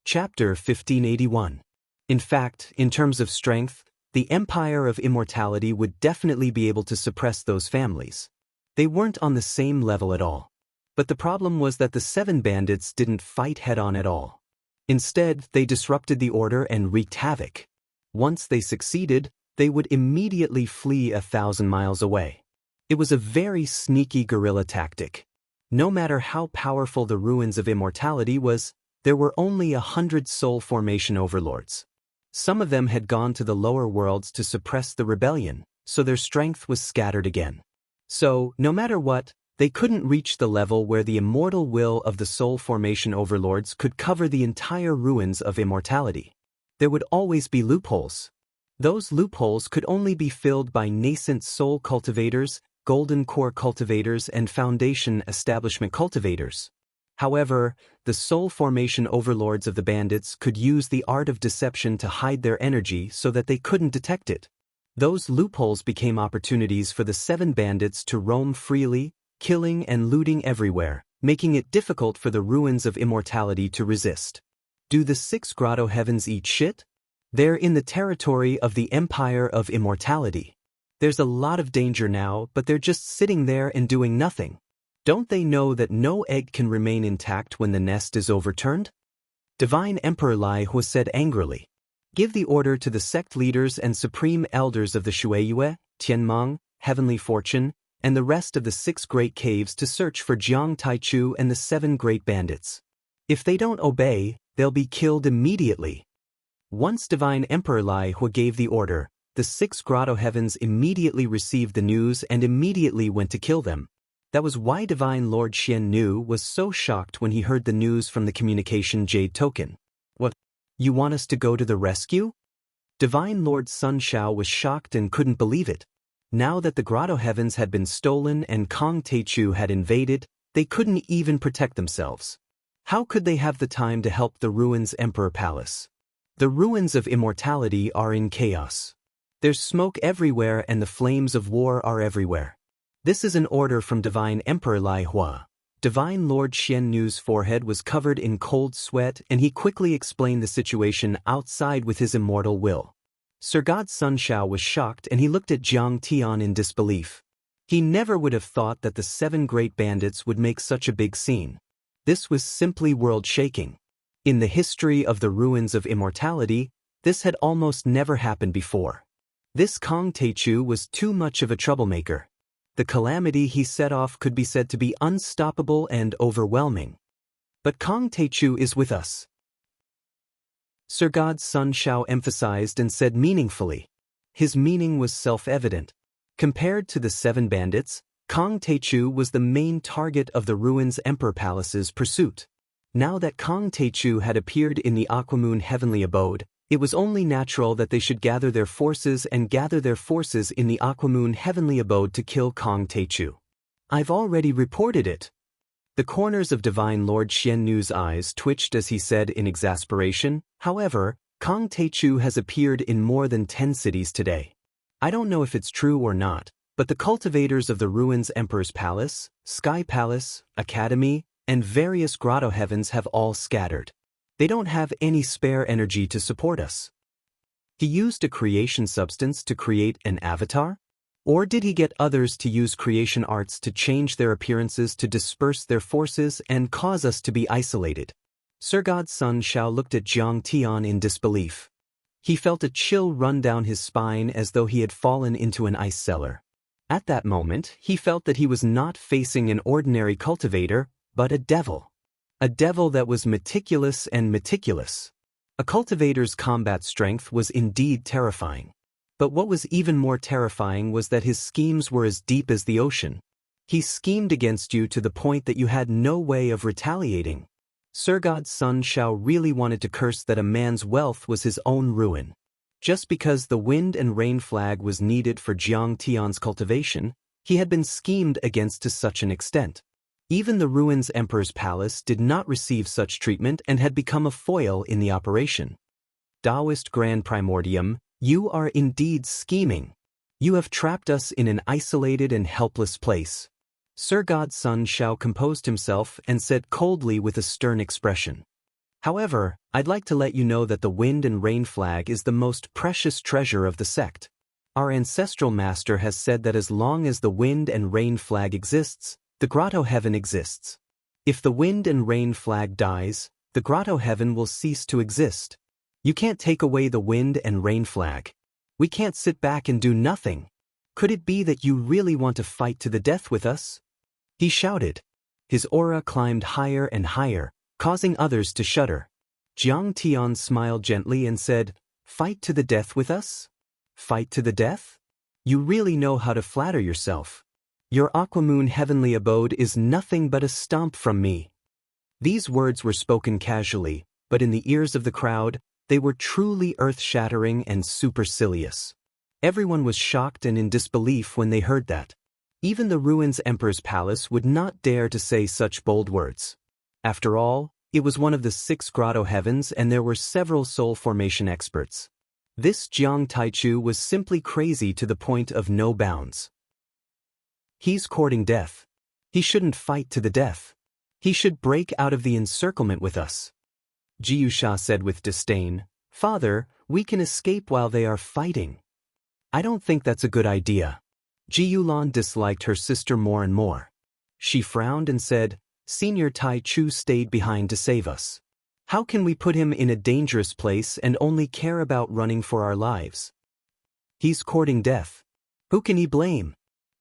Chapter 1581. In fact, in terms of strength, the Empire of Immortality would definitely be able to suppress those families. They weren't on the same level at all. But the problem was that the 7 bandits didn't fight head-on at all. Instead, they disrupted the order and wreaked havoc. Once they succeeded, they would immediately flee 1,000 miles away. It was a very sneaky guerrilla tactic. No matter how powerful the ruins of immortality was, there were only 100 soul formation overlords. Some of them had gone to the lower worlds to suppress the rebellion, so their strength was scattered again. So, no matter what, they couldn't reach the level where the immortal will of the soul formation overlords could cover the entire ruins of immortality. There would always be loopholes. Those loopholes could only be filled by nascent soul cultivators, golden core cultivators, and foundation establishment cultivators. However, the soul formation overlords of the bandits could use the art of deception to hide their energy so that they couldn't detect it. Those loopholes became opportunities for the 7 bandits to roam freely, killing and looting everywhere, making it difficult for the ruins of immortality to resist. Do the 6 grotto heavens eat shit? They're in the territory of the Empire of Immortality. There's a lot of danger now, but they're just sitting there and doing nothing. Don't they know that no egg can remain intact when the nest is overturned? Divine Emperor Lai Hu said angrily. Give the order to the sect leaders and supreme elders of the Shuiyue, Tianmeng, Heavenly Fortune, and the rest of the 6 great caves to search for Jiang Taichu and the 7 great bandits. If they don't obey, they'll be killed immediately. Once Divine Emperor Lai Hu gave the order, the 6 grotto heavens immediately received the news and immediately went to kill them. That was why Divine Lord Xian Nu was so shocked when he heard the news from the communication Jade token. What? You want us to go to the rescue? Divine Lord Sun Shao was shocked and couldn't believe it. Now that the grotto heavens had been stolen and Kong Taichu had invaded, they couldn't even protect themselves. How could they have the time to help the ruins Emperor Palace? The ruins of immortality are in chaos. There's smoke everywhere and the flames of war are everywhere. This is an order from Divine Emperor Lai Hua. Divine Lord Xian Nu's forehead was covered in cold sweat and he quickly explained the situation outside with his immortal will. Sir God Sun Shao was shocked and he looked at Jiang Tian in disbelief. He never would have thought that the 7 great bandits would make such a big scene. This was simply world-shaking. In the history of the ruins of immortality, this had almost never happened before. This Kong Taichu was too much of a troublemaker. The calamity he set off could be said to be unstoppable and overwhelming. But Kong Taichu is with us. Sir God Sun Shao emphasized and said meaningfully. His meaning was self-evident. Compared to the 7 bandits, Kong Taichu was the main target of the ruins Emperor Palace's pursuit. Now that Kong Taichu had appeared in the Aquamoon Heavenly Abode, it was only natural that they should gather their forces in the Aquamoon Heavenly Abode to kill Kong Taichu. I've already reported it. The corners of Divine Lord Xian Nu's eyes twitched as he said in exasperation, however, Kong Taichu has appeared in more than 10 cities today. I don't know if it's true or not, but the cultivators of the ruins Emperor's Palace, Sky Palace, Academy, and various grotto heavens have all scattered. They don't have any spare energy to support us. He used a creation substance to create an avatar? Or did he get others to use creation arts to change their appearances to disperse their forces and cause us to be isolated? Sir God Sun Shao looked at Jiang Tian in disbelief. He felt a chill run down his spine as though he had fallen into an ice cellar. At that moment, he felt that he was not facing an ordinary cultivator, but a devil. A devil that was meticulous and meticulous. A cultivator's combat strength was indeed terrifying. But what was even more terrifying was that his schemes were as deep as the ocean. He schemed against you to the point that you had no way of retaliating. Sir God Sun Shao really wanted to curse that a man's wealth was his own ruin. Just because the wind and rain flag was needed for Jiang Tian's cultivation, he had been schemed against to such an extent. Even the ruins Emperor's Palace did not receive such treatment and had become a foil in the operation. Daoist Grand Primordium, you are indeed scheming. You have trapped us in an isolated and helpless place. Sir God Sun Shao composed himself and said coldly with a stern expression. However, I'd like to let you know that the wind and rain flag is the most precious treasure of the sect. Our ancestral master has said that as long as the wind and rain flag exists, the grotto heaven exists. If the wind and rain flag dies, the grotto heaven will cease to exist. You can't take away the wind and rain flag. We can't sit back and do nothing. Could it be that you really want to fight to the death with us? He shouted. His aura climbed higher and higher, causing others to shudder. Jiang Tian smiled gently and said, "Fight to the death with us? Fight to the death? You really know how to flatter yourself. Your Aquamoon heavenly abode is nothing but a stomp from me." These words were spoken casually, but in the ears of the crowd, they were truly earth-shattering and supercilious. Everyone was shocked and in disbelief when they heard that. Even the Ruins Emperor's palace would not dare to say such bold words. After all, it was one of the 6 grotto heavens and there were several soul formation experts. This Jiang Taichu was simply crazy to the point of no bounds. He's courting death. He shouldn't fight to the death. He should break out of the encirclement with us. Jiusha said with disdain, "Father, we can escape while they are fighting." "I don't think that's a good idea." Jiyulan disliked her sister more and more. She frowned and said, "Senior Tai Chu stayed behind to save us. How can we put him in a dangerous place and only care about running for our lives? He's courting death. Who can he blame?"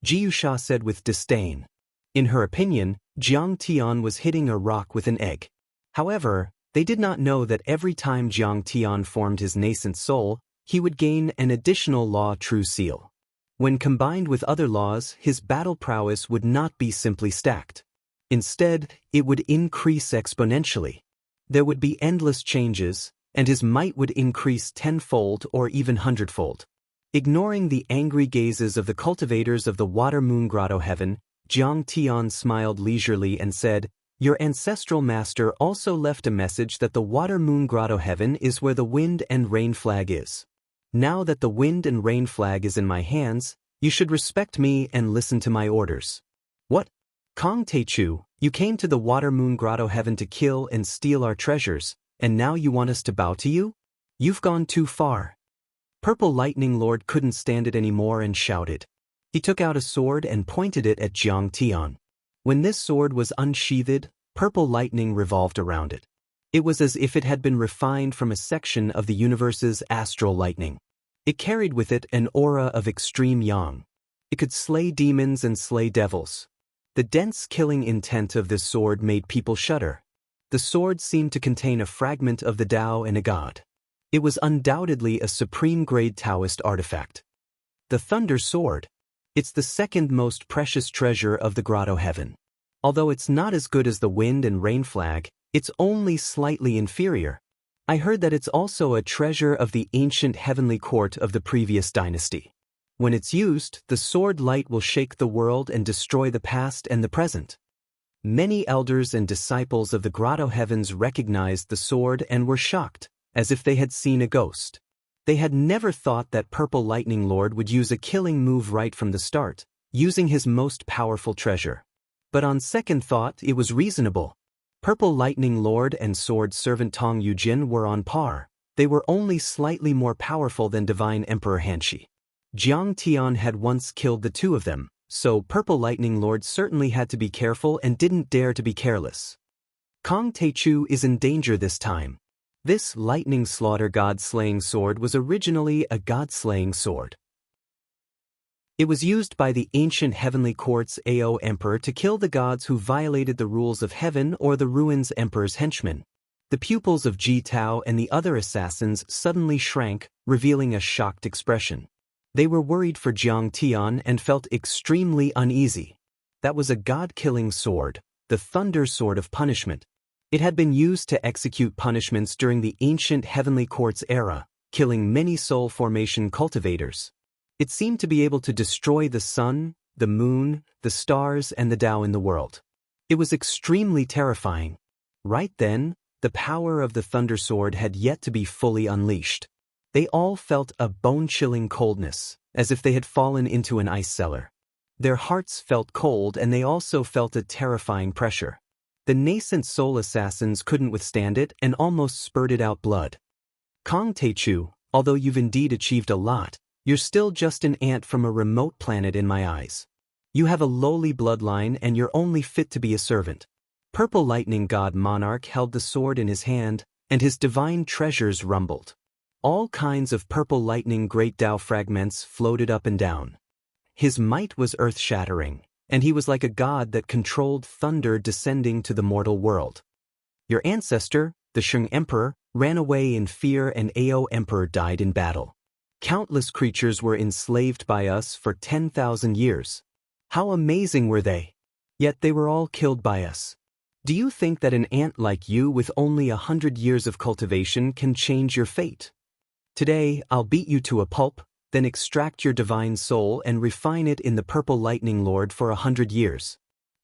Jiusha said with disdain. In her opinion, Jiang Tian was hitting a rock with an egg. However, they did not know that every time Jiang Tian formed his nascent soul, he would gain an additional law true seal. When combined with other laws, his battle prowess would not be simply stacked. Instead, it would increase exponentially. There would be endless changes, and his might would increase tenfold or even hundredfold. Ignoring the angry gazes of the cultivators of the Water Moon Grotto Heaven, Jiang Tian smiled leisurely and said, "Your ancestral master also left a message that the Water Moon Grotto Heaven is where the wind and rain flag is. Now that the wind and rain flag is in my hands, you should respect me and listen to my orders." "What? Kong Teichu, you came to the Water Moon Grotto Heaven to kill and steal our treasures, and now you want us to bow to you? You've gone too far." Purple Lightning Lord couldn't stand it anymore and shouted. He took out a sword and pointed it at Jiang Tian. When this sword was unsheathed, purple lightning revolved around it. It was as if it had been refined from a section of the universe's astral lightning. It carried with it an aura of extreme yang. It could slay demons and slay devils. The dense killing intent of this sword made people shudder. The sword seemed to contain a fragment of the Tao and a god. It was undoubtedly a supreme-grade Daoist artifact. The Thunder Sword. It's the second most precious treasure of the Grotto Heaven. Although it's not as good as the Wind and Rain Flag, it's only slightly inferior. I heard that it's also a treasure of the ancient heavenly court of the previous dynasty. When it's used, the sword light will shake the world and destroy the past and the present. Many elders and disciples of the Grotto Heavens recognized the sword and were shocked, as if they had seen a ghost. They had never thought that Purple Lightning Lord would use a killing move right from the start, using his most powerful treasure. But on second thought, it was reasonable. Purple Lightning Lord and Sword Servant Tong Yujin were on par. They were only slightly more powerful than Divine Emperor Hanshi. Jiang Tian had once killed the two of them, so Purple Lightning Lord certainly had to be careful and didn't dare to be careless. Kong Teichu is in danger this time. This lightning slaughter god-slaying sword was originally a god-slaying sword. It was used by the ancient heavenly court's Ao Emperor to kill the gods who violated the rules of heaven or the Ruins Emperor's henchmen. The pupils of Ji Tao and the other assassins suddenly shrank, revealing a shocked expression. They were worried for Jiang Tian and felt extremely uneasy. That was a god-killing sword, the Thunder Sword of Punishment. It had been used to execute punishments during the ancient heavenly court's era, killing many soul formation cultivators. It seemed to be able to destroy the sun, the moon, the stars, and the Tao in the world. It was extremely terrifying. Right then, the power of the Thunder Sword had yet to be fully unleashed. They all felt a bone-chilling coldness, as if they had fallen into an ice cellar. Their hearts felt cold and they also felt a terrifying pressure. The nascent soul assassins couldn't withstand it and almost spurted out blood. Kong Teichu, although you've indeed achieved a lot, you're still just an ant from a remote planet in my eyes. You have a lowly bloodline and you're only fit to be a servant. Purple Lightning God Monarch held the sword in his hand, and his divine treasures rumbled. All kinds of purple lightning great Tao fragments floated up and down. His might was earth-shattering, and he was like a god that controlled thunder descending to the mortal world. Your ancestor, the Shang Emperor, ran away in fear and Ao Emperor died in battle. Countless creatures were enslaved by us for 10,000 years. How amazing were they! Yet they were all killed by us. Do you think that an ant like you with only 100 years of cultivation can change your fate? Today, I'll beat you to a pulp, then extract your divine soul and refine it in the Purple Lightning Lord for 100 years.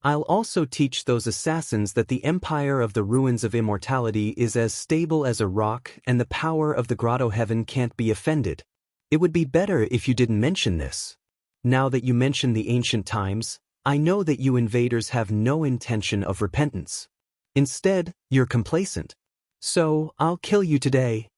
I'll also teach those assassins that the empire of the ruins of immortality is as stable as a rock and the power of the grotto heaven can't be offended. It would be better if you didn't mention this. Now that you mention the ancient times, I know that you invaders have no intention of repentance. Instead, you're complacent. So, I'll kill you today.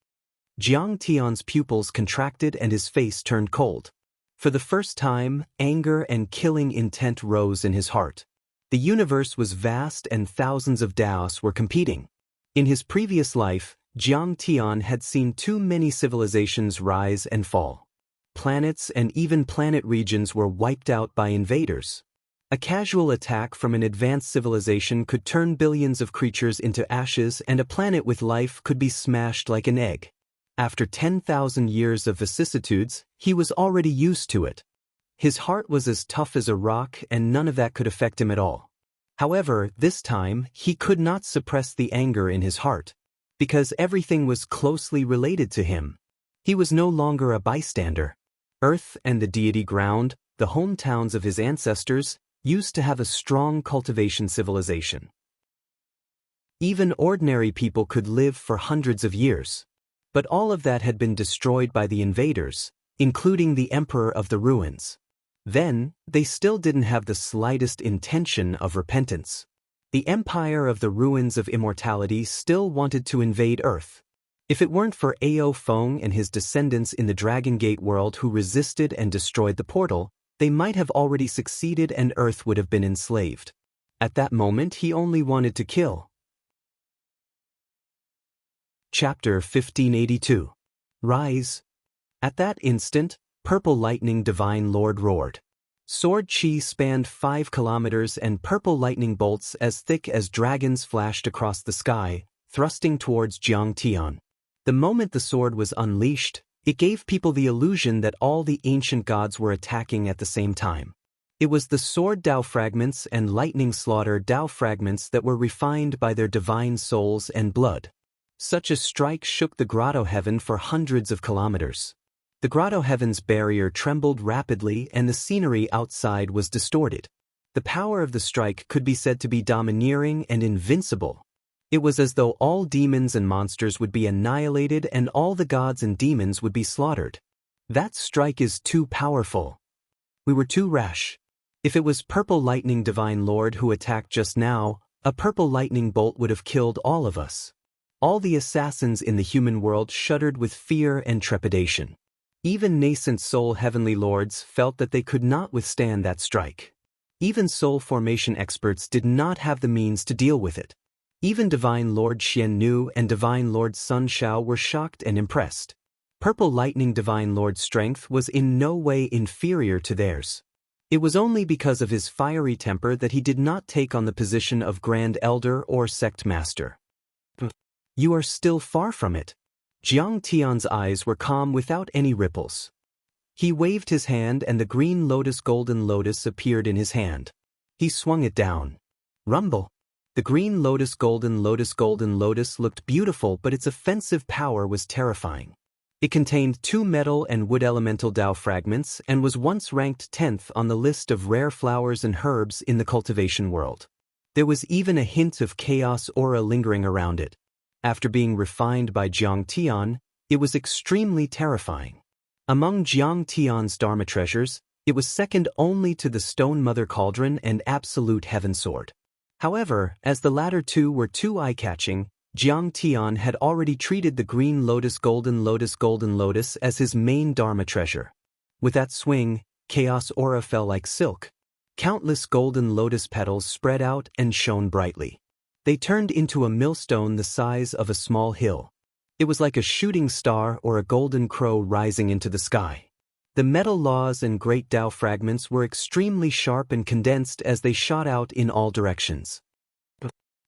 Jiang Tian's pupils contracted and his face turned cold. For the first time, anger and killing intent rose in his heart. The universe was vast and thousands of Daoists were competing. In his previous life, Jiang Tian had seen too many civilizations rise and fall. Planets and even planet regions were wiped out by invaders. A casual attack from an advanced civilization could turn billions of creatures into ashes and a planet with life could be smashed like an egg. After 10,000 years of vicissitudes, he was already used to it. His heart was as tough as a rock and none of that could affect him at all. However, this time, he could not suppress the anger in his heart, because everything was closely related to him. He was no longer a bystander. Earth and the deity ground, the hometowns of his ancestors, used to have a strong cultivation civilization. Even ordinary people could live for hundreds of years. But all of that had been destroyed by the invaders, including the Emperor of the Ruins. Then, they still didn't have the slightest intention of repentance. The Empire of the Ruins of Immortality still wanted to invade Earth. If it weren't for Ao Feng and his descendants in the Dragon Gate world who resisted and destroyed the portal, they might have already succeeded and Earth would have been enslaved. At that moment, he only wanted to kill. Chapter 1582. Rise. At that instant, Purple Lightning Divine Lord roared. Sword chi spanned 5 kilometers and purple lightning bolts as thick as dragons flashed across the sky, thrusting towards Jiang Tian. The moment the sword was unleashed, it gave people the illusion that all the ancient gods were attacking at the same time. It was the sword Tao fragments and lightning slaughter Tao fragments that were refined by their divine souls and blood. Such a strike shook the grotto heaven for hundreds of kilometers. The grotto heaven's barrier trembled rapidly and the scenery outside was distorted. The power of the strike could be said to be domineering and invincible. It was as though all demons and monsters would be annihilated and all the gods and demons would be slaughtered. That strike is too powerful. We were too rash. If it was Purple Lightning Divine Lord who attacked just now, a purple lightning bolt would have killed all of us. All the assassins in the human world shuddered with fear and trepidation. Even nascent soul heavenly lords felt that they could not withstand that strike. Even soul formation experts did not have the means to deal with it. Even Divine Lord Xian Nu and Divine Lord Sun Shao were shocked and impressed. Purple Lightning Divine Lord's strength was in no way inferior to theirs. It was only because of his fiery temper that he did not take on the position of Grand Elder or Sect Master. You are still far from it. Jiang Tian's eyes were calm without any ripples. He waved his hand and the green lotus golden lotus appeared in his hand. He swung it down. Rumble. The green lotus golden lotus looked beautiful, but its offensive power was terrifying. It contained 2 metal and wood elemental Tao fragments and was once ranked 10th on the list of rare flowers and herbs in the cultivation world. There was even a hint of chaos aura lingering around it. After being refined by Jiang Tian, it was extremely terrifying. Among Jiang Tian's Dharma treasures, it was second only to the Stone Mother Cauldron and Absolute Heaven Sword. However, as the latter two were too eye-catching, Jiang Tian had already treated the green golden lotus as his main dharma treasure. With that swing, chaos aura fell like silk. Countless golden lotus petals spread out and shone brightly. They turned into a millstone the size of a small hill. It was like a shooting star or a golden crow rising into the sky. The metal laws and great Tao fragments were extremely sharp and condensed as they shot out in all directions.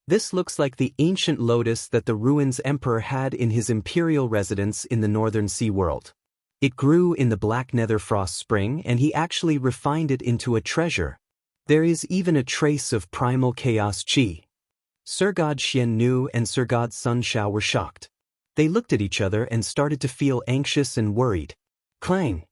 This looks like the ancient lotus that the ruins emperor had in his imperial residence in the northern sea world. It grew in the black nether frost spring and he actually refined it into a treasure. There is even a trace of primal chaos chi. Sir God Xiannu and Sir God Sun Shao were shocked. They looked at each other and started to feel anxious and worried. Clang!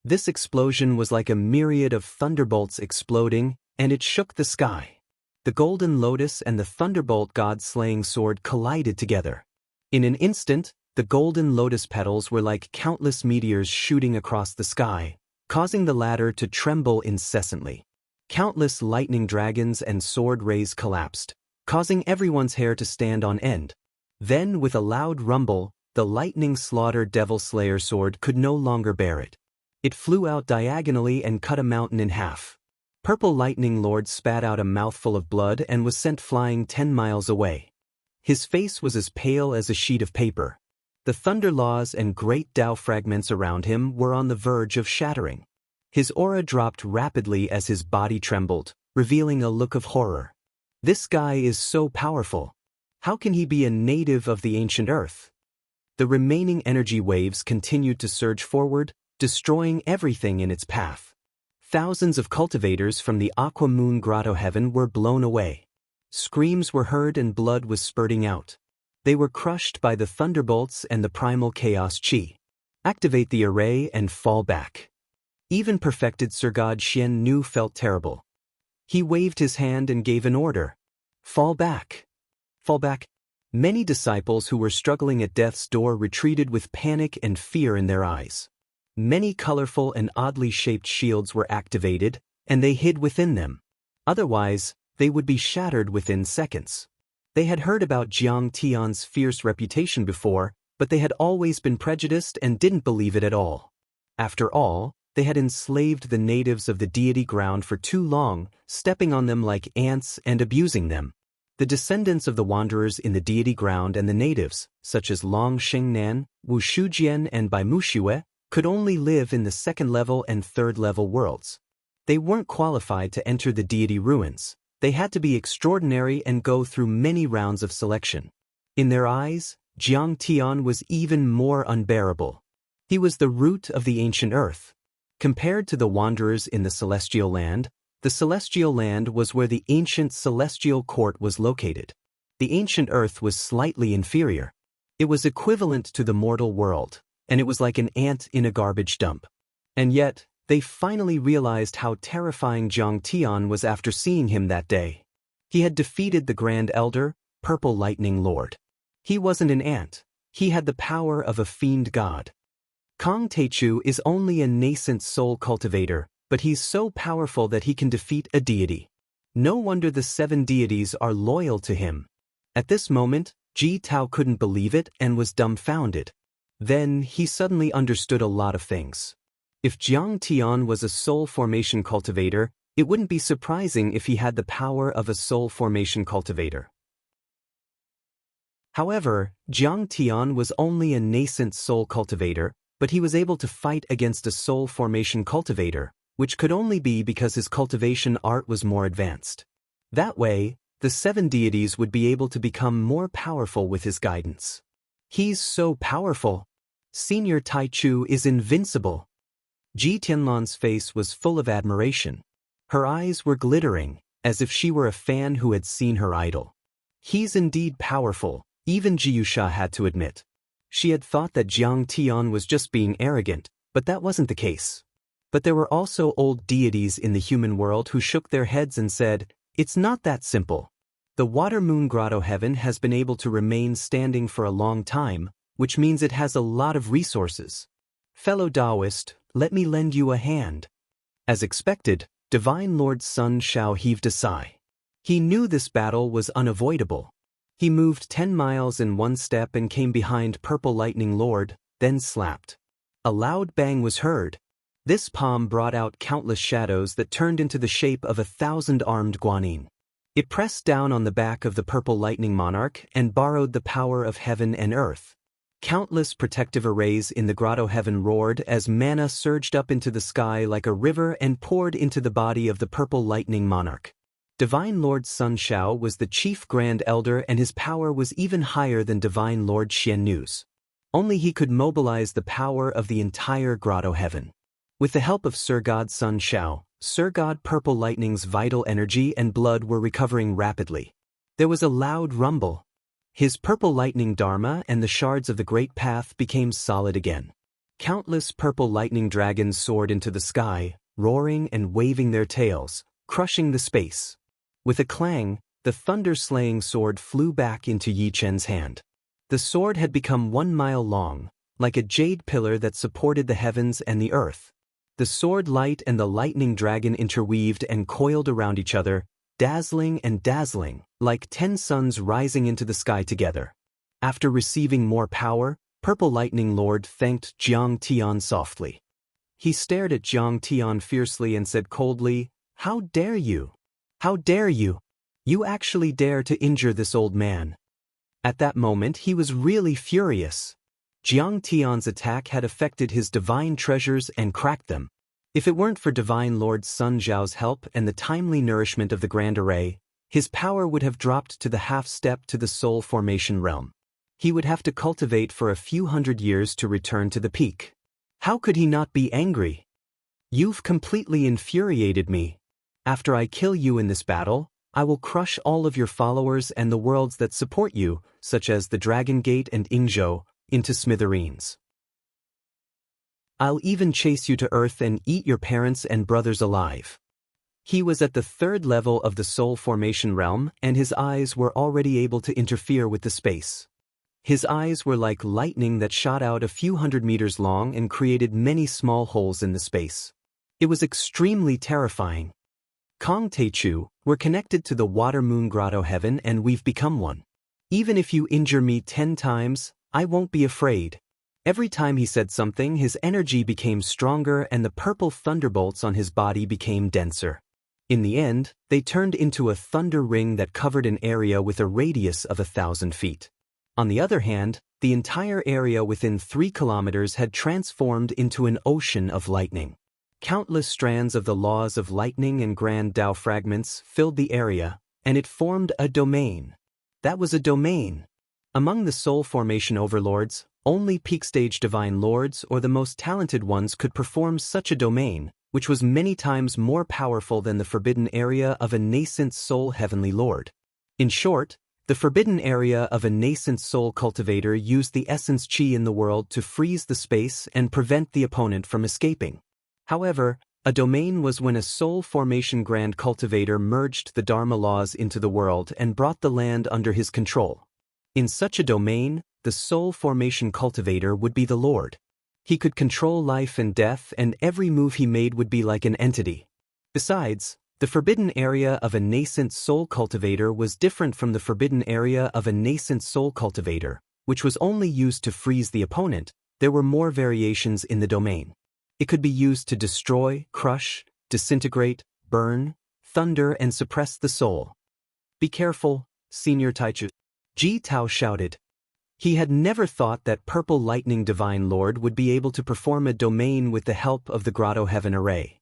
This explosion was like a myriad of thunderbolts exploding, and it shook the sky. The golden lotus and the thunderbolt god-slaying sword collided together. In an instant, the golden lotus petals were like countless meteors shooting across the sky, causing the latter to tremble incessantly. Countless lightning dragons and sword rays collapsed, causing everyone's hair to stand on end. Then, with a loud rumble, the lightning slaughter devil slayer sword could no longer bear it. It flew out diagonally and cut a mountain in half. Purple Lightning Lord spat out a mouthful of blood and was sent flying 10 miles away. His face was as pale as a sheet of paper. The thunder laws and great Tao fragments around him were on the verge of shattering. His aura dropped rapidly as his body trembled, revealing a look of horror. This guy is so powerful. How can he be a native of the ancient earth? The remaining energy waves continued to surge forward, destroying everything in its path. Thousands of cultivators from the Aqua Moon Grotto heaven were blown away. Screams were heard and blood was spurting out. They were crushed by the thunderbolts and the primal chaos chi. Activate the array and fall back. Even perfected Sir God Xiannu felt terrible. He waved his hand and gave an order. Fall back. Fall back. Many disciples who were struggling at death's door retreated with panic and fear in their eyes. Many colorful and oddly shaped shields were activated, and they hid within them. Otherwise, they would be shattered within seconds. They had heard about Jiang Tian's fierce reputation before, but they had always been prejudiced and didn't believe it at all. After all, they had enslaved the natives of the deity ground for too long, stepping on them like ants and abusing them. The descendants of the wanderers in the deity ground and the natives, such as Long Shengnan, Wu Shujian and Bai Muxue, could only live in the second-level and third-level worlds. They weren't qualified to enter the deity ruins. They had to be extraordinary and go through many rounds of selection. In their eyes, Jiang Tian was even more unbearable. He was the root of the ancient earth. Compared to the wanderers in the celestial land was where the ancient celestial court was located. The ancient earth was slightly inferior. It was equivalent to the mortal world, and it was like an ant in a garbage dump. And yet, they finally realized how terrifying Jiang Tian was after seeing him that day. He had defeated the Grand Elder, Purple Lightning Lord. He wasn't an ant. He had the power of a fiend god. Kong Teichu is only a nascent soul cultivator, but he's so powerful that he can defeat a deity. No wonder the 7 deities are loyal to him. At this moment, Ji Tao couldn't believe it and was dumbfounded. Then, he suddenly understood a lot of things. If Jiang Tian was a soul formation cultivator, it wouldn't be surprising if he had the power of a soul formation cultivator. However, Jiang Tian was only a nascent soul cultivator, but he was able to fight against a soul formation cultivator, which could only be because his cultivation art was more advanced. That way, the 7 deities would be able to become more powerful with his guidance. He's so powerful. Senior Taichu is invincible. Ji Tianlan's face was full of admiration. Her eyes were glittering, as if she were a fan who had seen her idol. He's indeed powerful, even Jiyusha had to admit. She had thought that Jiang Tian was just being arrogant, but that wasn't the case. But there were also old deities in the human world who shook their heads and said, "It's not that simple. The Water Moon Grotto Heaven has been able to remain standing for a long time, which means it has a lot of resources. Fellow Daoist, let me lend you a hand." As expected, Divine Lord Sun Xiao heaved a sigh. He knew this battle was unavoidable. He moved 10 miles in one step and came behind Purple Lightning Lord, then slapped. A loud bang was heard. This palm brought out countless shadows that turned into the shape of 1,000-armed guanyin. It pressed down on the back of the Purple Lightning Monarch and borrowed the power of heaven and earth. Countless protective arrays in the grotto heaven roared as mana surged up into the sky like a river and poured into the body of the Purple Lightning Monarch. Divine Lord Sun Xiao was the chief Grand Elder, and his power was even higher than Divine Lord Xianxia. Only he could mobilize the power of the entire grotto heaven. With the help of Sir God Sun Xiao, Sir God Purple Lightning's vital energy and blood were recovering rapidly. There was a loud rumble. His Purple Lightning Dharma and the shards of the Great Path became solid again. Countless Purple Lightning dragons soared into the sky, roaring and waving their tails, crushing the space. With a clang, the thunder-slaying sword flew back into Yi Chen's hand. The sword had become 1 mile long, like a jade pillar that supported the heavens and the earth. The sword light and the lightning dragon interweaved and coiled around each other, dazzling and dazzling, like 10 suns rising into the sky together. After receiving more power, Purple Lightning Lord thanked Jiang Tian softly. He stared at Jiang Tian fiercely and said coldly, "How dare you? How dare you? You actually dare to injure this old man." At that moment he was really furious. Jiang Tian's attack had affected his divine treasures and cracked them. If it weren't for Divine Lord Sun Zhao's help and the timely nourishment of the Grand Array, his power would have dropped to the half-step to the soul formation realm. He would have to cultivate for a few hundred years to return to the peak. How could he not be angry? "You've completely infuriated me. After I kill you in this battle, I will crush all of your followers and the worlds that support you, such as the Dragon Gate and Yingzhou, into smithereens. I'll even chase you to earth and eat your parents and brothers alive." He was at the 3rd level of the soul formation realm, and his eyes were already able to interfere with the space. His eyes were like lightning that shot out a few hundred meters long and created many small holes in the space. It was extremely terrifying. Kong Teichu, we're connected to the Water Moon Grotto Heaven and we've become one. Even if you injure me 10 times, I won't be afraid. Every time he said something, his energy became stronger and the purple thunderbolts on his body became denser. In the end, they turned into a thunder ring that covered an area with a radius of 1,000 feet. On the other hand, the entire area within 3 kilometers had transformed into an ocean of lightning. Countless strands of the laws of lightning and grand Dao fragments filled the area, and it formed a domain. That was a domain. Among the soul formation overlords, only peak-stage divine lords or the most talented ones could perform such a domain, which was many times more powerful than the forbidden area of a nascent soul heavenly lord. In short, the forbidden area of a nascent soul cultivator used the essence chi in the world to freeze the space and prevent the opponent from escaping. However, a domain was when a soul formation grand cultivator merged the Dharma laws into the world and brought the land under his control. In such a domain, the soul formation cultivator would be the lord. He could control life and death, and every move he made would be like an entity. Besides, the forbidden area of a nascent soul cultivator was different from the forbidden area of a nascent soul cultivator, which was only used to freeze the opponent. There were more variations in the domain. It could be used to destroy, crush, disintegrate, burn, thunder, and suppress the soul. "Be careful, Senior Taichu," Ji Tao shouted. He had never thought that Purple Lightning Divine Lord would be able to perform a domain with the help of the Grotto Heaven Array.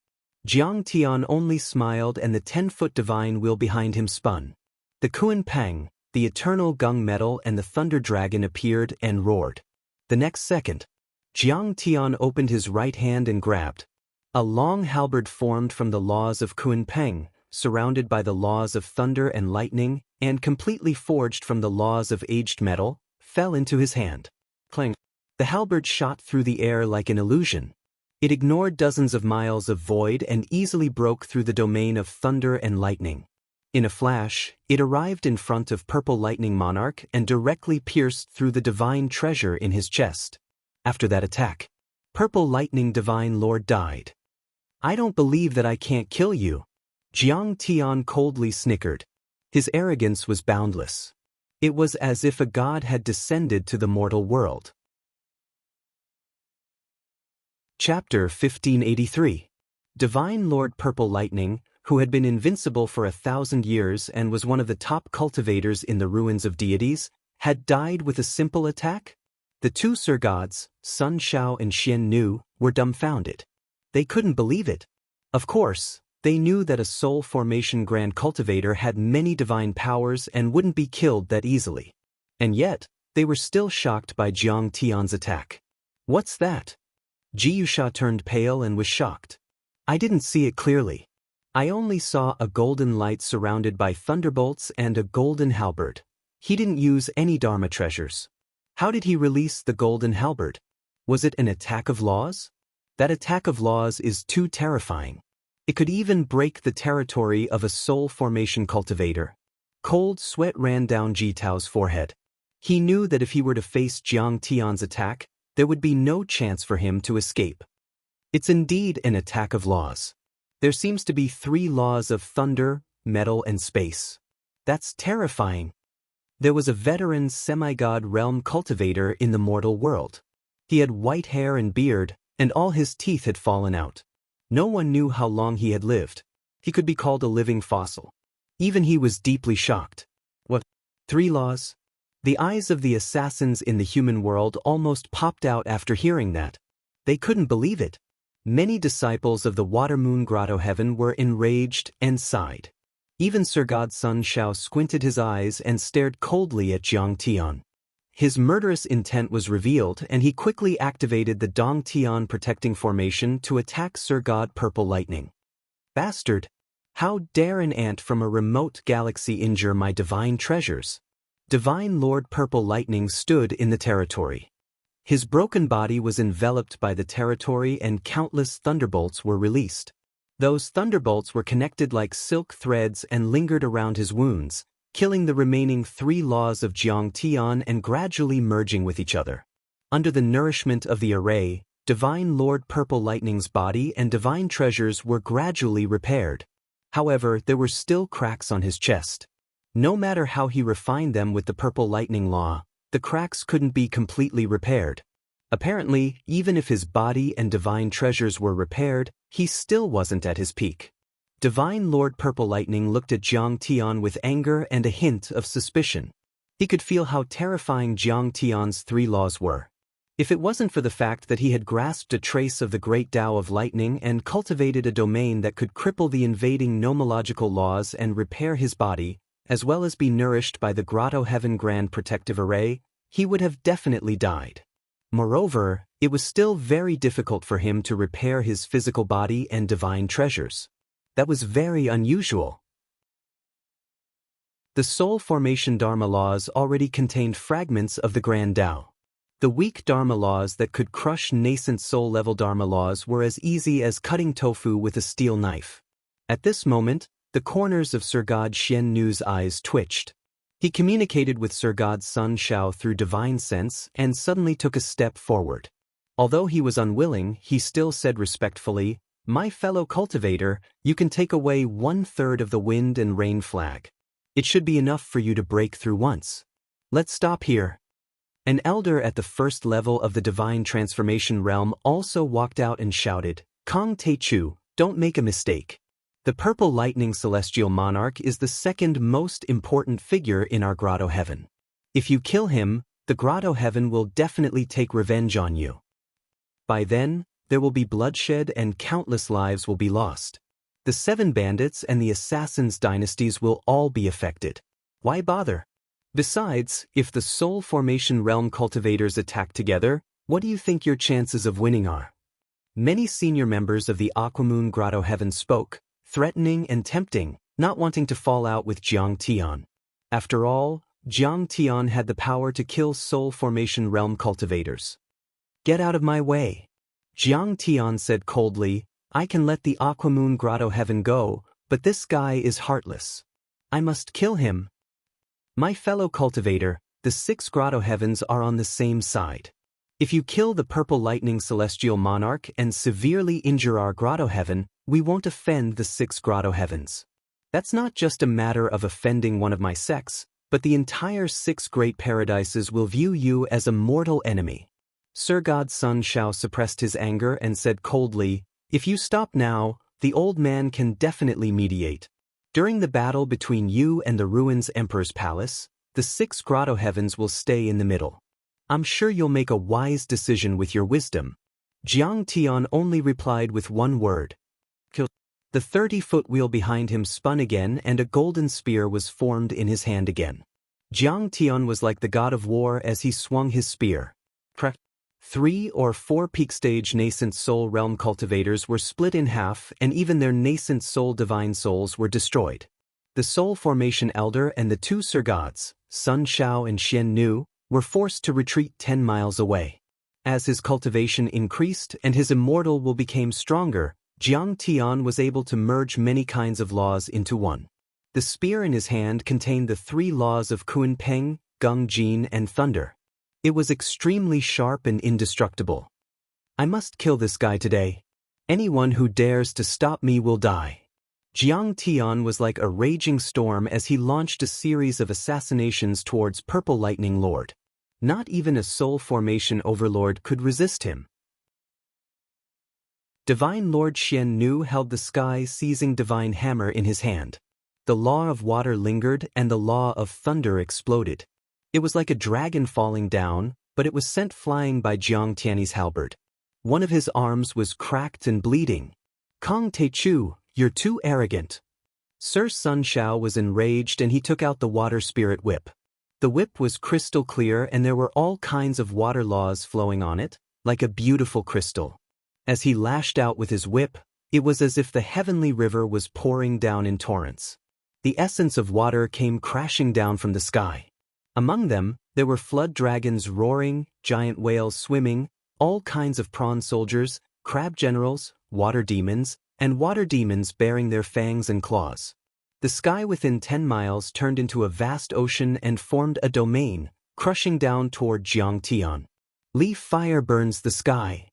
Jiang Tian only smiled and the 10-foot divine wheel behind him spun. The Kuan Peng, the eternal gung metal and the thunder dragon appeared and roared. The next second, Jiang Tian opened his right hand and grabbed. A long halberd formed from the laws of Kuan Peng, surrounded by the laws of thunder and lightning, and completely forged from the laws of aged metal, fell into his hand. Clang! The halberd shot through the air like an illusion. It ignored dozens of miles of void and easily broke through the domain of thunder and lightning. In a flash, it arrived in front of Purple Lightning Monarch and directly pierced through the divine treasure in his chest. After that attack, Purple Lightning Divine Lord died. I don't believe that I can't kill you. Jiang Tian coldly snickered. His arrogance was boundless. It was as if a god had descended to the mortal world. Chapter 1583. Divine Lord Purple Lightning, who had been invincible for 1,000 years and was one of the top cultivators in the ruins of deities, had died with a simple attack? The two Sir Gods, Sun Shao and Xian Nu, were dumbfounded. They couldn't believe it. Of course, they knew that a soul formation grand cultivator had many divine powers and wouldn't be killed that easily. And yet, they were still shocked by Jiang Tian's attack. What's that? Jiyusha turned pale and was shocked. I didn't see it clearly. I only saw a golden light surrounded by thunderbolts and a golden halberd. He didn't use any Dharma treasures. How did he release the golden halberd? Was it an attack of laws? That attack of laws is too terrifying. It could even break the territory of a soul formation cultivator. Cold sweat ran down Jitao's forehead. He knew that if he were to face Jiang Tian's attack, there would be no chance for him to escape. It's indeed an attack of laws. There seems to be 3 laws of thunder, metal and space. That's terrifying. There was a veteran semi-god realm cultivator in the mortal world. He had white hair and beard, and all his teeth had fallen out. No one knew how long he had lived. He could be called a living fossil. Even he was deeply shocked. What? 3 laws? The eyes of the assassins in the human world almost popped out after hearing that. They couldn't believe it. Many disciples of the Water-Moon Grotto Heaven were enraged and sighed. Even Sir God Sun Shao squinted his eyes and stared coldly at Jiang Tian. His murderous intent was revealed, and he quickly activated the Dong Tian protecting formation to attack Sir God Purple Lightning. Bastard! How dare an ant from a remote galaxy injure my divine treasures? Divine Lord Purple Lightning stood in the territory. His broken body was enveloped by the territory and countless thunderbolts were released. Those thunderbolts were connected like silk threads and lingered around his wounds, killing the remaining 3 laws of Jiang Tian and gradually merging with each other. Under the nourishment of the array, Divine Lord Purple Lightning's body and divine treasures were gradually repaired. However, there were still cracks on his chest. No matter how he refined them with the Purple Lightning Law, the cracks couldn't be completely repaired. Apparently, even if his body and divine treasures were repaired, he still wasn't at his peak. Divine Lord Purple Lightning looked at Jiang Tian with anger and a hint of suspicion. He could feel how terrifying Jiang Tian's 3 laws were. If it wasn't for the fact that he had grasped a trace of the great Tao of lightning and cultivated a domain that could cripple the invading nomological laws and repair his body, as well as be nourished by the Grotto Heaven Grand Protective Array, he would have definitely died. Moreover, it was still very difficult for him to repair his physical body and divine treasures. That was very unusual. The soul formation Dharma laws already contained fragments of the Grand Tao. The weak Dharma laws that could crush nascent soul-level Dharma laws were as easy as cutting tofu with a steel knife. At this moment, the corners of Sir God Xian Nu's eyes twitched. He communicated with Sir God Sun Shao through divine sense and suddenly took a step forward. Although he was unwilling, he still said respectfully, "My fellow cultivator, you can take away 1/3 of the wind and rain flag. It should be enough for you to break through once. Let's stop here." An elder at the first level of the divine transformation realm also walked out and shouted, "Kong Teichu, don't make a mistake. The Purple Lightning Celestial Monarch is the second most important figure in our Grotto Heaven. If you kill him, the Grotto Heaven will definitely take revenge on you. By then, there will be bloodshed and countless lives will be lost. The 7 bandits and the assassins' dynasties will all be affected. Why bother? Besides, if the soul formation realm cultivators attack together, what do you think your chances of winning are?" Many senior members of the Aquamoon Grotto Heaven spoke, threatening and tempting, not wanting to fall out with Jiang Tian. After all, Jiang Tian had the power to kill soul formation realm cultivators. "Get out of my way." Jiang Tian said coldly, "I can let the Aquamoon Grotto Heaven go, but this guy is heartless. I must kill him. My fellow cultivator, the 6 Grotto Heavens are on the same side. If you kill the purple lightning celestial monarch and severely injure our grotto heaven, we won't offend the 6 grotto heavens. That's not just a matter of offending one of my sects, but the entire 6 great paradises will view you as a mortal enemy. Sir God's son Xiao suppressed his anger and said coldly, "If you stop now, the old man can definitely mediate. During the battle between you and the ruins Emperor's palace, the 6 grotto heavens will stay in the middle. I'm sure you'll make a wise decision with your wisdom." Jiang Tian only replied with one word. Kill. The 30-foot wheel behind him spun again and a golden spear was formed in his hand again. Jiang Tian was like the god of war as he swung his spear. 3 or 4 peak stage nascent soul realm cultivators were split in half and even their nascent soul divine souls were destroyed. The soul formation elder and the 2 Sir Gods, Sun Xiao and Xian Nu, were forced to retreat 10 miles away. As his cultivation increased and his immortal will became stronger, Jiang Tian was able to merge many kinds of laws into one. The spear in his hand contained the 3 laws of Kun Peng, Gung Jin and Thunder. It was extremely sharp and indestructible. I must kill this guy today. Anyone who dares to stop me will die. Jiang Tian was like a raging storm as he launched a series of assassinations towards Purple Lightning Lord. Not even a soul formation overlord could resist him. Divine Lord Xian Nu held the sky-seizing divine hammer in his hand. The law of water lingered and the law of thunder exploded. It was like a dragon falling down, but it was sent flying by Jiang Tian's halberd. One of his arms was cracked and bleeding. "Kong Teichu, you're too arrogant." Sir Sun Xiao was enraged and he took out the water spirit whip. The whip was crystal clear and there were all kinds of water laws flowing on it, like a beautiful crystal. As he lashed out with his whip, it was as if the heavenly river was pouring down in torrents. The essence of water came crashing down from the sky. Among them, there were flood dragons roaring, giant whales swimming, all kinds of prawn soldiers, crab generals, water demons, and water demons bearing their fangs and claws. The sky within 10 miles turned into a vast ocean and formed a domain, crushing down toward Jiang Tian. Leaf fire burns the sky.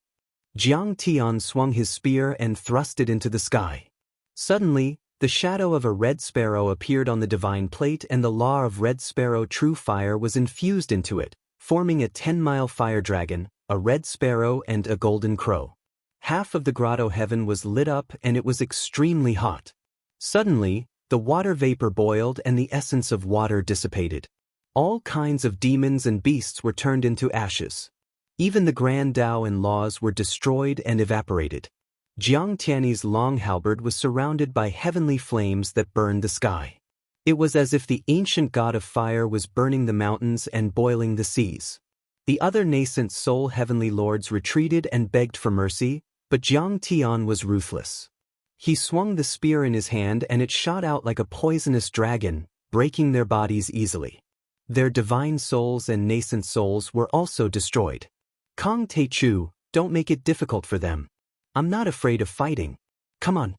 Jiang Tian swung his spear and thrust it into the sky. Suddenly, the shadow of a red sparrow appeared on the divine plate and the law of red sparrow true fire was infused into it, forming a 10-mile fire dragon, a red sparrow and a golden crow. Half of the grotto heaven was lit up and it was extremely hot. Suddenly, the water vapor boiled and the essence of water dissipated. All kinds of demons and beasts were turned into ashes. Even the grand Tao and laws were destroyed and evaporated. Jiang Tian's long halberd was surrounded by heavenly flames that burned the sky. It was as if the ancient god of fire was burning the mountains and boiling the seas. The other nascent soul heavenly lords retreated and begged for mercy, but Jiang Tian was ruthless. He swung the spear in his hand and it shot out like a poisonous dragon, breaking their bodies easily. Their divine souls and nascent souls were also destroyed. Kong Teichu, don't make it difficult for them. I'm not afraid of fighting. Come on.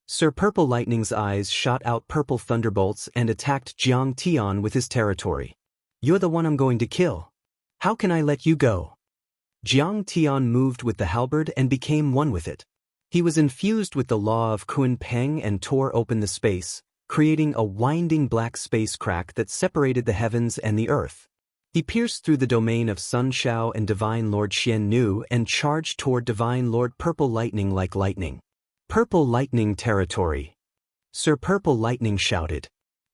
Sir Purple Lightning's eyes shot out purple thunderbolts and attacked Jiang Tian with his territory. You're the one I'm going to kill. How can I let you go? Jiang Tian moved with the halberd and became one with it. He was infused with the law of Kun Peng and tore open the space, creating a winding black space crack that separated the heavens and the earth. He pierced through the domain of Sun Xiao and Divine Lord Xian Nu and charged toward Divine Lord Purple Lightning like lightning. Purple Lightning territory. Sir Purple Lightning shouted.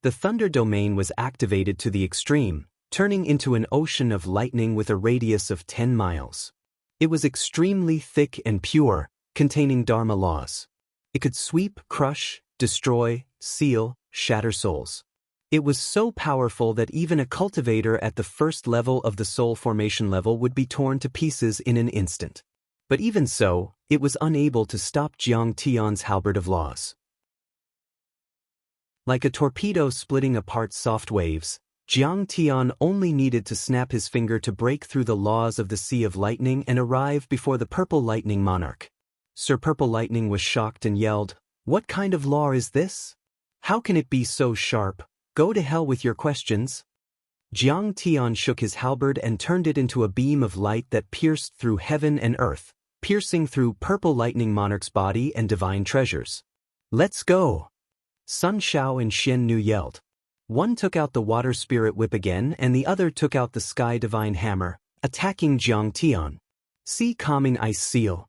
The thunder domain was activated to the extreme, turning into an ocean of lightning with a radius of 10 miles. It was extremely thick and pure, containing Dharma laws. It could sweep, crush, destroy, seal, shatter souls. It was so powerful that even a cultivator at the first level of the soul formation level would be torn to pieces in an instant. But even so, it was unable to stop Jiang Tian's halberd of laws. Like a torpedo splitting apart soft waves, Jiang Tian only needed to snap his finger to break through the laws of the Sea of Lightning and arrive before the Purple Lightning monarch. Sir Purple Lightning was shocked and yelled, "What kind of law is this? How can it be so sharp? Go to hell with your questions." Jiang Tian shook his halberd and turned it into a beam of light that pierced through heaven and earth, piercing through purple lightning monarch's body and divine treasures. "Let's go!" Sun Xiao and Xian Nu yelled. One took out the water spirit whip again and the other took out the sky divine hammer, attacking Jiang Tian. "Sea calming ice seal."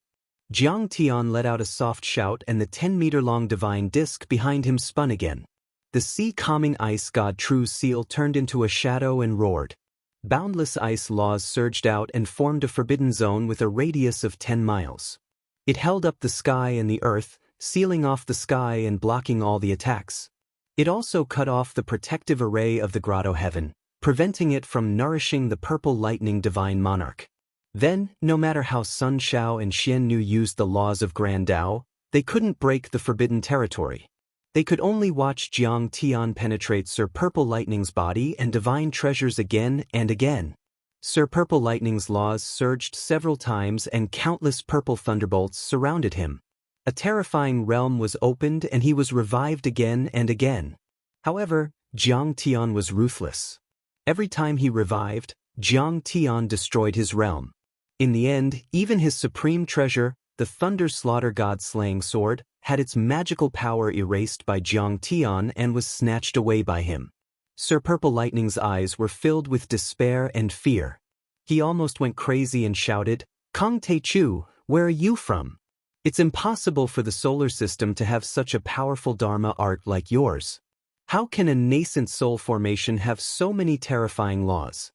Jiang Tian let out a soft shout and the 10-meter-long divine disc behind him spun again. The sea-calming ice god True Seal turned into a shadow and roared. Boundless ice laws surged out and formed a forbidden zone with a radius of 10 miles. It held up the sky and the earth, sealing off the sky and blocking all the attacks. It also cut off the protective array of the grotto heaven, preventing it from nourishing the purple lightning divine monarch. Then, no matter how Sun Xiao and Xian Nu used the laws of Grand Dao, they couldn't break the forbidden territory. They could only watch Jiang Tian penetrate Sir Purple Lightning's body and divine treasures again and again. Sir Purple Lightning's laws surged several times and countless purple thunderbolts surrounded him. A terrifying realm was opened and he was revived again and again. However, Jiang Tian was ruthless. Every time he revived, Jiang Tian destroyed his realm. In the end, even his supreme treasure, the Thunder Slaughter God Slaying Sword, had its magical power erased by Jiang Tian and was snatched away by him. Sir Purple Lightning's eyes were filled with despair and fear. He almost went crazy and shouted, "Kong Te Chu, where are you from? It's impossible for the solar system to have such a powerful Dharma art like yours. How can a nascent soul formation have so many terrifying laws?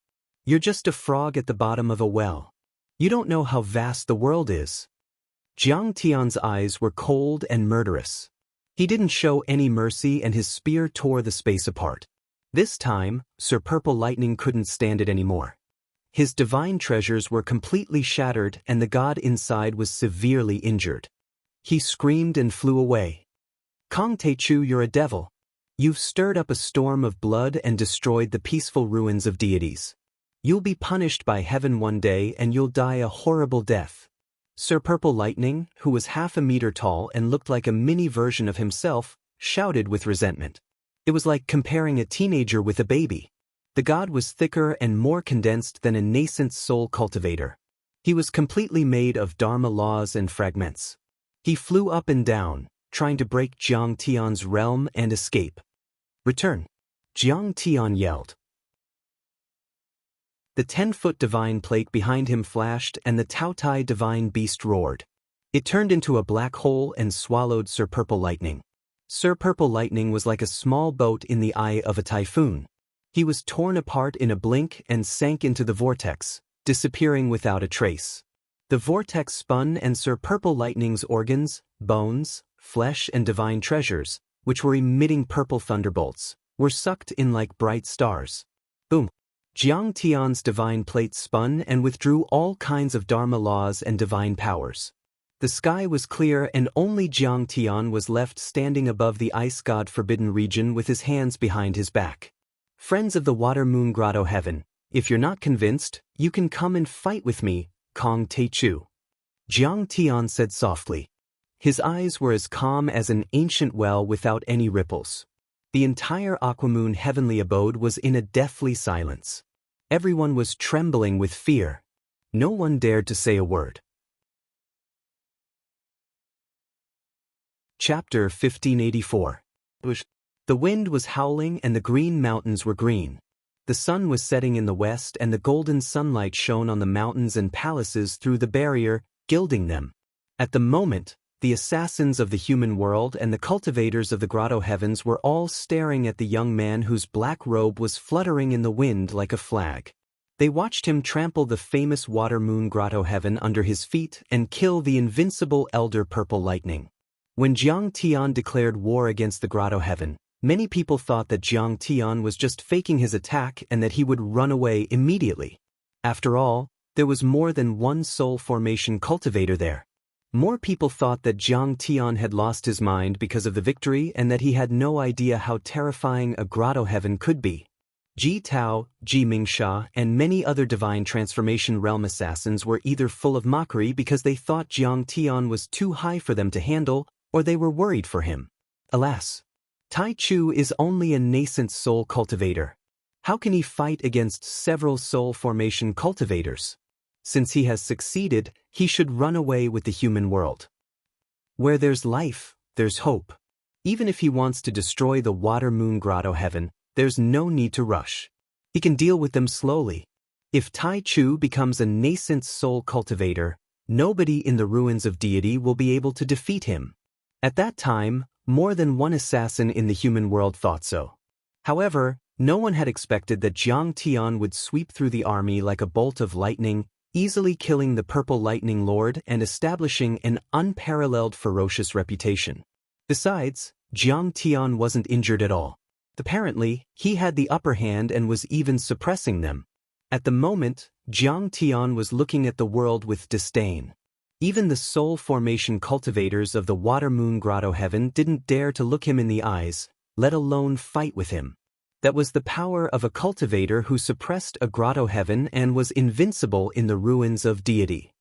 You're just a frog at the bottom of a well. You don't know how vast the world is." Jiang Tian's eyes were cold and murderous. He didn't show any mercy and his spear tore the space apart. This time, Sir Purple Lightning couldn't stand it anymore. His divine treasures were completely shattered and the god inside was severely injured. He screamed and flew away. "Kong Te Chu, you're a devil. You've stirred up a storm of blood and destroyed the peaceful ruins of deities. You'll be punished by heaven one day and you'll die a horrible death." Sir Purple Lightning, who was half a meter tall and looked like a mini version of himself, shouted with resentment. It was like comparing a teenager with a baby. The god was thicker and more condensed than a nascent soul cultivator. He was completely made of Dharma laws and fragments. He flew up and down, trying to break Jiang Tian's realm and escape. "Return!" Jiang Tian yelled. The 10-foot divine plate behind him flashed and the Taotai divine beast roared. It turned into a black hole and swallowed Sir Purple Lightning. Sir Purple Lightning was like a small boat in the eye of a typhoon. He was torn apart in a blink and sank into the vortex, disappearing without a trace. The vortex spun and Sir Purple Lightning's organs, bones, flesh and divine treasures, which were emitting purple thunderbolts, were sucked in like bright stars. Boom! Jiang Tian's divine plate spun and withdrew all kinds of Dharma laws and divine powers. The sky was clear and only Jiang Tian was left standing above the ice god forbidden region with his hands behind his back. "Friends of the Water Moon Grotto Heaven, if you're not convinced, you can come and fight with me, Kong Te Chu," Jiang Tian said softly. His eyes were as calm as an ancient well without any ripples. The entire Aquamoon heavenly abode was in a deathly silence. Everyone was trembling with fear. No one dared to say a word. Chapter 1584. The wind was howling and the green mountains were green. The sun was setting in the west and the golden sunlight shone on the mountains and palaces through the barrier, gilding them. At the moment, the assassins of the human world and the cultivators of the grotto heavens were all staring at the young man whose black robe was fluttering in the wind like a flag. They watched him trample the famous Water Moon Grotto Heaven under his feet and kill the invincible Elder Purple Lightning. When Jiang Tian declared war against the Grotto Heaven, many people thought that Jiang Tian was just faking his attack and that he would run away immediately. After all, there was more than one soul formation cultivator there. More people thought that Jiang Tian had lost his mind because of the victory and that he had no idea how terrifying a grotto heaven could be. Ji Tao, Ji Mingsha, and many other divine transformation realm assassins were either full of mockery because they thought Jiang Tian was too high for them to handle, or they were worried for him. Alas, Tai Chu is only a nascent soul cultivator. How can he fight against several soul formation cultivators? Since he has succeeded, he should run away with the human world. Where there's life, there's hope. Even if he wants to destroy the water-moon grotto heaven, there's no need to rush. He can deal with them slowly. If Tai Chu becomes a nascent soul cultivator, nobody in the ruins of deity will be able to defeat him. At that time, more than one assassin in the human world thought so. However, no one had expected that Jiang Tian would sweep through the army like a bolt of lightning, easily killing the Purple Lightning Lord and establishing an unparalleled ferocious reputation. Besides, Jiang Tian wasn't injured at all. Apparently, he had the upper hand and was even suppressing them. At the moment, Jiang Tian was looking at the world with disdain. Even the soul formation cultivators of the water-moon grotto heaven didn't dare to look him in the eyes, let alone fight with him. That was the power of a cultivator who suppressed a grotto heaven and was invincible in the ruins of deity.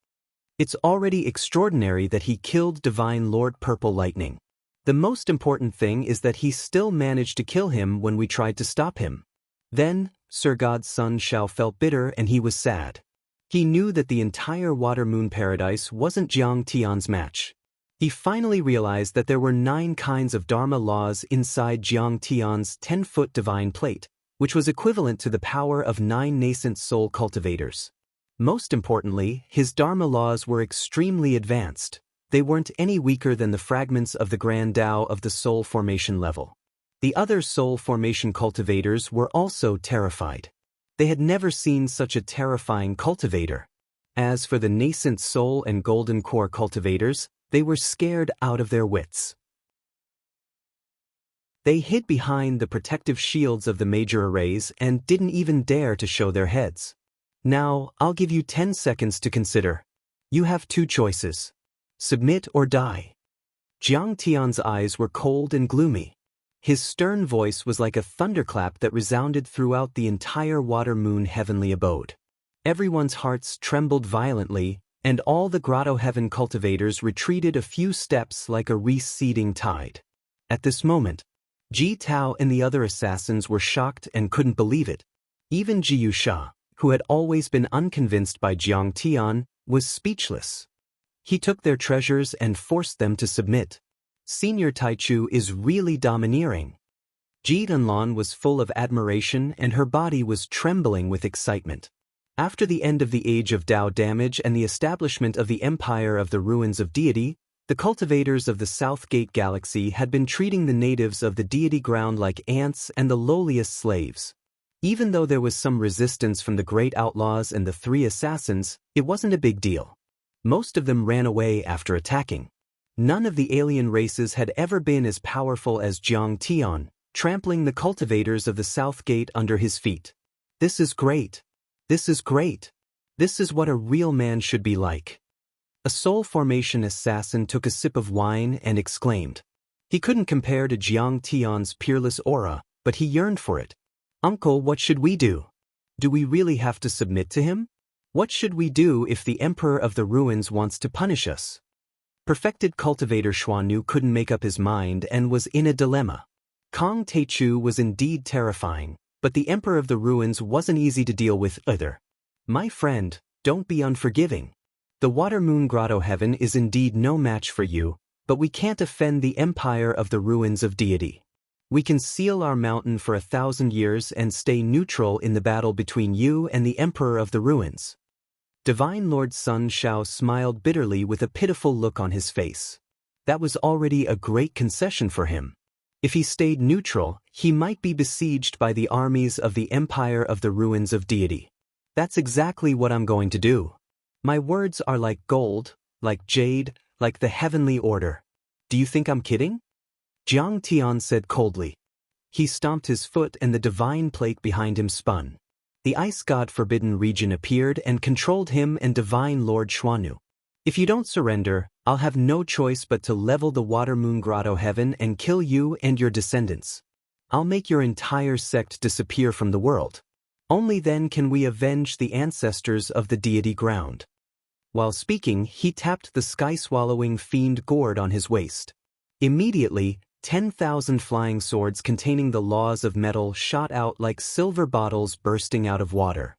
It's already extraordinary that he killed Divine Lord Purple Lightning. The most important thing is that he still managed to kill him when we tried to stop him. Then, Sir God's son Shao felt bitter and he was sad. He knew that the entire water-moon paradise wasn't Jiang Tian's match. He finally realized that there were 9 kinds of Dharma laws inside Jiang Tian's 10-foot divine plate, which was equivalent to the power of 9 nascent soul cultivators. Most importantly, his Dharma laws were extremely advanced. They weren't any weaker than the fragments of the Grand Tao of the soul formation level. The other soul formation cultivators were also terrified. They had never seen such a terrifying cultivator. As for the nascent soul and golden core cultivators, they were scared out of their wits. They hid behind the protective shields of the major arrays and didn't even dare to show their heads. Now, I'll give you 10 seconds to consider. You have 2 choices. Submit or die. Jiang Tian's eyes were cold and gloomy. His stern voice was like a thunderclap that resounded throughout the entire water-moon heavenly abode. Everyone's hearts trembled violently, and all the grotto heaven cultivators retreated a few steps like a receding tide. At this moment, Ji Tao and the other assassins were shocked and couldn't believe it. Even Ji Yusha, who had always been unconvinced by Jiang Tian, was speechless. He took their treasures and forced them to submit. Senior Taichu is really domineering. Ji Dunlan was full of admiration and her body was trembling with excitement. After the end of the Age of Tao damage and the establishment of the Empire of the Ruins of Deity, the cultivators of the South Gate Galaxy had been treating the natives of the deity ground like ants and the lowliest slaves. Even though there was some resistance from the great outlaws and the 3 assassins, it wasn't a big deal. Most of them ran away after attacking. None of the alien races had ever been as powerful as Jiang Tian, trampling the cultivators of the South Gate under his feet. This is great. This is great. This is what a real man should be like. A soul formation assassin took a sip of wine and exclaimed. He couldn't compare to Jiang Tian's peerless aura, but he yearned for it. Uncle, what should we do? Do we really have to submit to him? What should we do if the Emperor of the Ruins wants to punish us? Perfected cultivator Xuannu couldn't make up his mind and was in a dilemma. Kong Teichu was indeed terrifying, but the Emperor of the Ruins wasn't easy to deal with either. My friend, don't be unforgiving. The water-moon grotto heaven is indeed no match for you, but we can't offend the Empire of the Ruins of Deity. We can seal our mountain for 1,000 years and stay neutral in the battle between you and the Emperor of the Ruins. Divine Lord Sun Shao smiled bitterly with a pitiful look on his face. That was already a great concession for him. If he stayed neutral, he might be besieged by the armies of the Empire of the Ruins of Deity. That's exactly what I'm going to do. My words are like gold, like jade, like the heavenly order. Do you think I'm kidding? Jiang Tian said coldly. He stomped his foot and the divine plate behind him spun. The ice god Forbidden Region appeared and controlled him and Divine Lord Xuannu. If you don't surrender, I'll have no choice but to level the water-moon grotto heaven and kill you and your descendants. I'll make your entire sect disappear from the world. Only then can we avenge the ancestors of the deity ground. While speaking, he tapped the sky-swallowing fiend gourd on his waist. Immediately, 10,000 flying swords containing the laws of metal shot out like silver bottles bursting out of water.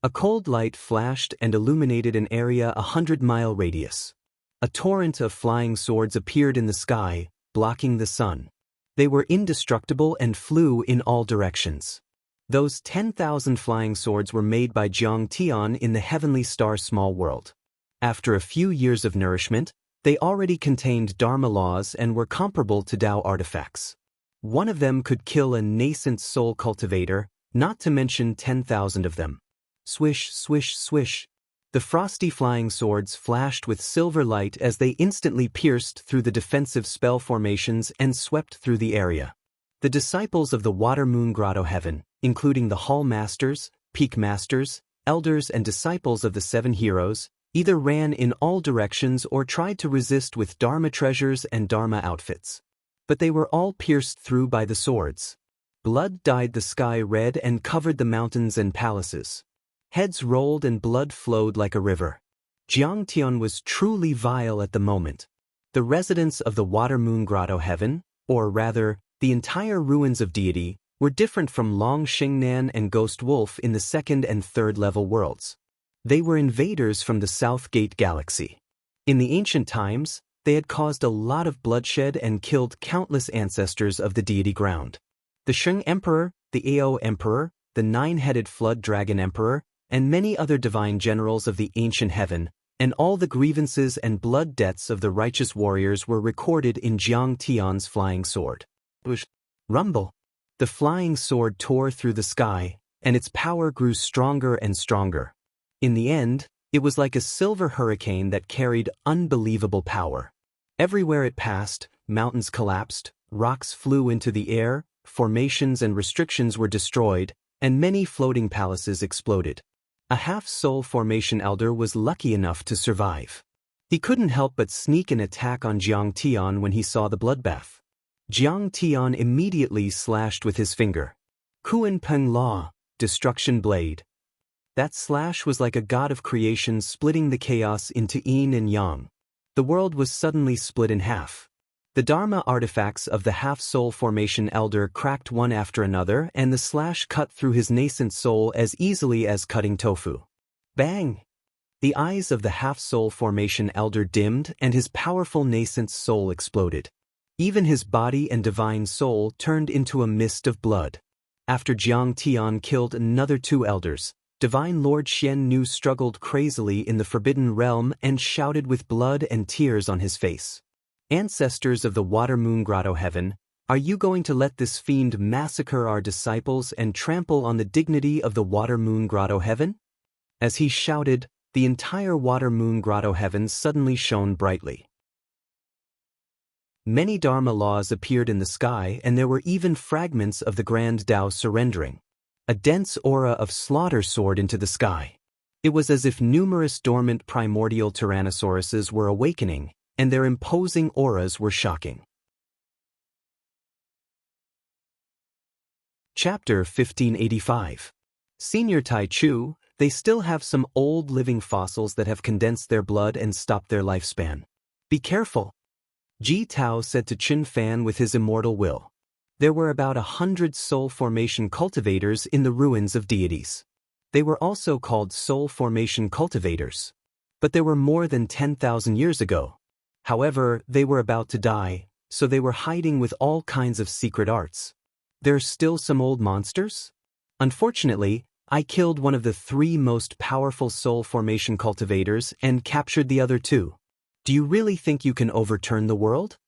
A cold light flashed and illuminated an area 100-mile radius. A torrent of flying swords appeared in the sky, blocking the sun. They were indestructible and flew in all directions. Those 10,000 flying swords were made by Jiang Tian in the heavenly star small world. After a few years of nourishment, they already contained Dharma laws and were comparable to Tao artifacts. One of them could kill a nascent soul cultivator, not to mention 10,000 of them. Swish, swish, swish. The frosty flying swords flashed with silver light as they instantly pierced through the defensive spell formations and swept through the area. The disciples of the Water Moon Grotto Heaven, including the Hall Masters, Peak Masters, Elders and disciples of the Seven Heroes, either ran in all directions or tried to resist with Dharma treasures and Dharma outfits. But they were all pierced through by the swords. Blood dyed the sky red and covered the mountains and palaces. Heads rolled and blood flowed like a river. Jiang Tian was truly vile at the moment. The residents of the Water Moon Grotto Heaven, or rather, the entire ruins of deity, were different from Long Xingnan and Ghost Wolf in the second and third level worlds. They were invaders from the South Gate Galaxy. In the ancient times, they had caused a lot of bloodshed and killed countless ancestors of the deity ground. The Sheng Emperor, the Ao Emperor, the Nine-Headed Flood Dragon Emperor, and many other divine generals of the ancient heaven, and all the grievances and blood debts of the righteous warriors were recorded in Jiang Tian's flying sword. Rumble. The flying sword tore through the sky, and its power grew stronger and stronger. In the end, it was like a silver hurricane that carried unbelievable power. Everywhere it passed, mountains collapsed, rocks flew into the air, formations and restrictions were destroyed, and many floating palaces exploded. A half-soul formation elder was lucky enough to survive. He couldn't help but sneak an attack on Jiang Tian when he saw the bloodbath. Jiang Tian immediately slashed with his finger. Kuan Peng La, Destruction Blade. That slash was like a god of creation splitting the chaos into yin and yang. The world was suddenly split in half. The Dharma artifacts of the half-soul formation elder cracked one after another, and the slash cut through his nascent soul as easily as cutting tofu. Bang! The eyes of the half-soul formation elder dimmed and his powerful nascent soul exploded. Even his body and divine soul turned into a mist of blood. After Jiang Tian killed another two elders, Divine Lord Xian Nu struggled crazily in the Forbidden Realm and shouted with blood and tears on his face. Ancestors of the Water Moon Grotto Heaven, are you going to let this fiend massacre our disciples and trample on the dignity of the Water Moon Grotto Heaven? As he shouted, the entire Water Moon Grotto Heaven suddenly shone brightly. Many Dharma laws appeared in the sky, and there were even fragments of the Grand Tao surrendering. A dense aura of slaughter soared into the sky. It was as if numerous dormant primordial tyrannosauruses were awakening, and their imposing auras were shocking. Chapter 1585. Senior Tai Chu, they still have some old living fossils that have condensed their blood and stopped their lifespan. Be careful. Ji Tao said to Chen Fan with his immortal will. There were about 100 soul formation cultivators in the ruins of deities. They were also called soul formation cultivators. But there were more than 10,000 years ago. However, they were about to die, so they were hiding with all kinds of secret arts. There's still some old monsters? Unfortunately, I killed one of the 3 most powerful soul formation cultivators and captured the other 2. Do you really think you can overturn the world?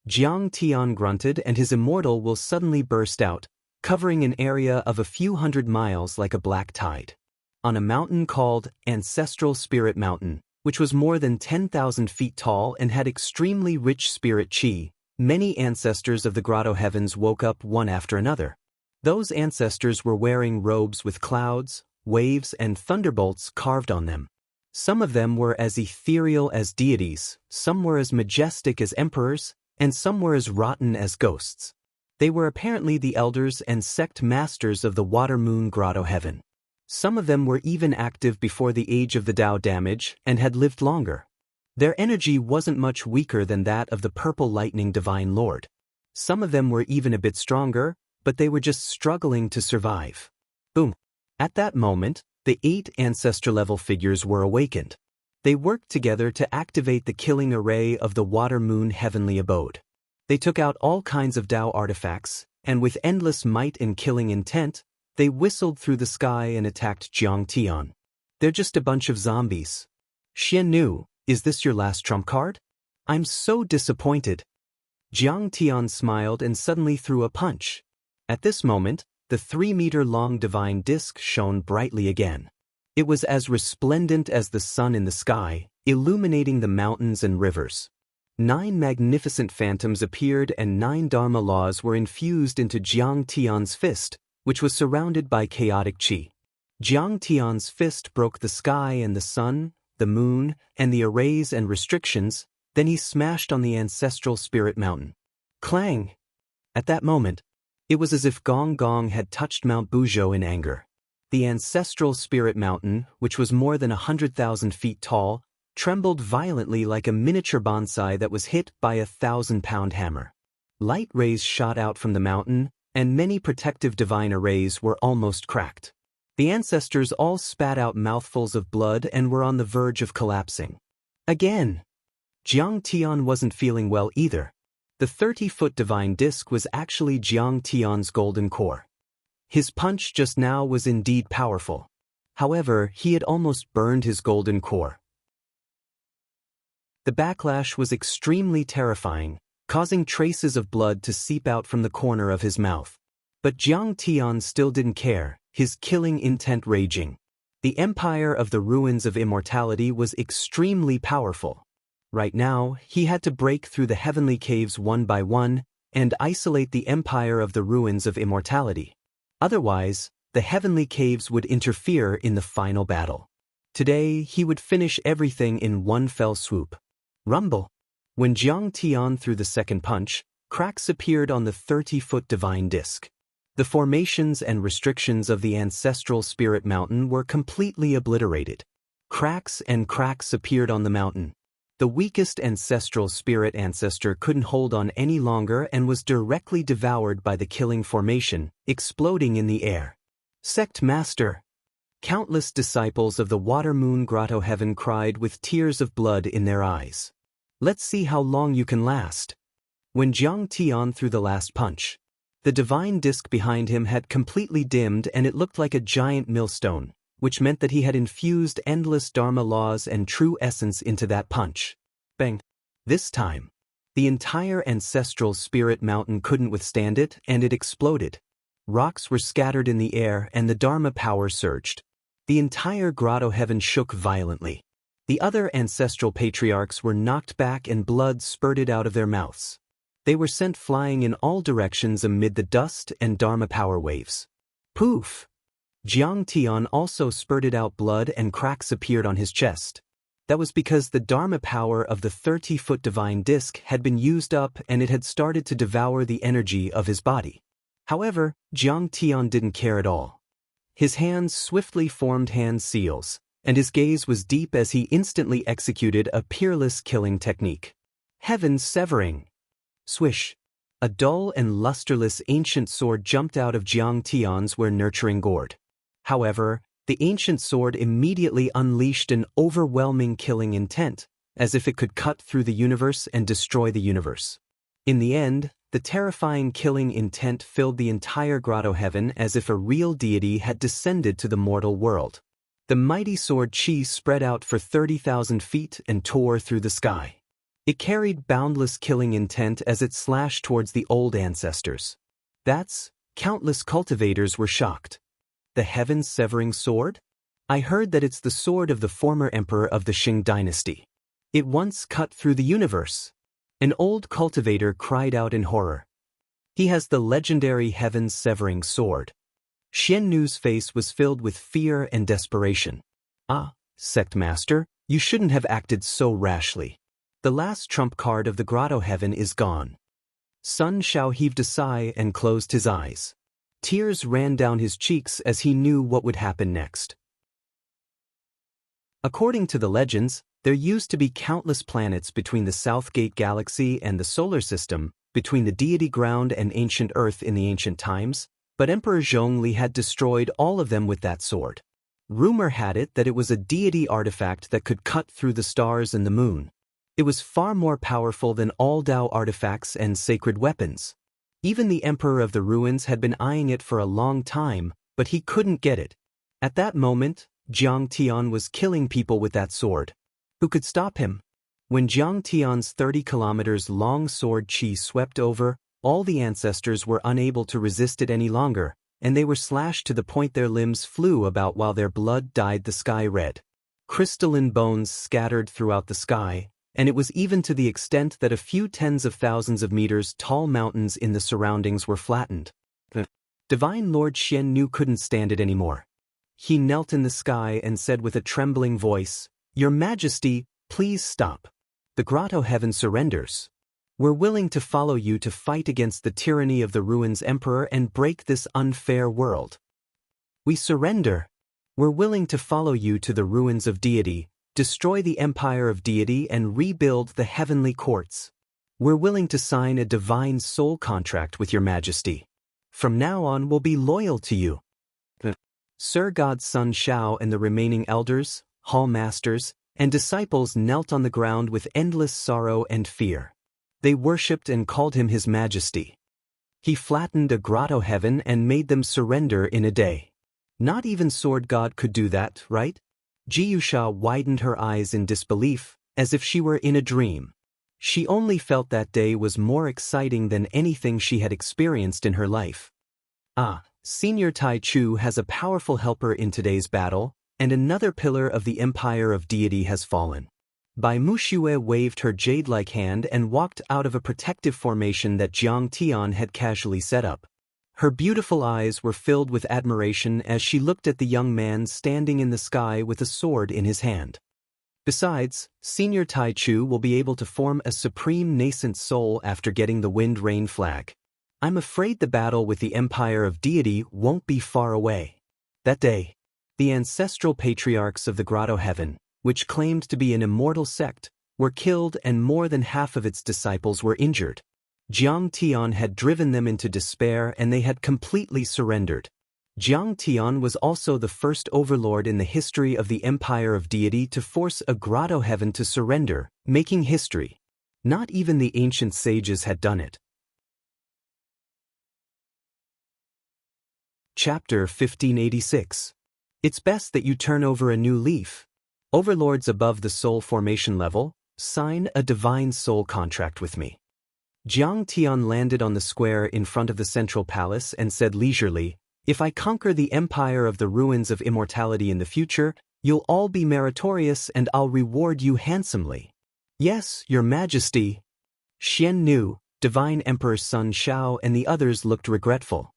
Jiang Tian grunted, and his immortal will suddenly burst out, covering an area of a few hundred miles like a black tide. On a mountain called Ancestral Spirit Mountain, which was more than 10,000 feet tall and had extremely rich spirit chi, many ancestors of the Grotto Heavens woke up one after another. Those ancestors were wearing robes with clouds, waves, and thunderbolts carved on them. Some of them were as ethereal as deities, some were as majestic as emperors, and some were as rotten as ghosts. They were apparently the elders and sect masters of the Water Moon Grotto Heaven. Some of them were even active before the age of the Tao damage and had lived longer. Their energy wasn't much weaker than that of the purple lightning divine lord. Some of them were even a bit stronger, but they were just struggling to survive. Boom. At that moment, the 8 ancestor-level figures were awakened. They worked together to activate the killing array of the Water Moon Heavenly Abode. They took out all kinds of Dao artifacts, and with endless might and killing intent, they whistled through the sky and attacked Jiang Tian. They're just a bunch of zombies. Xian Nu, is this your last trump card? I'm so disappointed. Jiang Tian smiled and suddenly threw a punch. At this moment, the 3-meter-long divine disc shone brightly again. It was as resplendent as the sun in the sky, illuminating the mountains and rivers. 9 magnificent phantoms appeared and 9 Dharma laws were infused into Jiang Tian's fist, which was surrounded by chaotic qi. Jiang Tian's fist broke the sky and the sun, the moon, and the arrays and restrictions, then he smashed on the ancestral spirit mountain. Clang! At that moment, it was as if Gong Gong had touched Mount Buzhou in anger. The ancestral spirit mountain, which was more than 100,000 feet tall, trembled violently like a miniature bonsai that was hit by a 1,000-pound hammer. Light rays shot out from the mountain, and many protective divine arrays were almost cracked. The ancestors all spat out mouthfuls of blood and were on the verge of collapsing. Again! Jiang Tian wasn't feeling well either. The 30-foot divine disc was actually Jiang Tian's golden core. His punch just now was indeed powerful. However, he had almost burned his golden core. The backlash was extremely terrifying, causing traces of blood to seep out from the corner of his mouth. But Jiang Tian still didn't care, his killing intent raging. The Empire of the Ruins of Immortality was extremely powerful. Right now, he had to break through the heavenly caves one by one and isolate the Empire of the Ruins of Immortality. Otherwise, the heavenly caves would interfere in the final battle. Today, he would finish everything in one fell swoop. Rumble! When Jiang Tian threw the second punch, cracks appeared on the 30-foot divine disc. The formations and restrictions of the ancestral spirit mountain were completely obliterated. Cracks appeared on the mountain. The weakest ancestral spirit ancestor couldn't hold on any longer and was directly devoured by the killing formation, exploding in the air. Sect Master! Countless disciples of the Water Moon Grotto Heaven cried with tears of blood in their eyes. Let's see how long you can last. When Jiang Tian threw the last punch, the divine disc behind him had completely dimmed and it looked like a giant millstone, which meant that he had infused endless Dharma laws and true essence into that punch. Bang! This time, the entire ancestral spirit mountain couldn't withstand it and it exploded. Rocks were scattered in the air and the Dharma power surged. The entire grotto heaven shook violently. The other ancestral patriarchs were knocked back and blood spurted out of their mouths. They were sent flying in all directions amid the dust and Dharma power waves. Poof! Jiang Tian also spurted out blood and cracks appeared on his chest. That was because the Dharma power of the 30-foot divine disc had been used up and it had started to devour the energy of his body. However, Jiang Tian didn't care at all. His hands swiftly formed hand seals, and his gaze was deep as he instantly executed a peerless killing technique. Heaven severing! Swish! A dull and lusterless ancient sword jumped out of Jiang Tian's nurturing gourd. However, the ancient sword immediately unleashed an overwhelming killing intent, as if it could cut through the universe and destroy the universe. In the end, the terrifying killing intent filled the entire grotto heaven as if a real deity had descended to the mortal world. The mighty sword Qi spread out for 30,000 feet and tore through the sky. It carried boundless killing intent as it slashed towards the old ancestors. Countless cultivators were shocked. The heaven-severing sword? I heard that it's the sword of the former emperor of the Qing dynasty. It once cut through the universe. An old cultivator cried out in horror. He has the legendary heaven-severing sword. Xian Nu's face was filled with fear and desperation. Ah, Sect Master, you shouldn't have acted so rashly. The last trump card of the grotto heaven is gone. Sun Shao heaved a sigh and closed his eyes. Tears ran down his cheeks as he knew what would happen next. According to the legends, there used to be countless planets between the Southgate Galaxy and the Solar System, between the deity ground and ancient Earth in the ancient times, but Emperor Zhongli had destroyed all of them with that sword. Rumor had it that it was a deity artifact that could cut through the stars and the moon. It was far more powerful than all Dao artifacts and sacred weapons. Even the Emperor of the Ruins had been eyeing it for a long time, but he couldn't get it. At that moment, Jiang Tian was killing people with that sword. Who could stop him? When Jiang Tian's 30 kilometers long sword qi swept over, all the ancestors were unable to resist it any longer, and they were slashed to the point their limbs flew about while their blood dyed the sky red. Crystalline bones scattered throughout the sky, and it was even to the extent that a few tens of thousands of meters tall mountains in the surroundings were flattened. The Divine Lord Xiannu couldn't stand it anymore. He knelt in the sky and said with a trembling voice, "Your Majesty, please stop. The Grotto Heaven surrenders. We're willing to follow you to fight against the tyranny of the Ruins Emperor and break this unfair world. We surrender. We're willing to follow you to the ruins of deity, destroy the empire of deity and rebuild the heavenly courts. We're willing to sign a divine soul contract with your Majesty. From now on we'll be loyal to you." Sir God's son Shao and the remaining elders, hall masters, and disciples knelt on the ground with endless sorrow and fear. They worshipped and called him His Majesty. He flattened a grotto heaven and made them surrender in a day. Not even Sword God could do that, right? Jiyusha widened her eyes in disbelief, as if she were in a dream. She only felt that day was more exciting than anything she had experienced in her life. Senior Tai Chu has a powerful helper in today's battle, and another pillar of the empire of deity has fallen. Bai Muxue waved her jade-like hand and walked out of a protective formation that Jiang Tian had casually set up. Her beautiful eyes were filled with admiration as she looked at the young man standing in the sky with a sword in his hand. Besides, Senior Tai Chu will be able to form a supreme nascent soul after getting the Wind Rain flag. I'm afraid the battle with the Empire of Deity won't be far away. That day, the ancestral patriarchs of the Grotto Heaven, which claimed to be an immortal sect, were killed and more than half of its disciples were injured. Jiang Tian had driven them into despair and they had completely surrendered. Jiang Tian was also the first overlord in the history of the Empire of Deity to force a Grotto Heaven to surrender, making history. Not even the ancient sages had done it. Chapter 1586. It's best that you turn over a new leaf. Overlords above the soul formation level, sign a divine soul contract with me. Jiang Tian landed on the square in front of the central palace and said leisurely, "If I conquer the empire of the ruins of immortality in the future, you'll all be meritorious and I'll reward you handsomely." "Yes, your Majesty." Xiannu, Divine Emperor's son Shao and the others looked regretful.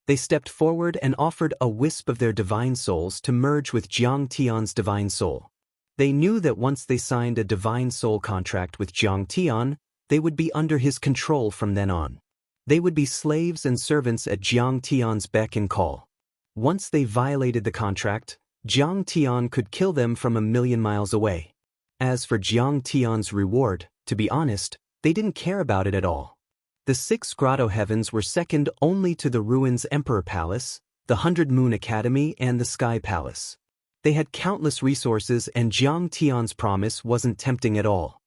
They stepped forward and offered a wisp of their divine souls to merge with Jiang Tian's divine soul. They knew that once they signed a divine soul contract with Jiang Tian, they would be under his control from then on. They would be slaves and servants at Jiang Tian's beck and call. Once they violated the contract, Jiang Tian could kill them from 1,000,000 miles away. As for Jiang Tian's reward, to be honest, they didn't care about it at all. The 6 Grotto Heavens were second only to the Ruins Emperor Palace, the 100 Moon Academy and the Sky Palace. They had countless resources and Jiang Tian's promise wasn't tempting at all.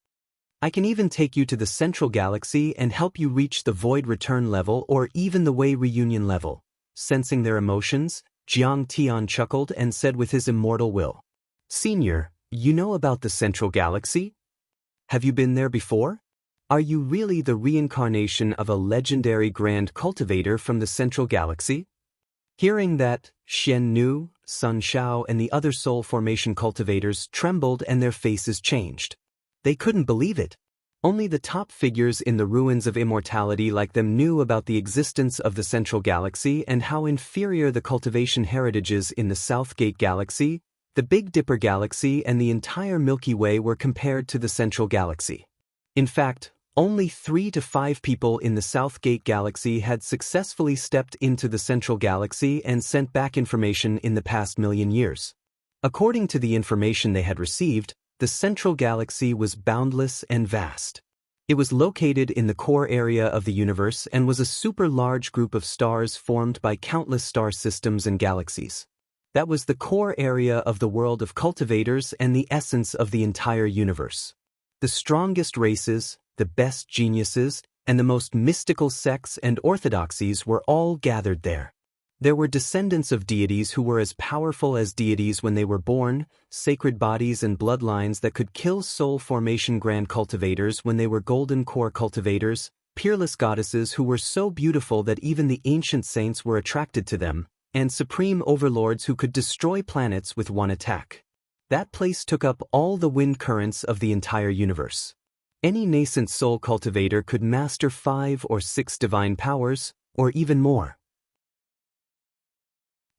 "I can even take you to the Central Galaxy and help you reach the Void Return level or even the Wei Reunion level." Sensing their emotions, Jiang Tian chuckled and said with his immortal will, "Senior, you know about the Central Galaxy? Have you been there before? Are you really the reincarnation of a legendary grand cultivator from the Central Galaxy?" Hearing that, Xiannu, Sun Shao and the other soul formation cultivators trembled and their faces changed. They couldn't believe it. Only the top figures in the ruins of immortality like them knew about the existence of the Central Galaxy and how inferior the cultivation heritages in the Southgate Galaxy, the Big Dipper Galaxy and the entire Milky Way were compared to the Central Galaxy. In fact, only 3 to 5 people in the Southgate Galaxy had successfully stepped into the Central Galaxy and sent back information in the past 1,000,000 years. According to the information they had received, the central galaxy was boundless and vast. It was located in the core area of the universe and was a super large group of stars formed by countless star systems and galaxies. That was the core area of the world of cultivators and the essence of the entire universe. The strongest races, the best geniuses, and the most mystical sects and orthodoxies were all gathered there. There were descendants of deities who were as powerful as deities when they were born, sacred bodies and bloodlines that could kill soul formation grand cultivators when they were golden core cultivators, peerless goddesses who were so beautiful that even the ancient saints were attracted to them, and supreme overlords who could destroy planets with one attack. That place took up all the wind currents of the entire universe. Any nascent soul cultivator could master 5 or 6 divine powers, or even more.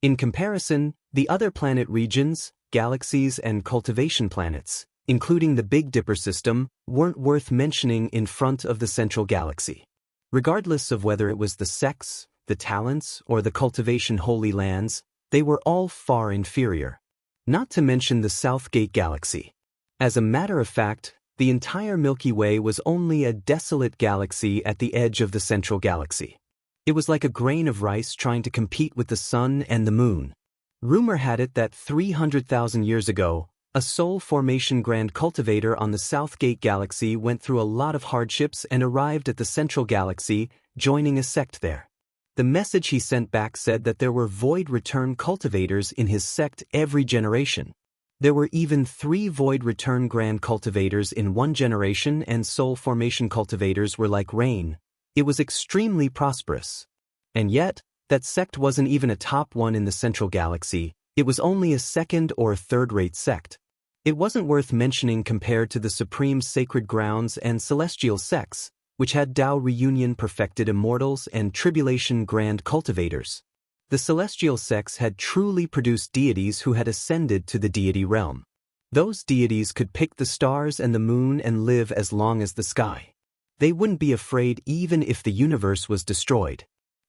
In comparison, the other planet regions, galaxies and cultivation planets, including the Big Dipper system, weren't worth mentioning in front of the central galaxy. Regardless of whether it was the sects, the talents, or the cultivation holy lands, they were all far inferior. Not to mention the Southgate galaxy. As a matter of fact, the entire Milky Way was only a desolate galaxy at the edge of the central galaxy. It was like a grain of rice trying to compete with the sun and the moon. Rumor had it that 300,000 years ago, a soul formation grand cultivator on the Southgate galaxy went through a lot of hardships and arrived at the central galaxy, joining a sect there. The message he sent back said that there were void return cultivators in his sect every generation. There were even 3 void return grand cultivators in one generation, and soul formation cultivators were like rain. It was extremely prosperous. And yet, that sect wasn't even a top one in the central galaxy, it was only a second or third-rate sect. It wasn't worth mentioning compared to the supreme sacred grounds and celestial sects, which had Dao reunion perfected immortals and tribulation grand cultivators. The celestial sects had truly produced deities who had ascended to the deity realm. Those deities could pick the stars and the moon and live as long as the sky. They wouldn't be afraid even if the universe was destroyed.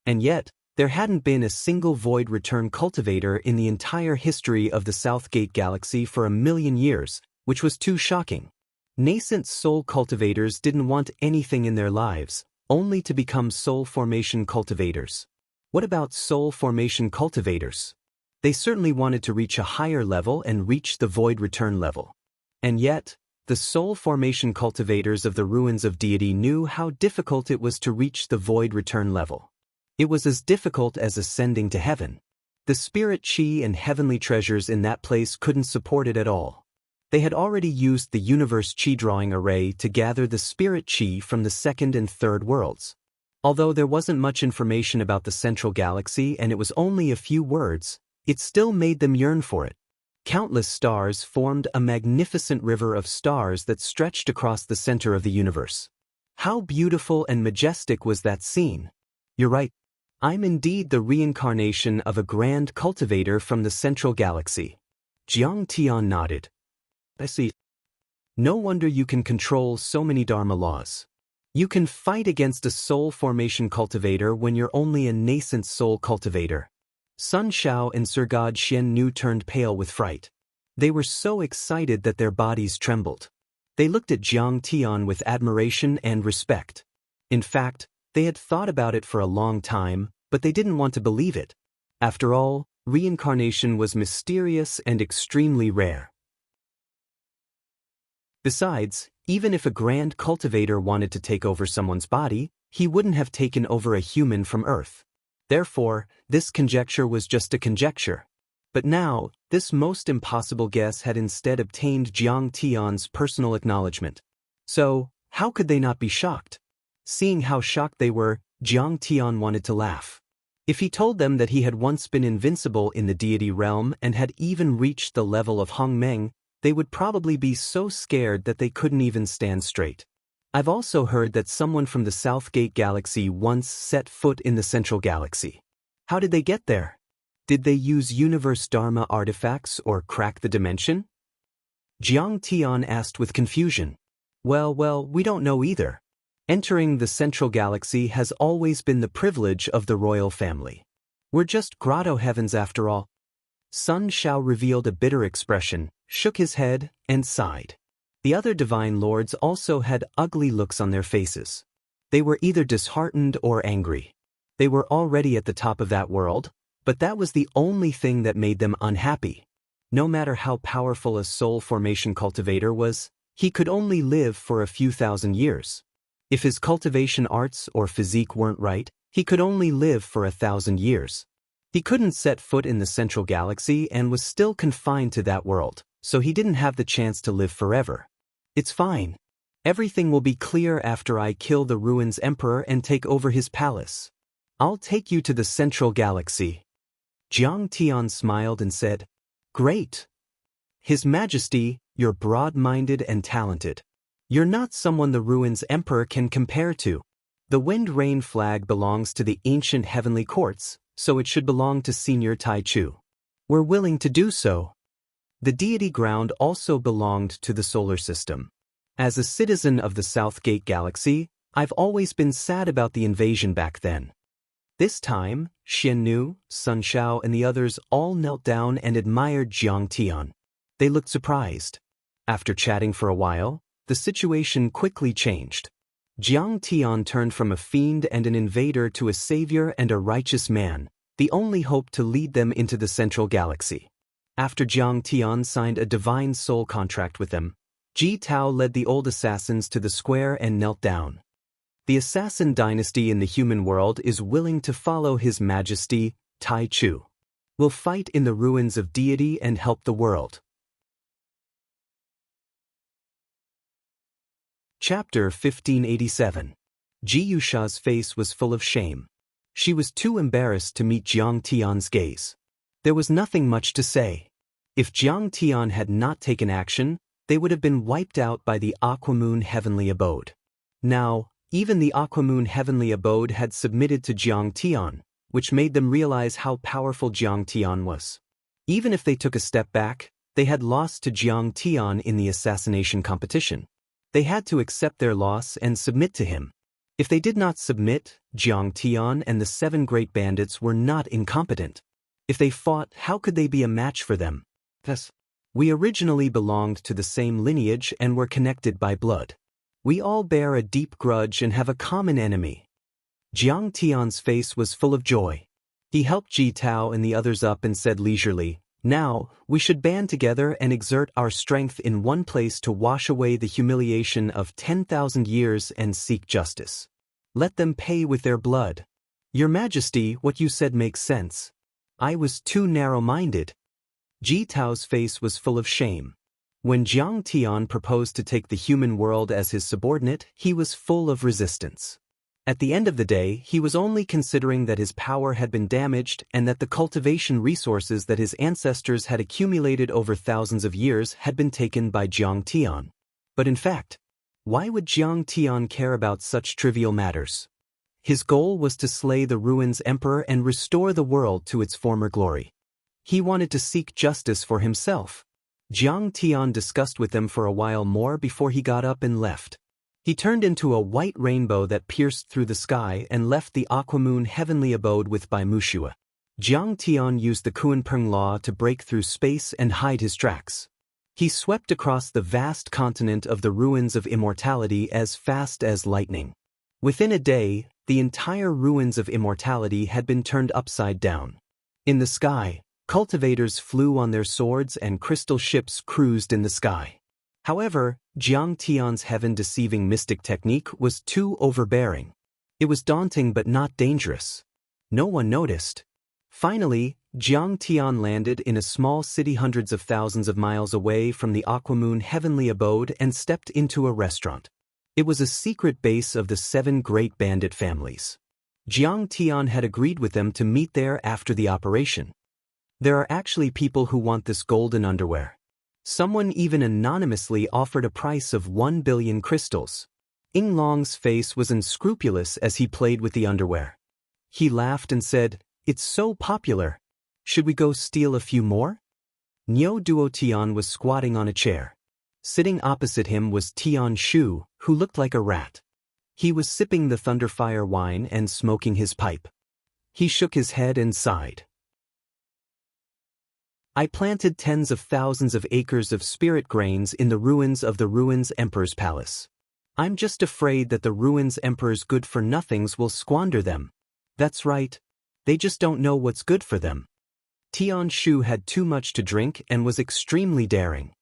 And yet, there hadn't been a single void return cultivator in the entire history of the Southgate galaxy for 1,000,000 years, which was too shocking. Nascent soul cultivators didn't want anything in their lives, only to become soul formation cultivators. What about soul formation cultivators? They certainly wanted to reach a higher level and reach the void return level. And yet, the soul formation cultivators of the ruins of deity knew how difficult it was to reach the void return level. It was as difficult as ascending to heaven. The spirit chi and heavenly treasures in that place couldn't support it at all. They had already used the universe chi drawing array to gather the spirit chi from the second and third worlds. Although there wasn't much information about the central galaxy and it was only a few words, it still made them yearn for it. Countless stars formed a magnificent river of stars that stretched across the center of the universe. How beautiful and majestic was that scene? You're right. I'm indeed the reincarnation of a grand cultivator from the central galaxy. Jiang Tian nodded. I see. No wonder you can control so many Dharma laws. You can fight against a soul formation cultivator when you're only a nascent soul cultivator. Sun Shao and Sir God Xian Nu turned pale with fright. They were so excited that their bodies trembled. They looked at Jiang Tian with admiration and respect. In fact, they had thought about it for a long time, but they didn't want to believe it. After all, reincarnation was mysterious and extremely rare. Besides, even if a grand cultivator wanted to take over someone's body, he wouldn't have taken over a human from Earth. Therefore, this conjecture was just a conjecture. But now, this most impossible guess had instead obtained Jiang Tian's personal acknowledgement. So, how could they not be shocked? Seeing how shocked they were, Jiang Tian wanted to laugh. If he told them that he had once been invincible in the deity realm and had even reached the level of Hongmeng, they would probably be so scared that they couldn't even stand straight. I've also heard that someone from the Southgate galaxy once set foot in the central galaxy. How did they get there? Did they use universe Dharma artifacts or crack the dimension? Jiang Tian asked with confusion. Well, we don't know either. Entering the central galaxy has always been the privilege of the royal family. We're just grotto heavens after all. Sun Shao revealed a bitter expression, shook his head, and sighed. The other divine lords also had ugly looks on their faces. They were either disheartened or angry. They were already at the top of that world, but that was the only thing that made them unhappy. No matter how powerful a soul formation cultivator was, he could only live for a few thousand years. If his cultivation arts or physique weren't right, he could only live for 1,000 years. He couldn't set foot in the central galaxy and was still confined to that world, so he didn't have the chance to live forever. It's fine. Everything will be clear after I kill the Ruins Emperor and take over his palace. I'll take you to the central galaxy. Jiang Tian smiled and said, Great. His Majesty, you're broad-minded and talented. You're not someone the Ruins Emperor can compare to. The Wind Rain flag belongs to the ancient heavenly courts, so it should belong to Senior Tai Chu. We're willing to do so. The deity ground also belonged to the solar system. As a citizen of the South Gate Galaxy, I've always been sad about the invasion back then. This time, Xian Nu, Sun Shao and the others all knelt down and admired Jiang Tian. They looked surprised. After chatting for a while, the situation quickly changed. Jiang Tian turned from a fiend and an invader to a savior and a righteous man, the only hope to lead them into the central galaxy. After Jiang Tian signed a divine soul contract with them, Ji Tao led the old assassins to the square and knelt down. The assassin dynasty in the human world is willing to follow His Majesty, Tai Chu. We'll fight in the ruins of deity and help the world. Chapter 1587. Ji Yusha's face was full of shame. She was too embarrassed to meet Jiang Tian's gaze. There was nothing much to say. If Jiang Tian had not taken action, they would have been wiped out by the Aquamoon Heavenly Abode. Now, even the Aquamoon Heavenly Abode had submitted to Jiang Tian, which made them realize how powerful Jiang Tian was. Even if they took a step back, they had lost to Jiang Tian in the assassination competition. They had to accept their loss and submit to him. If they did not submit, Jiang Tian and the 7 great bandits were not incompetent. If they fought, how could they be a match for them? Thus, we originally belonged to the same lineage and were connected by blood. We all bear a deep grudge and have a common enemy. Jiang Tian's face was full of joy. He helped Ji Tao and the others up and said leisurely, Now, we should band together and exert our strength in one place to wash away the humiliation of 10,000 years and seek justice. Let them pay with their blood. Your Majesty, what you said makes sense. I was too narrow-minded. Ji Tao's face was full of shame. When Jiang Tian proposed to take the human world as his subordinate, he was full of resistance. At the end of the day, he was only considering that his power had been damaged and that the cultivation resources that his ancestors had accumulated over thousands of years had been taken by Jiang Tian. But in fact, why would Jiang Tian care about such trivial matters? His goal was to slay the Ruins Emperor and restore the world to its former glory. He wanted to seek justice for himself. Jiang Tian discussed with them for a while more before he got up and left. He turned into a white rainbow that pierced through the sky and left the Aquamoon Heavenly Abode with Bai Mushua. Jiang Tian used the Kuanpeng Law to break through space and hide his tracks. He swept across the vast continent of the ruins of immortality as fast as lightning. Within a day, the entire ruins of immortality had been turned upside down. In the sky, cultivators flew on their swords and crystal ships cruised in the sky. However, Jiang Tian's heaven-deceiving mystic technique was too overbearing. It was daunting but not dangerous. No one noticed. Finally, Jiang Tian landed in a small city hundreds of thousands of miles away from the Aquamoon Heavenly Abode and stepped into a restaurant. It was a secret base of the 7 great bandit families. Jiang Tian had agreed with them to meet there after the operation. There are actually people who want this golden underwear. Someone even anonymously offered a price of 1 billion crystals. Ying Long's face was unscrupulous as he played with the underwear. He laughed and said, It's so popular. Should we go steal a few more? Niu Duotian was squatting on a chair. Sitting opposite him was Tian Shu, who looked like a rat. He was sipping the Thunderfire wine and smoking his pipe. He shook his head and sighed. I planted tens of thousands of acres of spirit grains in the ruins of the Ruins Emperor's palace. I'm just afraid that the Ruins Emperor's good-for-nothings will squander them. That's right. They just don't know what's good for them. Tian Shu had too much to drink and was extremely daring.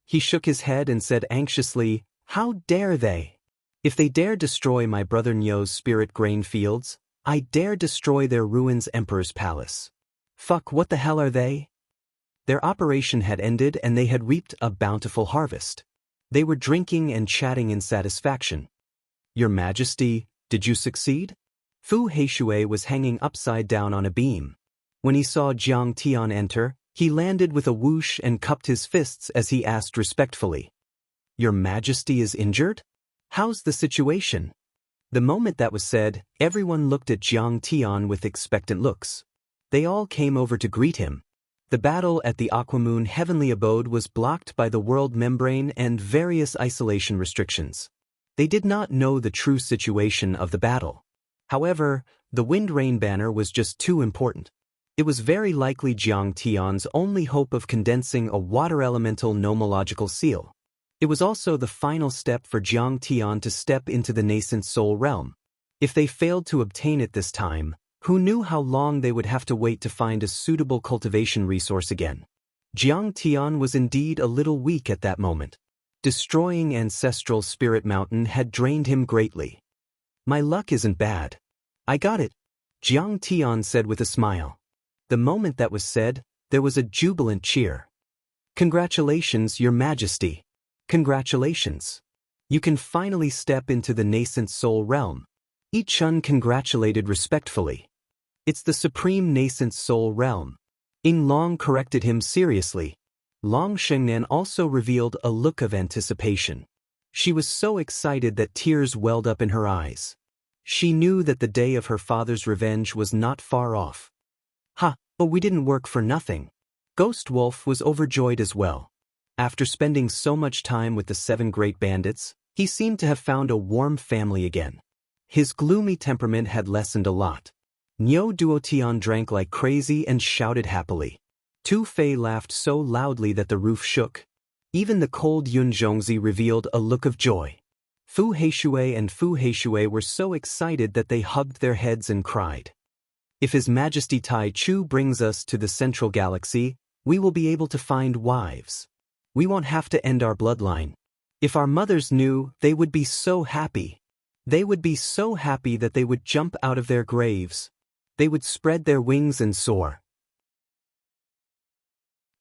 He shook his head and said anxiously, "How dare they? If they dare destroy my brother Nyo's spirit grain fields, I dare destroy their Ruins Emperor's palace. Fuck, what the hell are they?" Their operation had ended and they had reaped a bountiful harvest. They were drinking and chatting in satisfaction. "Your Majesty, did you succeed?" Fu Heishui was hanging upside down on a beam. When he saw Jiang Tian enter, he landed with a whoosh and cupped his fists as he asked respectfully, "Your Majesty is injured? How's the situation?" The moment that was said, everyone looked at Jiang Tian with expectant looks. They all came over to greet him. The battle at the Aquamoon Heavenly Abode was blocked by the world membrane and various isolation restrictions. They did not know the true situation of the battle. However, the Wind Rain banner was just too important. It was very likely Jiang Tian's only hope of condensing a water elemental nomological seal. It was also the final step for Jiang Tian to step into the nascent soul realm. If they failed to obtain it this time, who knew how long they would have to wait to find a suitable cultivation resource again? Jiang Tian was indeed a little weak at that moment. Destroying Ancestral Spirit Mountain had drained him greatly. "My luck isn't bad. I got it," Jiang Tian said with a smile. The moment that was said, there was a jubilant cheer. "Congratulations, Your Majesty. Congratulations. You can finally step into the nascent soul realm." Yi Chun congratulated respectfully. "It's the supreme nascent soul realm." Ying Long corrected him seriously. Long Shengnan also revealed a look of anticipation. She was so excited that tears welled up in her eyes. She knew that the day of her father's revenge was not far off. "Ha, but we didn't work for nothing." Ghost Wolf was overjoyed as well. After spending so much time with the 7 great bandits, he seemed to have found a warm family again. His gloomy temperament had lessened a lot. Nyo Duotian drank like crazy and shouted happily. Tu Fei laughed so loudly that the roof shook. Even the cold Yun Zhongzi revealed a look of joy. Fu Heishui and Fu Heishui were so excited that they hugged their heads and cried. "If His Majesty Tai Chu brings us to the central galaxy, we will be able to find wives. We won't have to end our bloodline. If our mothers knew, they would be so happy. They would be so happy that they would jump out of their graves. They would spread their wings and soar."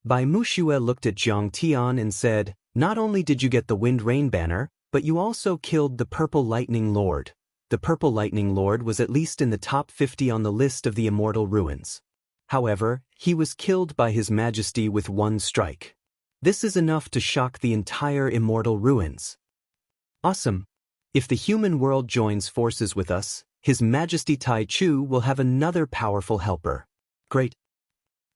Bai Muxue looked at Jiang Tian and said, "Not only did you get the Wind Rain banner, but you also killed the Purple Lightning Lord." The Purple Lightning Lord was at least in the top 50 on the list of the Immortal Ruins. However, he was killed by His Majesty with one strike. This is enough to shock the entire Immortal Ruins. Awesome. If the human world joins forces with us, His Majesty Tai Chu will have another powerful helper. Great.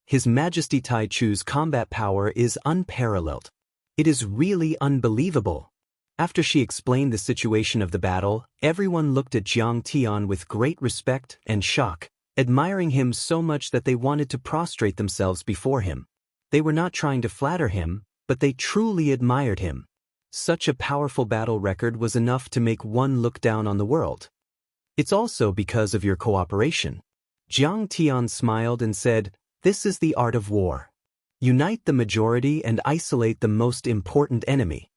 His Majesty Tai Chu's combat power is unparalleled. It is really unbelievable. After she explained the situation of the battle, everyone looked at Jiang Tian with great respect and shock, admiring him so much that they wanted to prostrate themselves before him. They were not trying to flatter him, but they truly admired him. Such a powerful battle record was enough to make one look down on the world. "It's also because of your cooperation." Jiang Tian smiled and said, "This is the art of war. Unite the majority and isolate the most important enemy."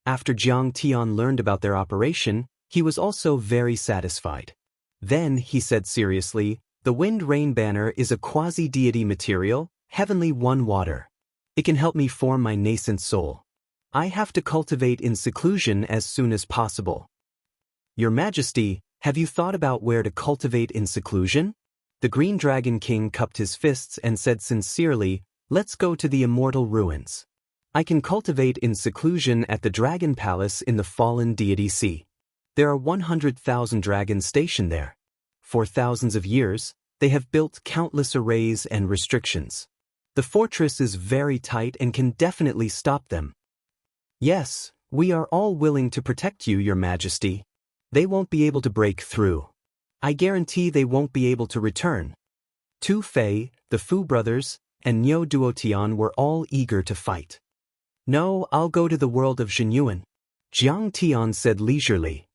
After Jiang Tian learned about their operation, he was also very satisfied. Then, he said seriously, "The Wind Rain banner is a quasi-deity material, heavenly one water. It can help me form my nascent soul. I have to cultivate in seclusion as soon as possible." "Your Majesty, have you thought about where to cultivate in seclusion?" The Green Dragon King cupped his fists and said sincerely, "Let's go to the Immortal Ruins. I can cultivate in seclusion at the Dragon Palace in the Fallen Deity Sea. There are 100,000 dragons stationed there. For thousands of years, they have built countless arrays and restrictions. The fortress is very tight and can definitely stop them." "Yes, we are all willing to protect you, Your Majesty. They won't be able to break through. I guarantee they won't be able to return." Tu Fei, the Fu brothers, and Niu Duotian were all eager to fight. "No, I'll go to the world of Zhenyuan," Jiang Tian said leisurely.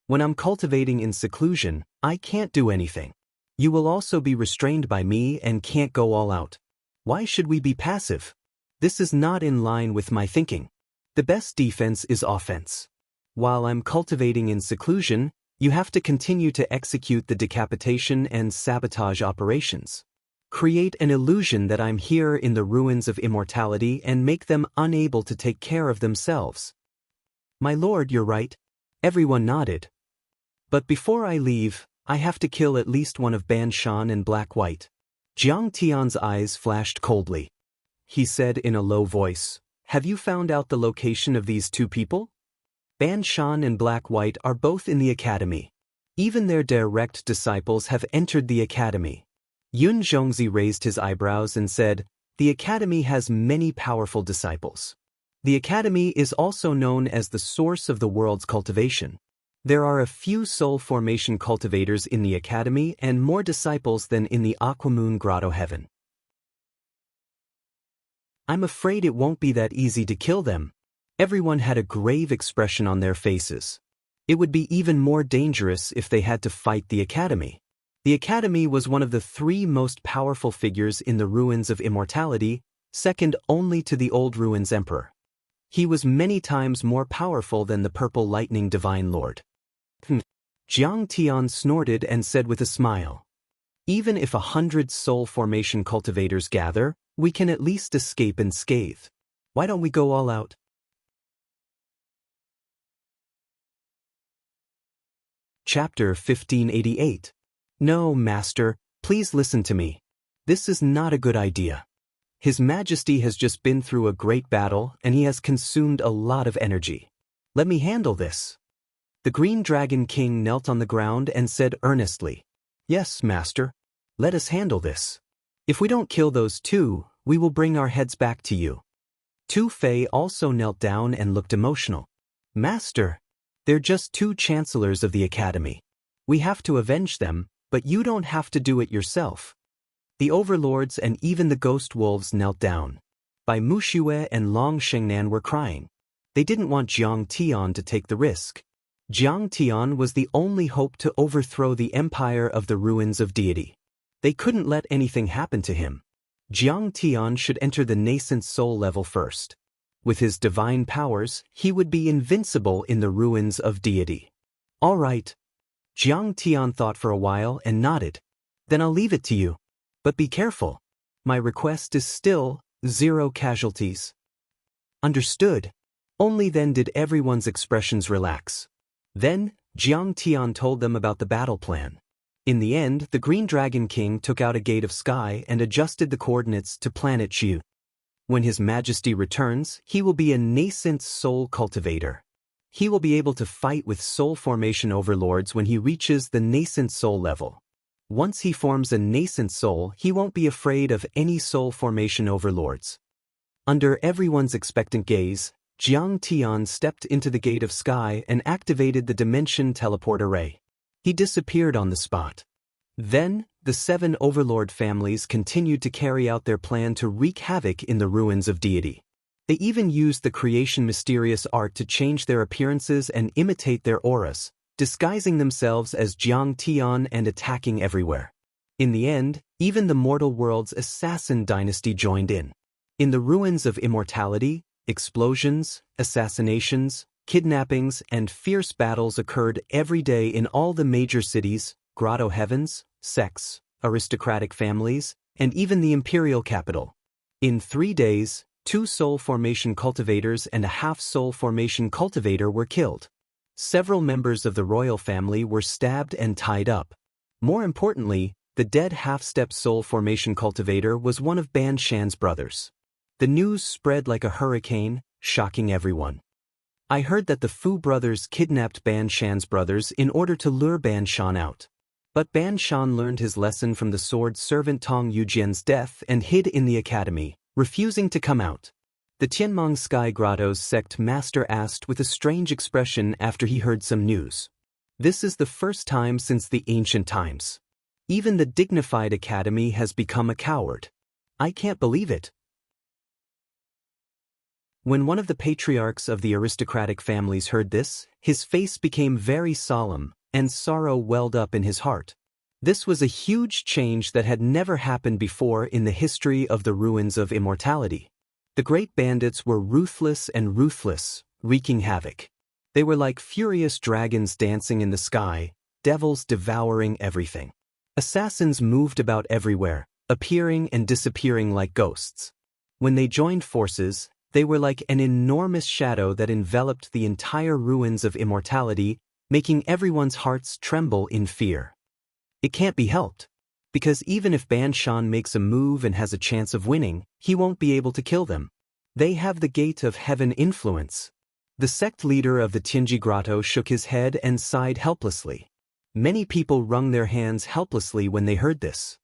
"When I'm cultivating in seclusion, I can't do anything. You will also be restrained by me and can't go all out. Why should we be passive? This is not in line with my thinking. The best defense is offense. While I'm cultivating in seclusion, you have to continue to execute the decapitation and sabotage operations. Create an illusion that I'm here in the ruins of immortality and make them unable to take care of themselves." "My lord, you're right." Everyone nodded. "But before I leave, I have to kill at least one of Ban Shan and Black White." Jiang Tian's eyes flashed coldly. He said in a low voice, "Have you found out the location of these two people?" Ban Shan and Black White are both in the academy. Even their direct disciples have entered the academy. Yun Zhongzi raised his eyebrows and said, "The academy has many powerful disciples. The academy is also known as the source of the world's cultivation. There are a few soul formation cultivators in the academy and more disciples than in the Aquamoon Grotto heaven. I'm afraid it won't be that easy to kill them." Everyone had a grave expression on their faces. It would be even more dangerous if they had to fight the academy. The academy was one of the three most powerful figures in the ruins of immortality, second only to the old ruins emperor. He was many times more powerful than the purple lightning divine lord. Jiang Tian snorted and said with a smile, "Even if 100 soul formation cultivators gather, we can at least escape unscathed. Why don't we go all out?" Chapter 1588. "No, Master, please listen to me. This is not a good idea. His Majesty has just been through a great battle and he has consumed a lot of energy. Let me handle this." The Green Dragon King knelt on the ground and said earnestly, "Yes, Master. Let us handle this. If we don't kill those two, we will bring our heads back to you." Tu Fei also knelt down and looked emotional. "Master, they're just two chancellors of the academy. We have to avenge them, but you don't have to do it yourself." The overlords and even the ghost wolves knelt down. Bai Muxue and Long Shengnan were crying. They didn't want Jiang Tian to take the risk. Jiang Tian was the only hope to overthrow the empire of the ruins of deity. They couldn't let anything happen to him. Jiang Tian should enter the nascent soul level first. With his divine powers, he would be invincible in the ruins of deity. "All right." Jiang Tian thought for a while and nodded. "Then I'll leave it to you. But be careful. My request is still 0 casualties." "Understood." Only then did everyone's expressions relax. Then, Jiang Tian told them about the battle plan. In the end, the Green Dragon King took out a gate of sky and adjusted the coordinates to planet Shu. When His Majesty returns, he will be a nascent soul cultivator. He will be able to fight with soul formation overlords when he reaches the nascent soul level. Once he forms a nascent soul, he won't be afraid of any soul formation overlords. Under everyone's expectant gaze, Jiang Tian stepped into the gate of sky and activated the dimension teleport array. He disappeared on the spot. Then, the 7 overlord families continued to carry out their plan to wreak havoc in the ruins of deity. They even used the creation mysterious art to change their appearances and imitate their auras, disguising themselves as Jiang Tian and attacking everywhere. In the end, even the mortal world's assassin dynasty joined in. In the ruins of immortality, explosions, assassinations, kidnappings, and fierce battles occurred every day in all the major cities, grotto heavens, sects, aristocratic families, and even the imperial capital. In 3 days, 2 soul formation cultivators and a half-soul formation cultivator were killed. Several members of the royal family were stabbed and tied up. More importantly, the dead half-step soul formation cultivator was one of Ban Shan's brothers. The news spread like a hurricane, shocking everyone. I heard that the Fu brothers kidnapped Ban Shan's brothers in order to lure Ban Shan out. But Ban Shan learned his lesson from the sword servant Tong Yujian's death and hid in the academy, refusing to come out. The Tianmong Sky Grotto's sect master asked with a strange expression after he heard some news. This is the first time since the ancient times. Even the dignified academy has become a coward. I can't believe it. When one of the patriarchs of the aristocratic families heard this, his face became very solemn, and sorrow welled up in his heart. This was a huge change that had never happened before in the history of the ruins of immortality. The great bandits were ruthless and ruthless, wreaking havoc. They were like furious dragons dancing in the sky, devils devouring everything. Assassins moved about everywhere, appearing and disappearing like ghosts. When they joined forces, they were like an enormous shadow that enveloped the entire ruins of immortality, making everyone's hearts tremble in fear. It can't be helped, because even if Ban Shan makes a move and has a chance of winning, he won't be able to kill them. They have the gate of heaven influence. The sect leader of the Tianji Grotto shook his head and sighed helplessly. Many people wrung their hands helplessly when they heard this.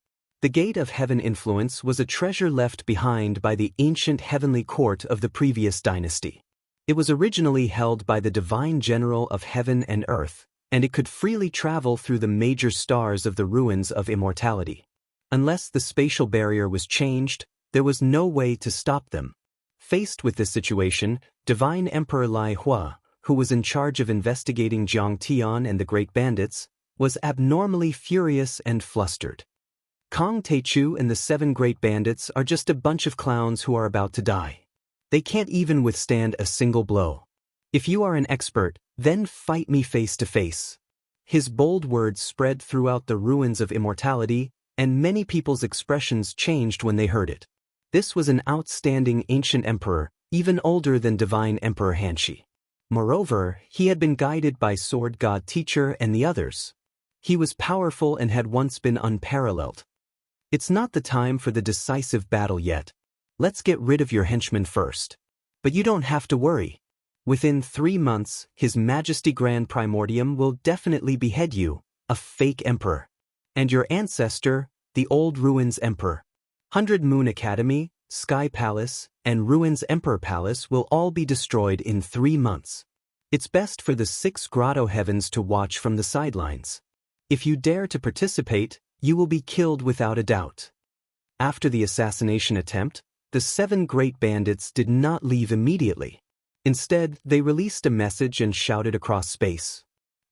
The gate of heaven influence was a treasure left behind by the ancient heavenly court of the previous dynasty. It was originally held by the divine general of heaven and earth, and it could freely travel through the major stars of the ruins of immortality. Unless the spatial barrier was changed, there was no way to stop them. Faced with this situation, Divine Emperor Lai Hua, who was in charge of investigating Jiang Tian and the Great Bandits, was abnormally furious and flustered. Kong Teichu and the 7 Great Bandits are just a bunch of clowns who are about to die. They can't even withstand a single blow. If you are an expert, then fight me face to face. His bold words spread throughout the ruins of immortality, and many people's expressions changed when they heard it. This was an outstanding ancient emperor, even older than Divine Emperor Hanshi. Moreover, he had been guided by Sword God Teacher and the others. He was powerful and had once been unparalleled. It's not the time for the decisive battle yet. Let's get rid of your henchmen first. But you don't have to worry. Within 3 months, His Majesty Grand Primordium will definitely behead you, a fake emperor. And your ancestor, the Old Ruins Emperor. 100 Moon Academy, Sky Palace, and Ruins Emperor Palace will all be destroyed in 3 months. It's best for the 6 Grotto Heavens to watch from the sidelines. If you dare to participate, you will be killed without a doubt. After the assassination attempt, the 7 Great Bandits did not leave immediately. Instead, they released a message and shouted across space.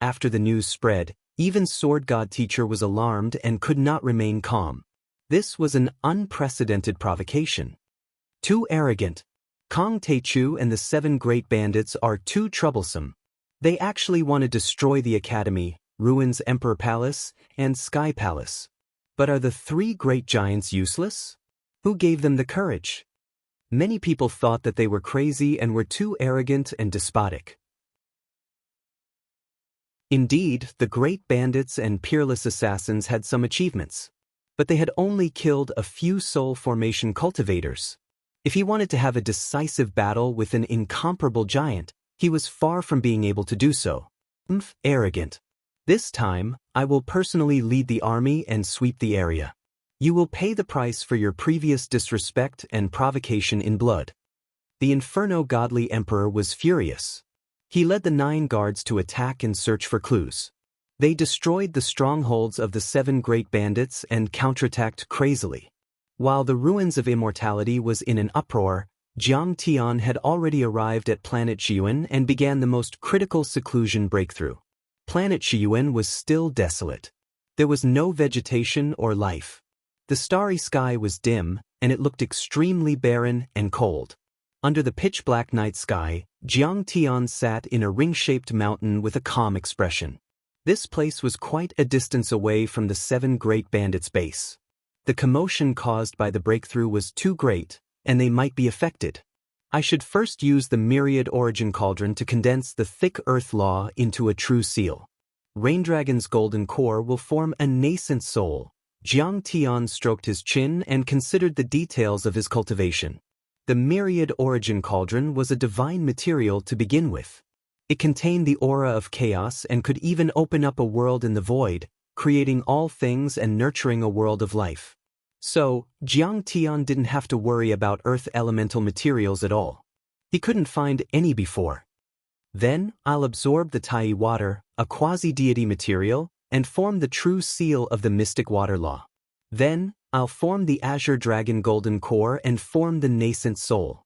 After the news spread, even Sword God Teacher was alarmed and could not remain calm. This was an unprecedented provocation. Too arrogant. Kong Teichu and the 7 Great Bandits are too troublesome. They actually want to destroy the Academy, Ruins Emperor Palace, and Sky Palace. But are the 3 great giants useless? Who gave them the courage? Many people thought that they were crazy and were too arrogant and despotic. Indeed, the Great Bandits and Peerless Assassins had some achievements. But they had only killed a few soul formation cultivators. If he wanted to have a decisive battle with an incomparable giant, he was far from being able to do so. Arrogant. This time, I will personally lead the army and sweep the area. You will pay the price for your previous disrespect and provocation in blood. The Inferno Godly Emperor was furious. He led the 9 guards to attack and search for clues. They destroyed the strongholds of the 7 Great Bandits and counterattacked crazily. While the ruins of immortality was in an uproar, Jiang Tian had already arrived at Planet Xiyuan and began the most critical seclusion breakthrough. Planet Xiyuan was still desolate. There was no vegetation or life. The starry sky was dim, and it looked extremely barren and cold. Under the pitch-black night sky, Jiang Tian sat in a ring-shaped mountain with a calm expression. This place was quite a distance away from the 7 Great Bandits' base. The commotion caused by the breakthrough was too great, and they might be affected. I should first use the Myriad Origin Cauldron to condense the thick earth law into a true seal. Raindragon's golden core will form a nascent soul. Jiang Tian stroked his chin and considered the details of his cultivation. The Myriad Origin Cauldron was a divine material to begin with. It contained the aura of chaos and could even open up a world in the void, creating all things and nurturing a world of life. So, Jiang Tian didn't have to worry about earth elemental materials at all. He couldn't find any before. Then, I'll absorb the Tai water, a quasi-deity material, and form the true seal of the mystic water law. Then, I'll form the Azure Dragon Golden Core and form the nascent soul.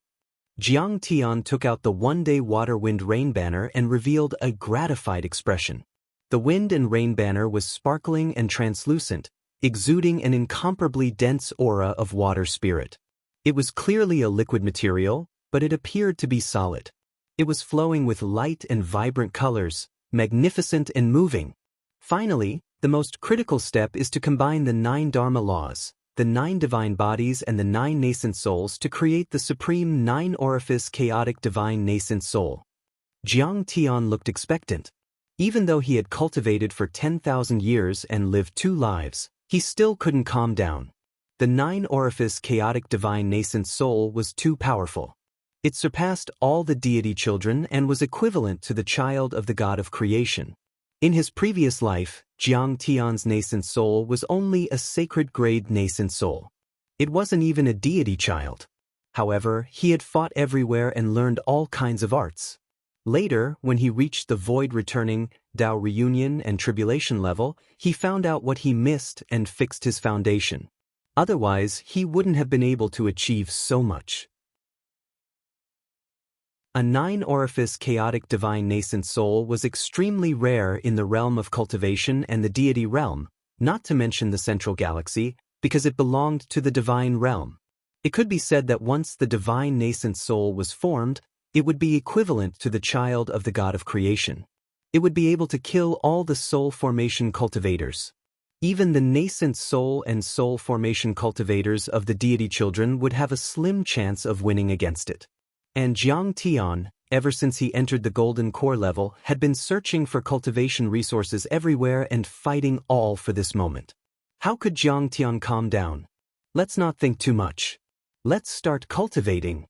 Jiang Tian took out the one-day water wind rain banner and revealed a gratified expression. The wind and rain banner was sparkling and translucent, exuding an incomparably dense aura of water spirit. It was clearly a liquid material, but it appeared to be solid. It was flowing with light and vibrant colors, magnificent and moving. Finally, the most critical step is to combine the 9 Dharma laws, the 9 divine bodies and the 9 nascent souls to create the supreme 9-orifice chaotic divine nascent soul. Jiang Tian looked expectant. Even though he had cultivated for 10,000 years and lived 2 lives, he still couldn't calm down. The 9-orifice chaotic divine nascent soul was too powerful. It surpassed all the deity children and was equivalent to the child of the god of creation. In his previous life, Jiang Tian's nascent soul was only a sacred grade nascent soul. It wasn't even a deity child. However, he had fought everywhere and learned all kinds of arts. Later, when he reached the void returning, Dao reunion and tribulation level, he found out what he missed and fixed his foundation. Otherwise, he wouldn't have been able to achieve so much. A 9-orifice chaotic divine nascent soul was extremely rare in the realm of cultivation and the deity realm, not to mention the central galaxy, because it belonged to the divine realm. It could be said that once the divine nascent soul was formed, it would be equivalent to the child of the god of creation. It would be able to kill all the soul formation cultivators. Even the nascent soul and soul formation cultivators of the deity children would have a slim chance of winning against it. And Jiang Tian, ever since he entered the Golden Core level, had been searching for cultivation resources everywhere and fighting all for this moment. How could Jiang Tian calm down? Let's not think too much. Let's start cultivating.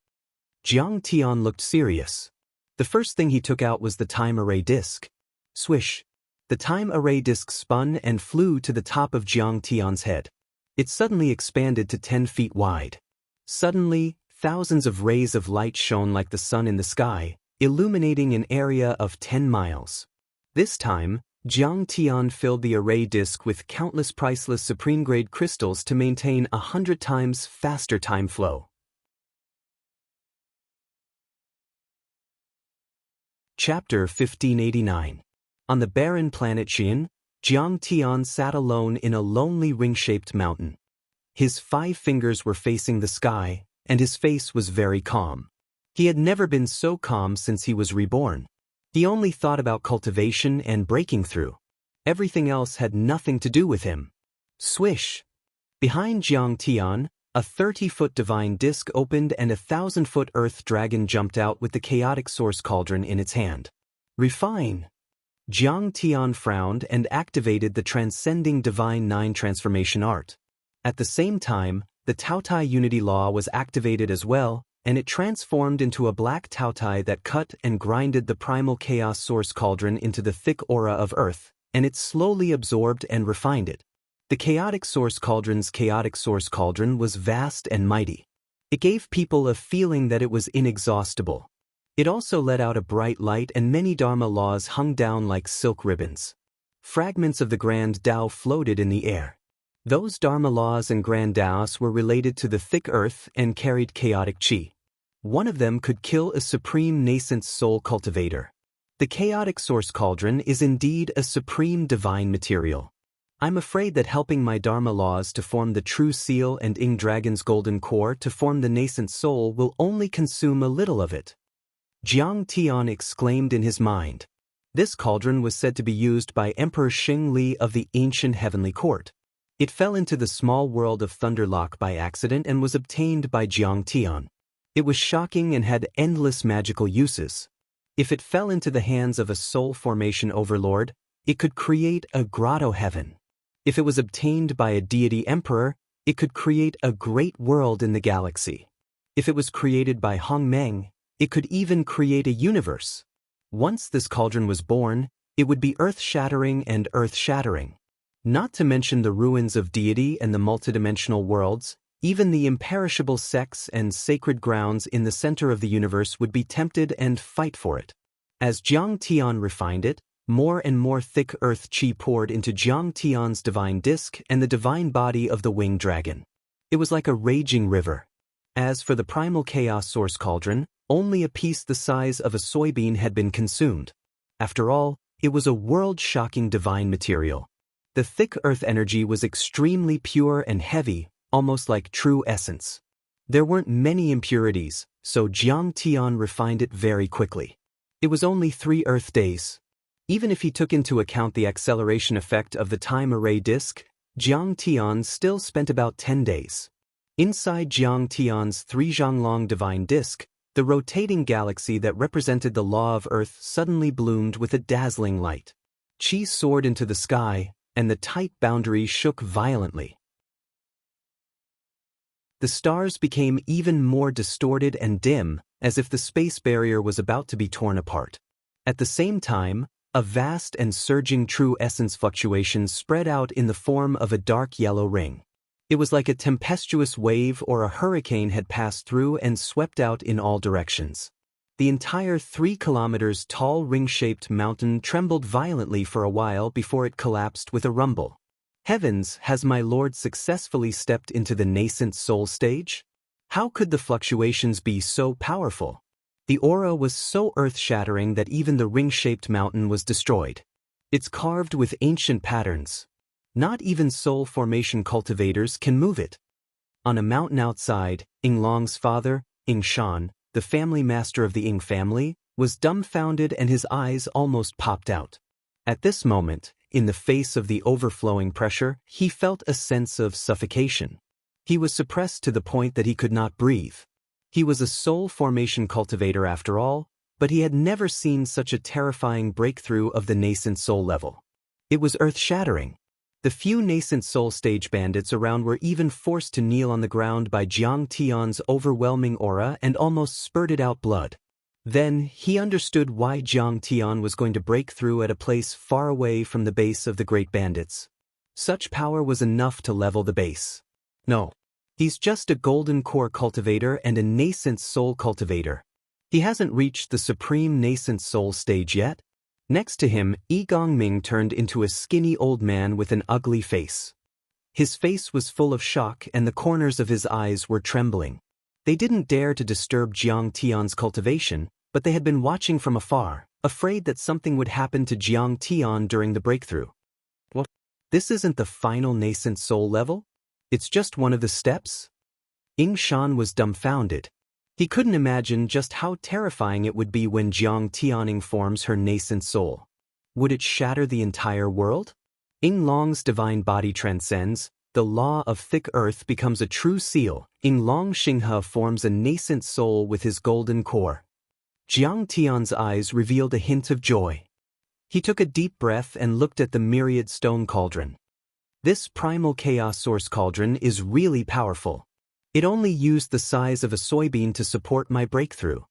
Jiang Tian looked serious. The first thing he took out was the time array disc. Swish. The time array disc spun and flew to the top of Jiang Tian's head. It suddenly expanded to 10 feet wide. Suddenly, thousands of rays of light shone like the sun in the sky, illuminating an area of 10 miles. This time, Jiang Tian filled the array disk with countless priceless supreme-grade crystals to maintain 100 times faster time flow. Chapter 1589. On the barren planet Xian, Jiang Tian sat alone in a lonely ring-shaped mountain. His 5 fingers were facing the sky, and his face was very calm. He had never been so calm since he was reborn. He only thought about cultivation and breaking through. Everything else had nothing to do with him. Swish! Behind Jiang Tian, a 30-foot divine disc opened and a 1,000-foot earth dragon jumped out with the chaotic source cauldron in its hand. Refine! Jiang Tian frowned and activated the transcending divine 9 transformation art. At the same time, the Taotai unity law was activated as well, and it transformed into a black Taotai that cut and grinded the primal chaos source cauldron into the thick aura of earth, and it slowly absorbed and refined it. The chaotic source cauldron was vast and mighty. It gave people a feeling that it was inexhaustible. It also let out a bright light and many Dharma laws hung down like silk ribbons. Fragments of the Grand Tao floated in the air. Those Dharma laws and Grand Taos were related to the thick earth and carried chaotic chi. One of them could kill a supreme nascent soul cultivator. The chaotic source cauldron is indeed a supreme divine material. I'm afraid that helping my Dharma laws to form the true seal and Ing Dragon's golden core to form the nascent soul will only consume a little of it. Jiang Tian exclaimed in his mind. This cauldron was said to be used by Emperor Xing Li of the ancient heavenly court. It fell into the small world of Thunderlock by accident and was obtained by Jiang Tian. It was shocking and had endless magical uses. If it fell into the hands of a soul formation overlord, it could create a grotto heaven. If it was obtained by a deity emperor, it could create a great world in the galaxy. If it was created by Hong Meng, it could even create a universe. Once this cauldron was born, it would be earth-shattering and earth-shattering. Not to mention the ruins of deity and the multidimensional worlds, even the imperishable sects and sacred grounds in the center of the universe would be tempted and fight for it. As Jiang Tian refined it, More and more thick earth chi poured into Jiang Tian's divine disk and the divine body of the winged dragon. It was like a raging river. As for the primal chaos source cauldron, only a piece the size of a soybean had been consumed. After all, it was a world-shocking divine material. The thick earth energy was extremely pure and heavy, almost like true essence. There weren't many impurities, so Jiang Tian refined it very quickly. It was only 3 Earth days. Even if he took into account the acceleration effect of the time array disk, Jiang Tian still spent about 10 days. Inside Jiang Tian's 3 Zhanglong divine disk, the rotating galaxy that represented the law of Earth suddenly bloomed with a dazzling light. Qi soared into the sky, and the tight boundary shook violently. The stars became even more distorted and dim, as if the space barrier was about to be torn apart. At the same time, a vast and surging true essence fluctuation spread out in the form of a dark yellow ring. It was like a tempestuous wave or a hurricane had passed through and swept out in all directions. The entire 3 kilometers tall ring-shaped mountain trembled violently for a while before it collapsed with a rumble. Heavens, has my lord successfully stepped into the nascent soul stage? How could the fluctuations be so powerful? The aura was so earth-shattering that even the ring-shaped mountain was destroyed. It's carved with ancient patterns. Not even soul formation cultivators can move it. On a mountain outside, Ying Long's father, Ying Shan, the family master of the Ying family, was dumbfounded and his eyes almost popped out. At this moment, in the face of the overflowing pressure, he felt a sense of suffocation. He was suppressed to the point that he could not breathe. He was a soul formation cultivator after all, but he had never seen such a terrifying breakthrough of the nascent soul level. It was earth-shattering. The few nascent soul stage bandits around were even forced to kneel on the ground by Jiang Tian's overwhelming aura and almost spurted out blood. Then, he understood why Jiang Tian was going to break through at a place far away from the base of the great bandits. Such power was enough to level the base. No. He's just a golden core cultivator and a nascent soul cultivator. He hasn't reached the supreme nascent soul stage yet. Next to him, Yi Gongming turned into a skinny old man with an ugly face. His face was full of shock and the corners of his eyes were trembling. They didn't dare to disturb Jiang Tian's cultivation, but they had been watching from afar, afraid that something would happen to Jiang Tian during the breakthrough. What? This isn't the final nascent soul level? It's just one of the steps? Ying Shan was dumbfounded. He couldn't imagine just how terrifying it would be when Jiang Tianing forms her nascent soul. Would it shatter the entire world? Ying Long's divine body transcends, the law of thick earth becomes a true seal. Ying Long Xinghe forms a nascent soul with his golden core. Jiang Tian's eyes revealed a hint of joy. He took a deep breath and looked at the myriad stone cauldron. This primal chaos source cauldron is really powerful. It only used the size of a soybean to support my breakthrough.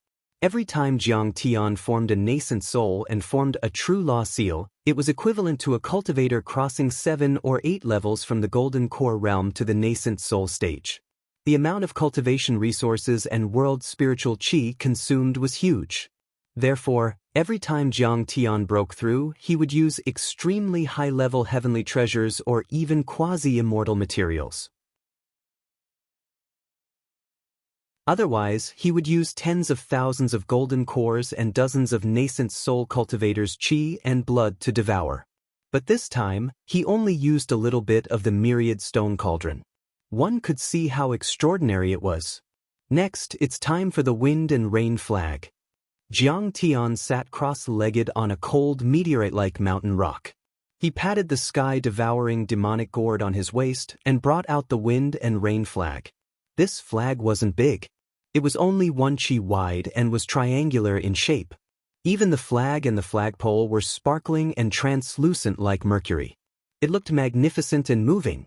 Every time Jiang Tian formed a nascent soul and formed a true law seal, it was equivalent to a cultivator crossing 7 or 8 levels from the golden core realm to the nascent soul stage. The amount of cultivation resources and world spiritual qi consumed was huge. Therefore, every time Jiang Tian broke through, he would use extremely high-level heavenly treasures or even quasi-immortal materials. Otherwise, he would use tens of thousands of golden cores and dozens of nascent soul cultivators' qi and blood to devour. But this time, he only used a little bit of the myriad stone cauldron. One could see how extraordinary it was. Next, it's time for the wind and rain flag. Jiang Tian sat cross-legged on a cold meteorite-like mountain rock. He patted the sky-devouring demonic gourd on his waist and brought out the wind and rain flag. This flag wasn't big. It was only 1 qi wide and was triangular in shape. Even the flag and the flagpole were sparkling and translucent like mercury. It looked magnificent and moving.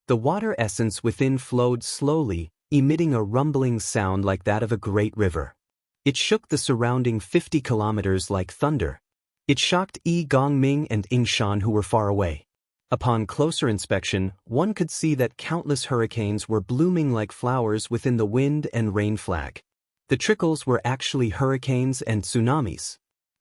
The water essence within flowed slowly, emitting a rumbling sound like that of a great river. It shook the surrounding 50 kilometers like thunder. It shocked Yi Gongming and Ying Shan who were far away. Upon closer inspection, one could see that countless hurricanes were blooming like flowers within the wind and rain flag. The trickles were actually hurricanes and tsunamis.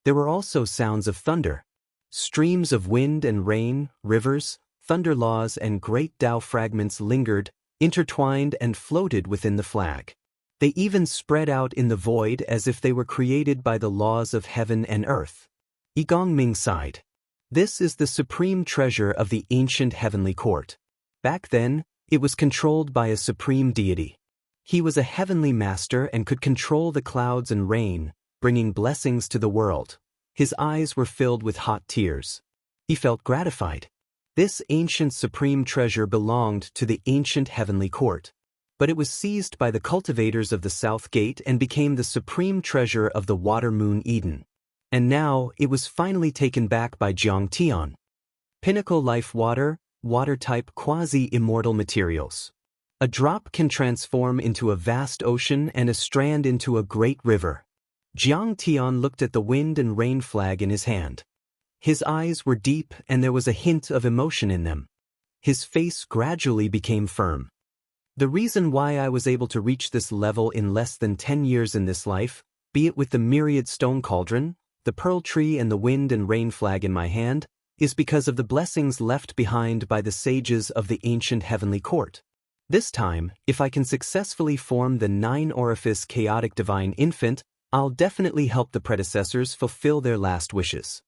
There were also sounds of thunder. Streams of wind and rain, rivers, thunder laws and great Tao fragments lingered, intertwined and floated within the flag. They even spread out in the void as if they were created by the laws of heaven and earth. Yi Gongming sighed. This is the supreme treasure of the ancient heavenly court. Back then, it was controlled by a supreme deity. He was a heavenly master and could control the clouds and rain, bringing blessings to the world. His eyes were filled with hot tears. He felt gratified. This ancient supreme treasure belonged to the ancient heavenly court. But it was seized by the cultivators of the South Gate and became the supreme treasure of the water moon Eden. And now, it was finally taken back by Jiang Tian. Pinnacle life water, water-type quasi-immortal materials. A drop can transform into a vast ocean and a strand into a great river. Jiang Tian looked at the wind and rain flag in his hand. His eyes were deep and there was a hint of emotion in them. His face gradually became firm. The reason why I was able to reach this level in less than 10 years in this life, be it with the myriad stone cauldron, the pearl tree and the wind and rain flag in my hand, is because of the blessings left behind by the sages of the ancient heavenly court. This time, if I can successfully form the 9-orifice chaotic divine infant, I'll definitely help the predecessors fulfill their last wishes.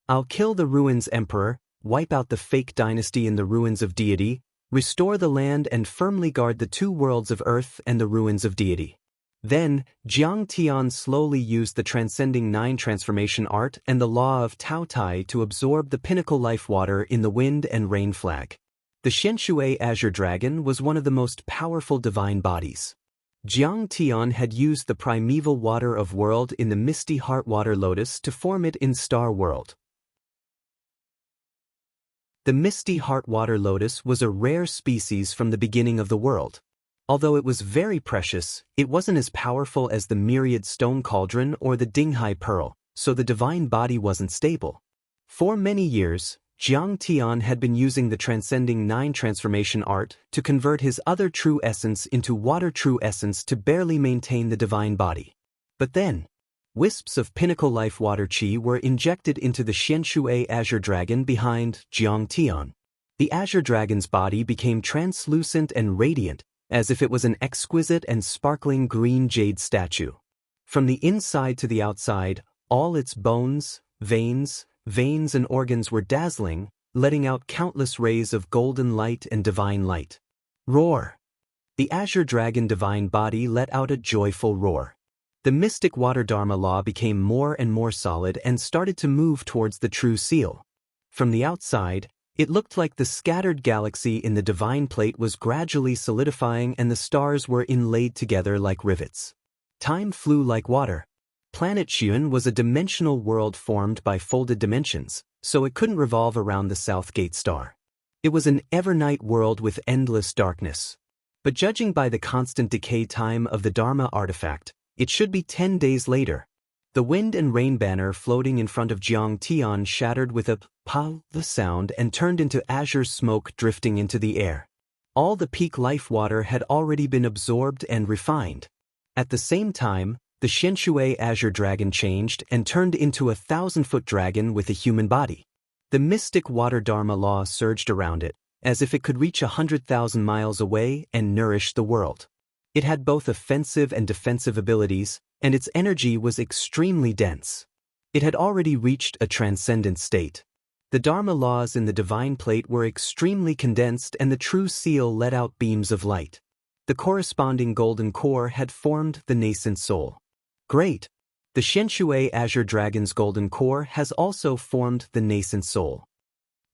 I'll kill the ruins emperor, wipe out the fake dynasty in the ruins of deity, restore the land and firmly guard the 2 worlds of earth and the ruins of deity. Then, Jiang Tian slowly used the transcending 9 transformation art and the law of Tao Tai to absorb the pinnacle life water in the wind and rain flag. The Xianxia azure dragon was one of the most powerful divine bodies. Jiang Tian had used the primeval water of world in the misty heart water lotus to form it in Star World. The misty heart water lotus was a rare species from the beginning of the world. Although it was very precious, it wasn't as powerful as the myriad stone cauldron or the Dinghai pearl, so the divine body wasn't stable. For many years, Jiang Tian had been using the transcending 9 transformation art to convert his other true essence into water true essence to barely maintain the divine body. But then, wisps of pinnacle life water chi were injected into the Xianxia azure dragon behind Jiang Tian. The azure dragon's body became translucent and radiant, as if it was an exquisite and sparkling green jade statue. From the inside to the outside, all its bones, veins and organs were dazzling, letting out countless rays of golden light and divine light. Roar! The azure dragon divine body let out a joyful roar. The mystic water dharma law became more and more solid and started to move towards the true seal. From the outside, it looked like the scattered galaxy in the divine plate was gradually solidifying and the stars were inlaid together like rivets. Time flew like water. Planet Xun was a dimensional world formed by folded dimensions, so it couldn't revolve around the South Gate star. It was an evernight world with endless darkness. But judging by the constant decay time of the Dharma artifact, it should be 10 days later. The wind and rain banner floating in front of Jiang Tian shattered with a pa the sound and turned into azure smoke drifting into the air. All the peak life water had already been absorbed and refined. At the same time, the Xianxia azure dragon changed and turned into a 1,000-foot dragon with a human body. The mystic water dharma law surged around it, as if it could reach 100,000 miles away and nourish the world. It had both offensive and defensive abilities, and its energy was extremely dense. It had already reached a transcendent state. The Dharma laws in the divine plate were extremely condensed and the true seal let out beams of light. The corresponding golden core had formed the nascent soul. Great! The Xianxia azure dragon's golden core has also formed the nascent soul.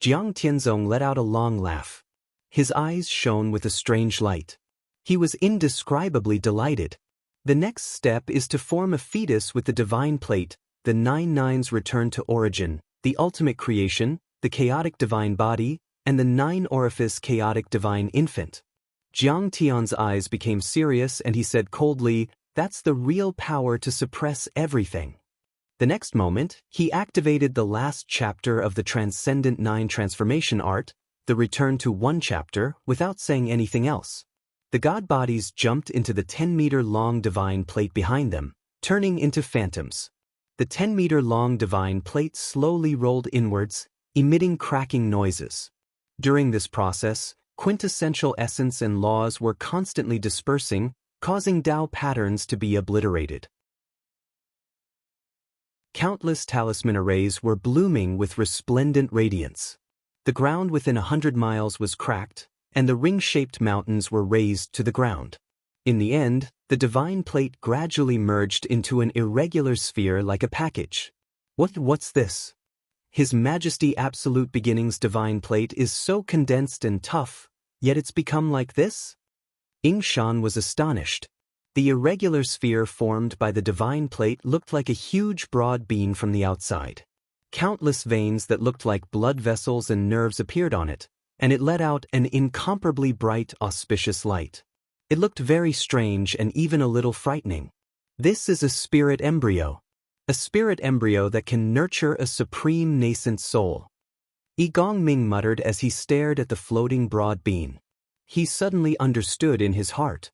Jiang Tianzong let out a long laugh. His eyes shone with a strange light. He was indescribably delighted. The next step is to form a fetus with the divine plate, the 9 nines return to origin, the ultimate creation, the chaotic divine body, and the 9-orifice chaotic divine infant. Jiang Tian's eyes became serious and he said coldly, "That's the real power to suppress everything." The next moment, he activated the last chapter of the Transcendent 9 transformation art, the Return to 1 chapter, without saying anything else. The god bodies jumped into the 10-meter-long divine plate behind them, turning into phantoms. The 10-meter-long divine plate slowly rolled inwards, emitting cracking noises. During this process, quintessential essence and laws were constantly dispersing, causing Tao patterns to be obliterated. Countless talisman arrays were blooming with resplendent radiance. The ground within 100 miles was cracked, and the ring-shaped mountains were razed to the ground. In the end, the divine plate gradually merged into an irregular sphere like a package. What's this? His Majesty Absolute Beginning's divine plate is so condensed and tough, yet it's become like this? Shan was astonished. The irregular sphere formed by the divine plate looked like a huge broad beam from the outside. Countless veins that looked like blood vessels and nerves appeared on it, and it let out an incomparably bright, auspicious light. It looked very strange and even a little frightening. This is a spirit embryo. A spirit embryo that can nurture a supreme nascent soul. Gongming muttered as he stared at the floating broad beam. He suddenly understood in his heart.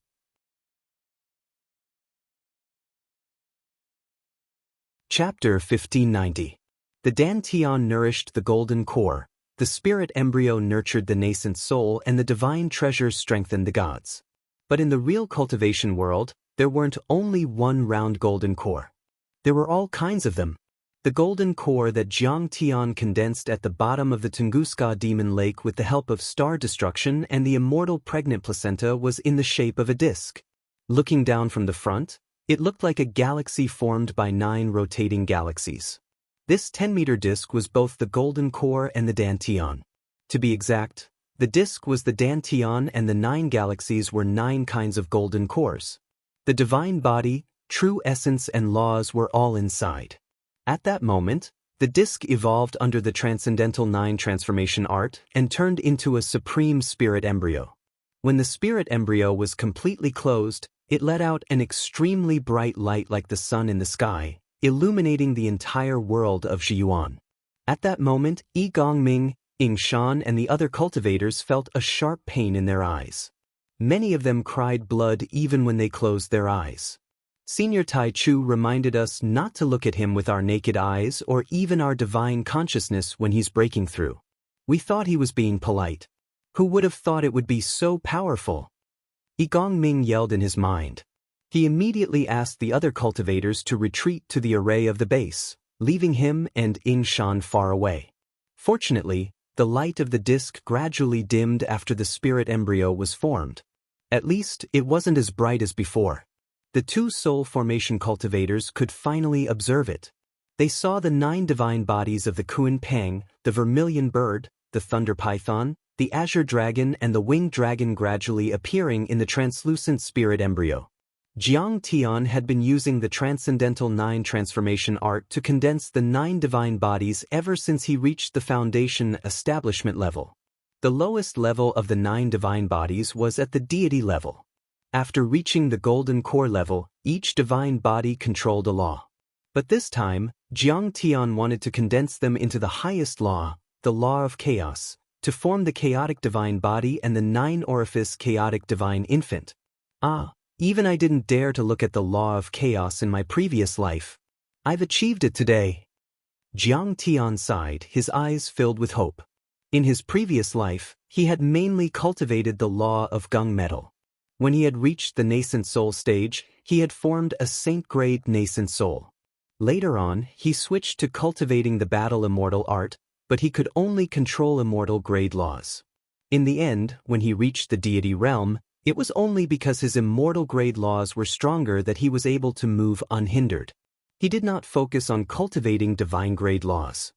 Chapter 1590. The Dantian nourished the golden core, the spirit embryo nurtured the nascent soul, and the divine treasures strengthened the gods. But in the real cultivation world, there weren't only one round golden core. There were all kinds of them. The golden core that Jiang Tian condensed at the bottom of the Tunguska demon lake with the help of star destruction and the immortal pregnant placenta was in the shape of a disc. Looking down from the front, it looked like a galaxy formed by 9 rotating galaxies. This 10-meter disc was both the golden core and the Dantian. To be exact, the disc was the Dantian and the 9 galaxies were 9 kinds of golden cores. The divine body, true essence and laws were all inside. At that moment, the disc evolved under the Transcendental 9 transformation art and turned into a supreme spirit embryo. When the spirit embryo was completely closed, it let out an extremely bright light like the sun in the sky, illuminating the entire world of Zhiyuan. At that moment, Gongming, Shan and the other cultivators felt a sharp pain in their eyes. Many of them cried blood even when they closed their eyes. Senior Tai Chu reminded us not to look at him with our naked eyes or even our divine consciousness when he's breaking through. We thought he was being polite. Who would have thought it would be so powerful? Gongming yelled in his mind. He immediately asked the other cultivators to retreat to the array of the base, leaving him and Shan far away. Fortunately, the light of the disc gradually dimmed after the spirit embryo was formed. At least, it wasn't as bright as before. The 2 soul formation cultivators could finally observe it. They saw the 9 divine bodies of the Kuan Pang, the vermilion bird, the thunder python, the azure dragon and the winged dragon gradually appearing in the translucent spirit embryo. Jiang Tian had been using the Transcendental 9 transformation art to condense the 9 divine bodies ever since he reached the foundation establishment level. The lowest level of the 9 divine bodies was at the deity level. After reaching the golden core level, each divine body controlled a law. But this time, Jiang Tian wanted to condense them into the highest law, the law of chaos, to form the chaotic divine body and the 9-orifice chaotic divine infant. Even I didn't dare to look at the law of chaos in my previous life. I've achieved it today. Jiang Tian sighed, his eyes filled with hope. In his previous life, he had mainly cultivated the law of gung metal. When he had reached the nascent soul stage, he had formed a saint-grade nascent soul. Later on, he switched to cultivating the battle immortal art, but he could only control immortal grade laws. In the end, when he reached the deity realm, it was only because his immortal grade laws were stronger that he was able to move unhindered. He did not focus on cultivating divine grade laws.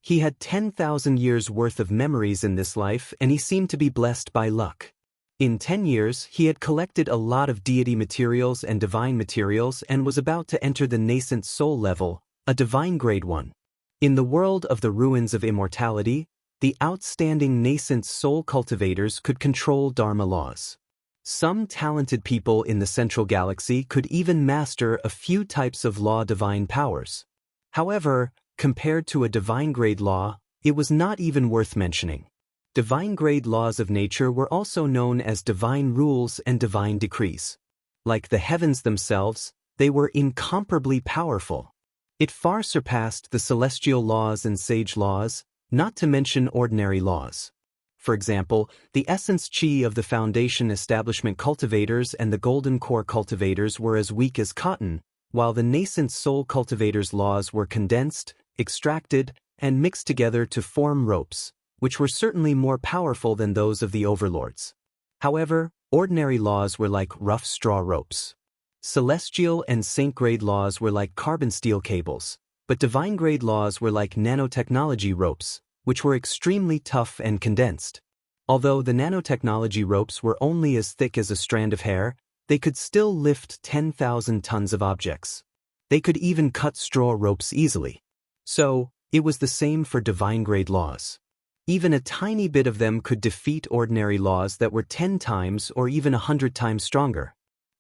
He had 10,000 years worth of memories in this life and he seemed to be blessed by luck. In 10 years, he had collected a lot of deity materials and divine materials and was about to enter the nascent soul level, a divine grade 1. In the world of the ruins of immortality, the outstanding nascent soul cultivators could control Dharma laws. Some talented people in the central galaxy could even master a few types of law divine powers. However, compared to a divine grade law, it was not even worth mentioning. Divine grade laws of nature were also known as divine rules and divine decrees. Like the heavens themselves, They were incomparably powerful. It far surpassed the celestial laws and sage laws, not to mention ordinary laws. For example, the essence chi of the Foundation Establishment cultivators and the Golden Core cultivators were as weak as cotton, while the nascent soul cultivators' laws were condensed, extracted, and mixed together to form ropes, which were certainly more powerful than those of the overlords. However, ordinary laws were like rough straw ropes. Celestial and saint-grade laws were like carbon steel cables, but divine-grade laws were like nanotechnology ropes, which were extremely tough and condensed. Although the nanotechnology ropes were only as thick as a strand of hair, they could still lift 10,000 tons of objects. They could even cut straw ropes easily. So, it was the same for divine-grade laws. Even a tiny bit of them could defeat ordinary laws that were 10 times or even 100 times stronger.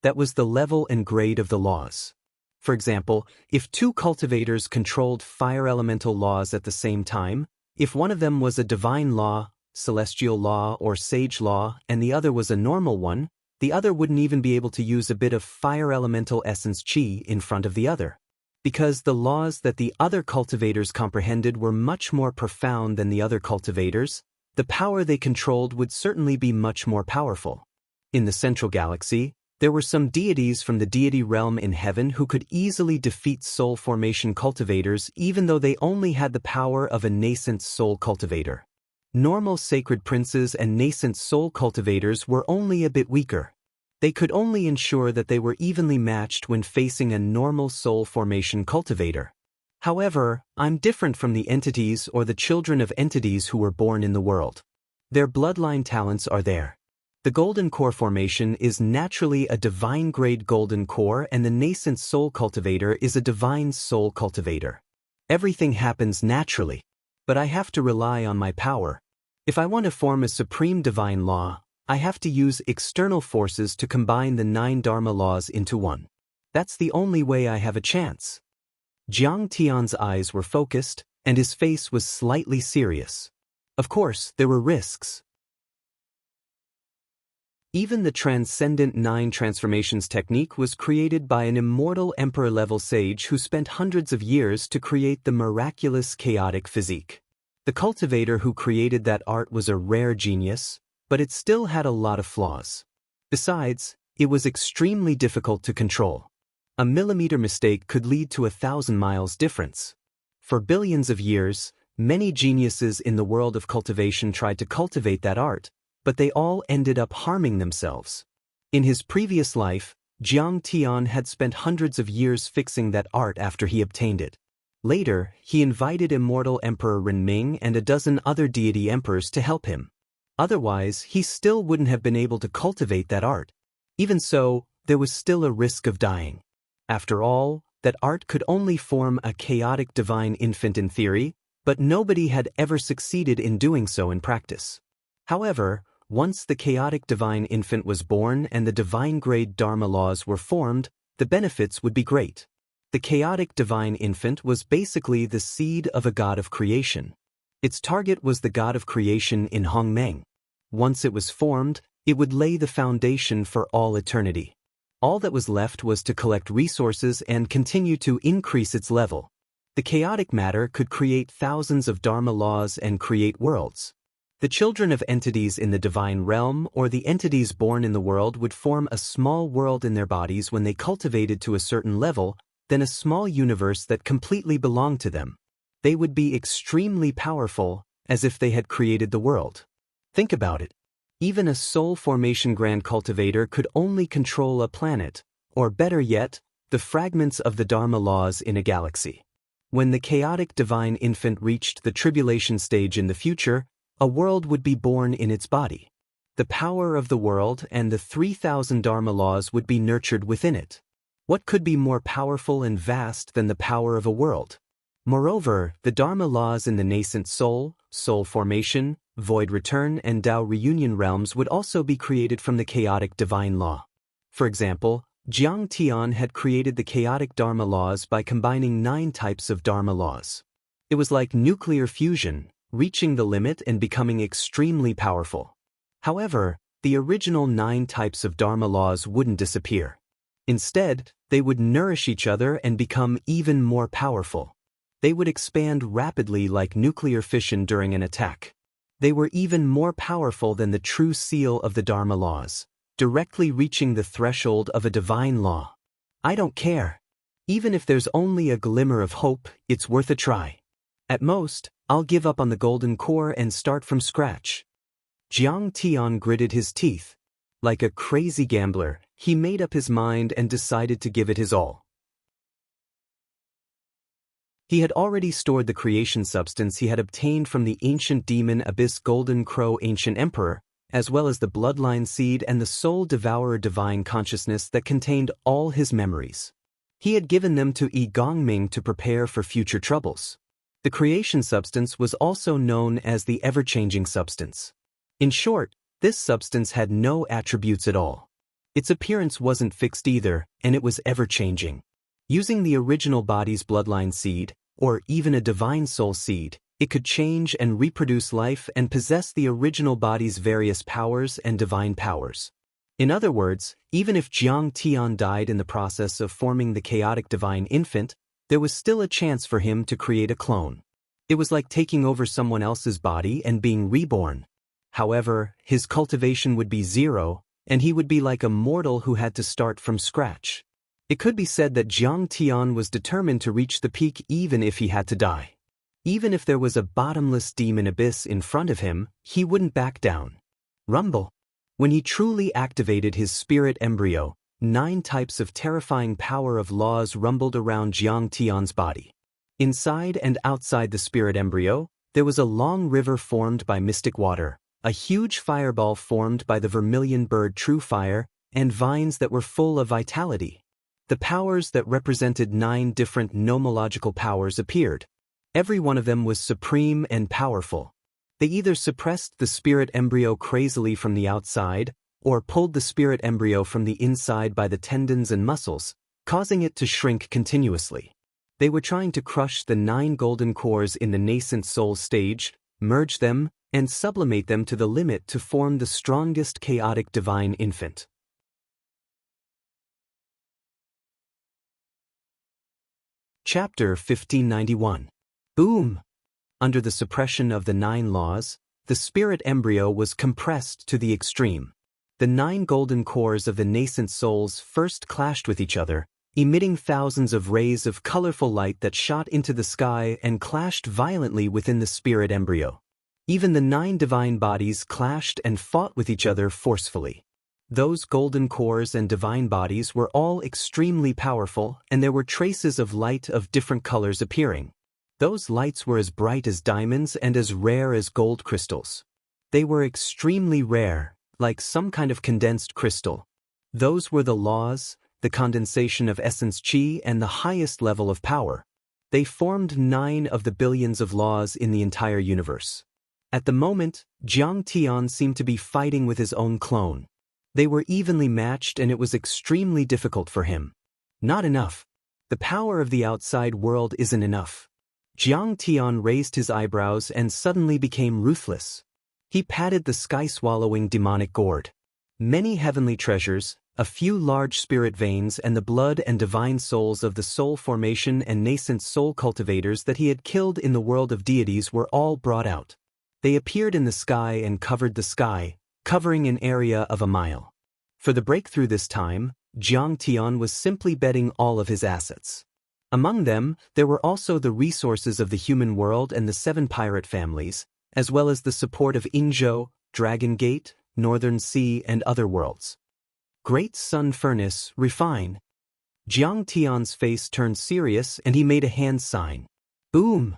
That was the level and grade of the laws. For example, if two cultivators controlled fire elemental laws at the same time, if one of them was a divine law, celestial law, or sage law, and the other was a normal one, the other wouldn't even be able to use a bit of fire elemental essence chi in front of the other. Because the laws that the other cultivators comprehended were much more profound than the other cultivators, the power they controlled would certainly be much more powerful. In the central galaxy, there were some deities from the deity realm in heaven who could easily defeat soul formation cultivators even though they only had the power of a nascent soul cultivator. Normal sacred princes and nascent soul cultivators were only a bit weaker. They could only ensure that they were evenly matched when facing a normal soul formation cultivator. However, I'm different from the entities or the children of entities who were born in the world. Their bloodline talents are there. The Golden Core formation is naturally a divine-grade Golden Core and the nascent soul cultivator is a divine soul cultivator. Everything happens naturally. But I have to rely on my power. If I want to form a supreme divine law, I have to use external forces to combine the 9 Dharma laws into one. That's the only way I have a chance. Jiang Tian's eyes were focused, and his face was slightly serious. Of course, there were risks. Even the Transcendent 9 Transformations technique was created by an immortal emperor-level sage who spent hundreds of years to create the miraculous chaotic physique. The cultivator who created that art was a rare genius, but it still had a lot of flaws. Besides, it was extremely difficult to control. A millimeter mistake could lead to 1,000 miles difference. For billions of years, many geniuses in the world of cultivation tried to cultivate that art, but they all ended up harming themselves. In his previous life, Jiang Tian had spent hundreds of years fixing that art after he obtained it. Later, he invited Immortal Emperor Renming and a dozen other deity emperors to help him. Otherwise, he still wouldn't have been able to cultivate that art. Even so, there was still a risk of dying. After all, that art could only form a chaotic divine infant in theory, but nobody had ever succeeded in doing so in practice. However, once the chaotic divine infant was born and the divine-grade Dharma laws were formed, the benefits would be great. The chaotic divine infant was basically the seed of a god of creation. Its target was the god of creation in Hongmeng. Once it was formed, it would lay the foundation for all eternity. All that was left was to collect resources and continue to increase its level. The chaotic matter could create thousands of Dharma laws and create worlds. The children of entities in the divine realm or the entities born in the world would form a small world in their bodies when they cultivated to a certain level, then a small universe that completely belonged to them. They would be extremely powerful, as if they had created the world. Think about it. Even a soul formation grand cultivator could only control a planet, or better yet, the fragments of the Dharma laws in a galaxy. When the chaotic divine infant reached the tribulation stage in the future, a world would be born in its body. The power of the world and the 3,000 Dharma laws would be nurtured within it. What could be more powerful and vast than the power of a world? Moreover, the Dharma laws in the nascent soul, soul formation, void return, and Tao reunion realms would also be created from the chaotic divine law. For example, Jiang Tian had created the chaotic Dharma laws by combining 9 types of Dharma laws. It was like nuclear fusion, reaching the limit and becoming extremely powerful. However, the original 9 types of Dharma laws wouldn't disappear. Instead, they would nourish each other and become even more powerful. They would expand rapidly like nuclear fission during an attack. They were even more powerful than the true seal of the Dharma laws, directly reaching the threshold of a divine law. I don't care. Even if there's only a glimmer of hope, it's worth a try. At most, I'll give up on the golden core and start from scratch. Jiang Tian gritted his teeth. Like a crazy gambler, he made up his mind and decided to give it his all. He had already stored the creation substance he had obtained from the ancient demon Abyss Golden Crow Ancient Emperor, as well as the bloodline seed and the soul devourer divine consciousness that contained all his memories. He had given them to Yi Gongming to prepare for future troubles. The creation substance was also known as the ever-changing substance. In short, this substance had no attributes at all. Its appearance wasn't fixed either, and it was ever-changing. Using the original body's bloodline seed, or even a divine soul seed, it could change and reproduce life and possess the original body's various powers and divine powers. In other words, even if Jiang Tian died in the process of forming the chaotic divine infant, there was still a chance for him to create a clone. It was like taking over someone else's body and being reborn. However, his cultivation would be zero, and he would be like a mortal who had to start from scratch. It could be said that Jiang Tian was determined to reach the peak even if he had to die. Even if there was a bottomless demon abyss in front of him, he wouldn't back down. Rumble. When he truly activated his spirit embryo, 9 types of terrifying power of laws rumbled around Jiang Tian's body. Inside and outside the spirit embryo, there was a long river formed by mystic water, a huge fireball formed by the vermilion bird true fire, and vines that were full of vitality. The powers that represented 9 different nomological powers appeared. Every one of them was supreme and powerful. They either suppressed the spirit embryo crazily from the outside, or pulled the spirit embryo from the inside by the tendons and muscles, causing it to shrink continuously. They were trying to crush the 9 golden cores in the nascent soul stage, merge them, and sublimate them to the limit to form the strongest chaotic divine infant. Chapter 1591. Boom! Under the suppression of the 9 laws, the spirit embryo was compressed to the extreme. The 9 golden cores of the nascent souls first clashed with each other, emitting thousands of rays of colorful light that shot into the sky and clashed violently within the spirit embryo. Even the 9 divine bodies clashed and fought with each other forcefully. Those golden cores and divine bodies were all extremely powerful, and there were traces of light of different colors appearing. Those lights were as bright as diamonds and as rare as gold crystals. They were extremely rare, like some kind of condensed crystal. Those were the laws, the condensation of essence qi, and the highest level of power. They formed 9 of the billions of laws in the entire universe. At the moment, Jiang Tian seemed to be fighting with his own clone. They were evenly matched, and it was extremely difficult for him. Not enough. The power of the outside world isn't enough. Jiang Tian raised his eyebrows and suddenly became ruthless. He patted the sky-swallowing demonic gourd. Many heavenly treasures, a few large spirit veins, and the blood and divine souls of the soul formation and nascent soul cultivators that he had killed in the world of deities were all brought out. They appeared in the sky and covered the sky, covering an area of a mile. For the breakthrough this time, Jiang Tian was simply betting all of his assets. Among them, there were also the resources of the human world and the 7 pirate families, as well as the support of Inzhou, Dragon Gate, Northern Sea, and other worlds. Great Sun Furnace, refine. Jiang Tian's face turned serious and he made a hand sign. Boom!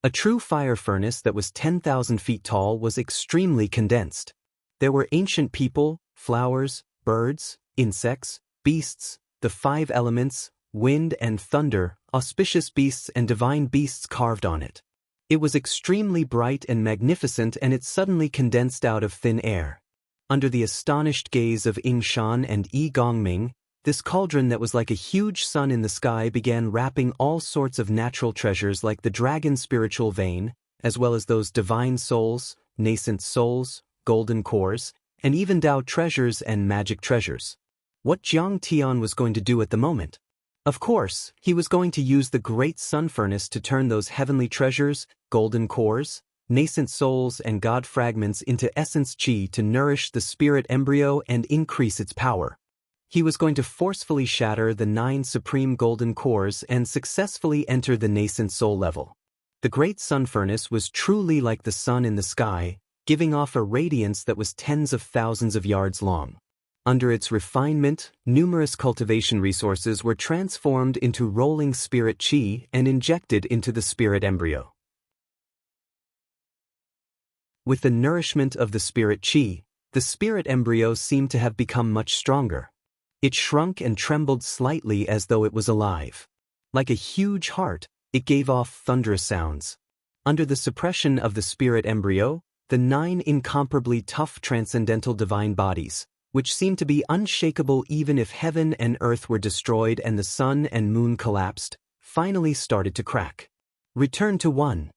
A true fire furnace that was 10,000 feet tall was extremely condensed. There were ancient people, flowers, birds, insects, beasts, the 5 elements, wind and thunder, auspicious beasts and divine beasts carved on it. It was extremely bright and magnificent, and it suddenly condensed out of thin air. Under the astonished gaze of Yingshan and Yi Gongming, this cauldron that was like a huge sun in the sky began wrapping all sorts of natural treasures like the dragon spiritual vein, as well as those divine souls, nascent souls, golden cores, and even Dao treasures and magic treasures. What Jiang Tian was going to do at the moment? Of course, he was going to use the great sun furnace to turn those heavenly treasures, golden cores, nascent souls and god fragments into essence qi to nourish the spirit embryo and increase its power. He was going to forcefully shatter the 9 supreme golden cores and successfully enter the nascent soul level. The great sun furnace was truly like the sun in the sky, giving off a radiance that was tens of thousands of yards long. Under its refinement, numerous cultivation resources were transformed into rolling spirit qi and injected into the spirit embryo. With the nourishment of the spirit qi, the spirit embryo seemed to have become much stronger. It shrunk and trembled slightly as though it was alive. Like a huge heart, it gave off thunderous sounds. Under the suppression of the spirit embryo, the 9 incomparably tough transcendental divine bodies, which seemed to be unshakable even if heaven and earth were destroyed and the sun and moon collapsed, finally started to crack. "Return to one,"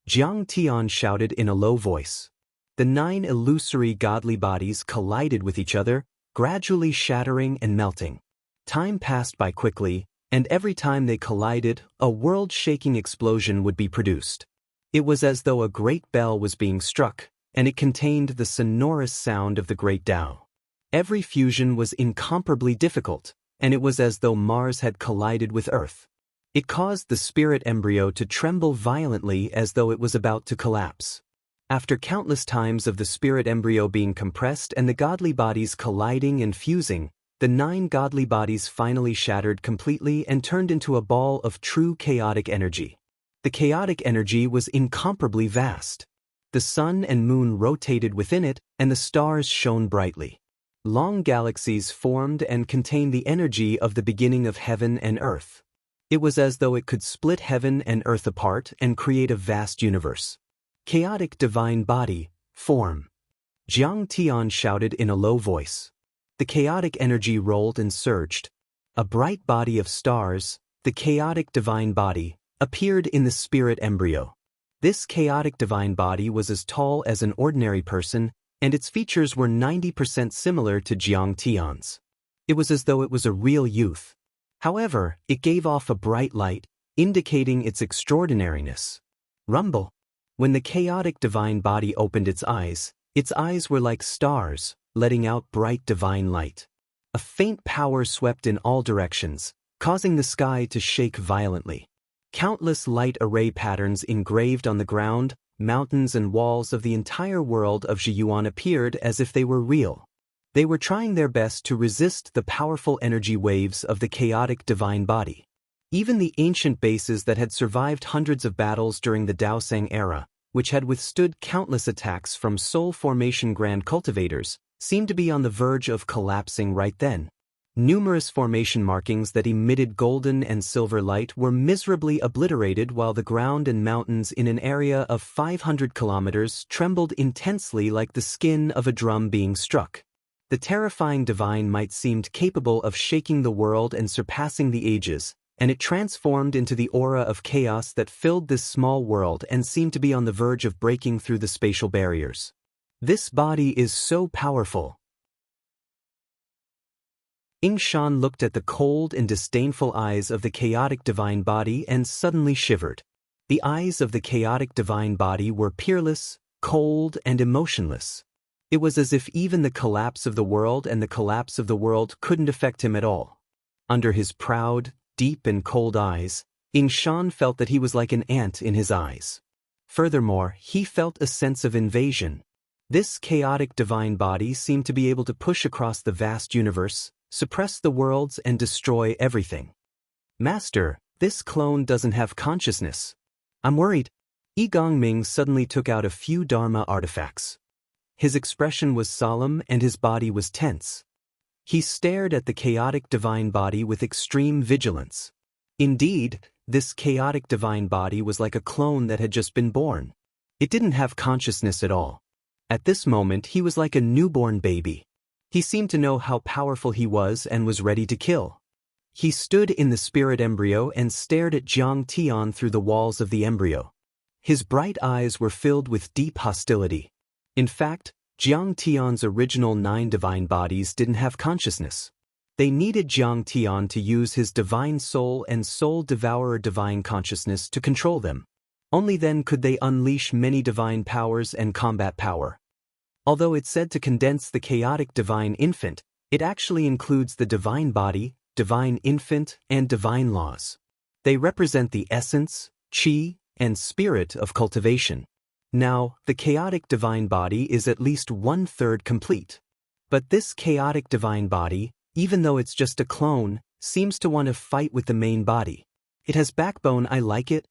Jiang Tian shouted in a low voice. The 9 illusory godly bodies collided with each other, gradually shattering and melting. Time passed by quickly, and every time they collided, a world-shaking explosion would be produced. It was as though a great bell was being struck, and it contained the sonorous sound of the great Tao. Every fusion was incomparably difficult, and it was as though Mars had collided with Earth. It caused the spirit embryo to tremble violently as though it was about to collapse. After countless times of the spirit embryo being compressed and the godly bodies colliding and fusing, the 9 godly bodies finally shattered completely and turned into a ball of true chaotic energy. The chaotic energy was incomparably vast. The sun and moon rotated within it, and the stars shone brightly. Long galaxies formed and contained the energy of the beginning of heaven and earth. It was as though it could split heaven and earth apart and create a vast universe. "Chaotic divine body, form," Jiang Tian shouted in a low voice. The chaotic energy rolled and surged. A bright body of stars, the chaotic divine body, appeared in the spirit embryo. This chaotic divine body was as tall as an ordinary person, and its features were 90% similar to Jiang Tian's. It was as though it was a real youth. However, it gave off a bright light, indicating its extraordinariness. Rumble. When the chaotic divine body opened its eyes were like stars, letting out bright divine light. A faint power swept in all directions, causing the sky to shake violently. Countless light array patterns engraved on the ground, mountains and walls of the entire world of Zhiyuan appeared as if they were real. They were trying their best to resist the powerful energy waves of the chaotic divine body. Even the ancient bases that had survived hundreds of battles during the Daoist era, which had withstood countless attacks from soul formation grand cultivators, seemed to be on the verge of collapsing right then. Numerous formation markings that emitted golden and silver light were miserably obliterated, while the ground and mountains in an area of 500 kilometers trembled intensely like the skin of a drum being struck. The terrifying divine might seemed capable of shaking the world and surpassing the ages, and it transformed into the aura of chaos that filled this small world and seemed to be on the verge of breaking through the spatial barriers. "This body is so powerful." Shan looked at the cold and disdainful eyes of the chaotic divine body and suddenly shivered. The eyes of the chaotic divine body were peerless, cold, and emotionless. It was as if even the collapse of the world and the collapse of the world couldn't affect him at all. Under his proud, deep and cold eyes, Shan felt that he was like an ant in his eyes. Furthermore, he felt a sense of invasion. This chaotic divine body seemed to be able to push across the vast universe, suppress the worlds and destroy everything. "Master, this clone doesn't have consciousness. I'm worried." Yi Gongming suddenly took out a few Dharma artifacts. His expression was solemn and his body was tense. He stared at the chaotic divine body with extreme vigilance. Indeed, this chaotic divine body was like a clone that had just been born. It didn't have consciousness at all. At this moment he was like a newborn baby. He seemed to know how powerful he was and was ready to kill. He stood in the spirit embryo and stared at Jiang Tian through the walls of the embryo. His bright eyes were filled with deep hostility. In fact, Jiang Tian's original 9 divine bodies didn't have consciousness. They needed Jiang Tian to use his divine soul and soul devourer divine consciousness to control them. Only then could they unleash many divine powers and combat power. Although it's said to condense the chaotic divine infant, it actually includes the divine body, divine infant, and divine laws. They represent the essence, qi, and spirit of cultivation. Now, the chaotic divine body is at least 1/3 complete. But this chaotic divine body, even though it's just a clone, seems to want to fight with the main body. It has backbone, I like it.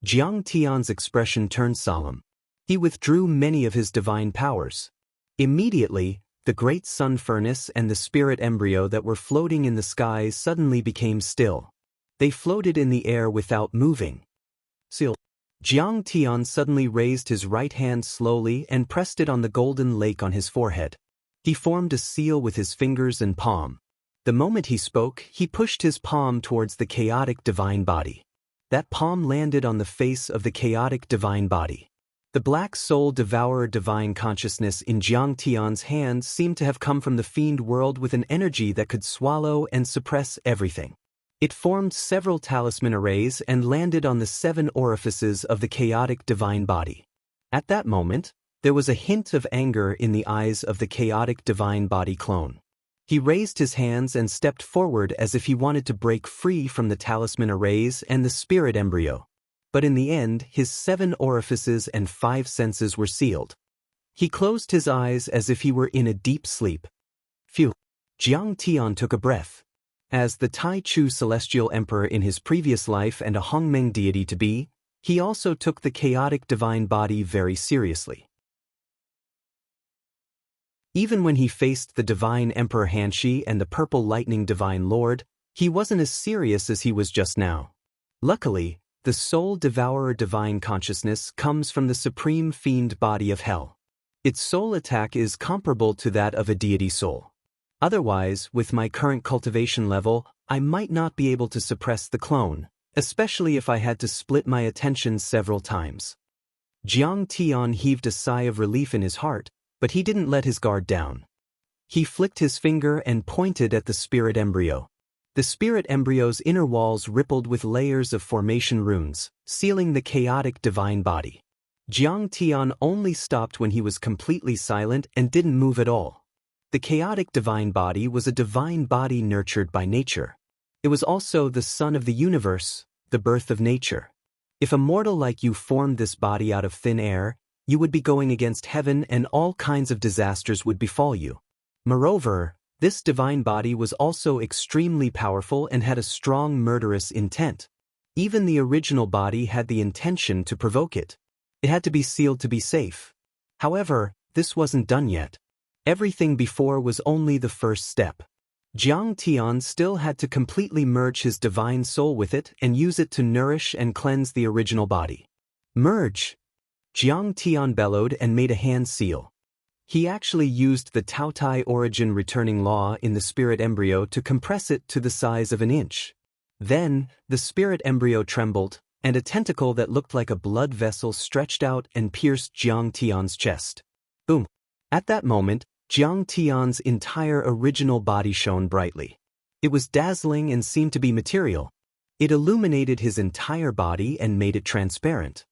Jiang Tian's expression turned solemn. He withdrew many of his divine powers. Immediately, the great sun furnace and the spirit embryo that were floating in the skies suddenly became still. They floated in the air without moving. Seal. Jiang Tian suddenly raised his right hand slowly and pressed it on the golden lake on his forehead. He formed a seal with his fingers and palm. The moment he spoke, he pushed his palm towards the chaotic divine body. That palm landed on the face of the chaotic divine body. The black soul devourer divine consciousness in Jiang Tian's hand seemed to have come from the fiend world with an energy that could swallow and suppress everything. It formed several talisman arrays and landed on the 7 orifices of the chaotic divine body. At that moment, there was a hint of anger in the eyes of the chaotic divine body clone. He raised his hands and stepped forward as if he wanted to break free from the talisman arrays and the spirit embryo. But in the end, his 7 orifices and 5 senses were sealed. He closed his eyes as if he were in a deep sleep. Phew! Jiang Tian took a breath. As the Tai Chu celestial emperor in his previous life and a Hongmeng deity to be, he also took the chaotic divine body very seriously. Even when he faced the divine Emperor Hanshi and the purple lightning divine lord, he wasn't as serious as he was just now. Luckily, the soul devourer divine consciousness comes from the supreme fiend body of hell. Its soul attack is comparable to that of a deity soul. Otherwise, with my current cultivation level, I might not be able to suppress the clone, especially if I had to split my attention several times. Jiang Tian heaved a sigh of relief in his heart, but he didn't let his guard down. He flicked his finger and pointed at the spirit embryo. The spirit embryo's inner walls rippled with layers of formation runes, sealing the chaotic divine body. Jiang Tian only stopped when he was completely silent and didn't move at all. The chaotic divine body was a divine body nurtured by nature. It was also the sun of the universe, the birth of nature. If a mortal like you formed this body out of thin air, you would be going against heaven and all kinds of disasters would befall you. Moreover, this divine body was also extremely powerful and had a strong murderous intent. Even the original body had the intention to provoke it. It had to be sealed to be safe. However, this wasn't done yet. Everything before was only the first step. Jiang Tian still had to completely merge his divine soul with it and use it to nourish and cleanse the original body. Merge! Jiang Tian bellowed and made a hand seal. He actually used the Taotai origin returning law in the spirit embryo to compress it to the size of an inch. Then, the spirit embryo trembled, and a tentacle that looked like a blood vessel stretched out and pierced Jiang Tian's chest. Boom! At that moment, Jiang Tian's entire original body shone brightly. It was dazzling and seemed to be material. It illuminated his entire body and made it transparent.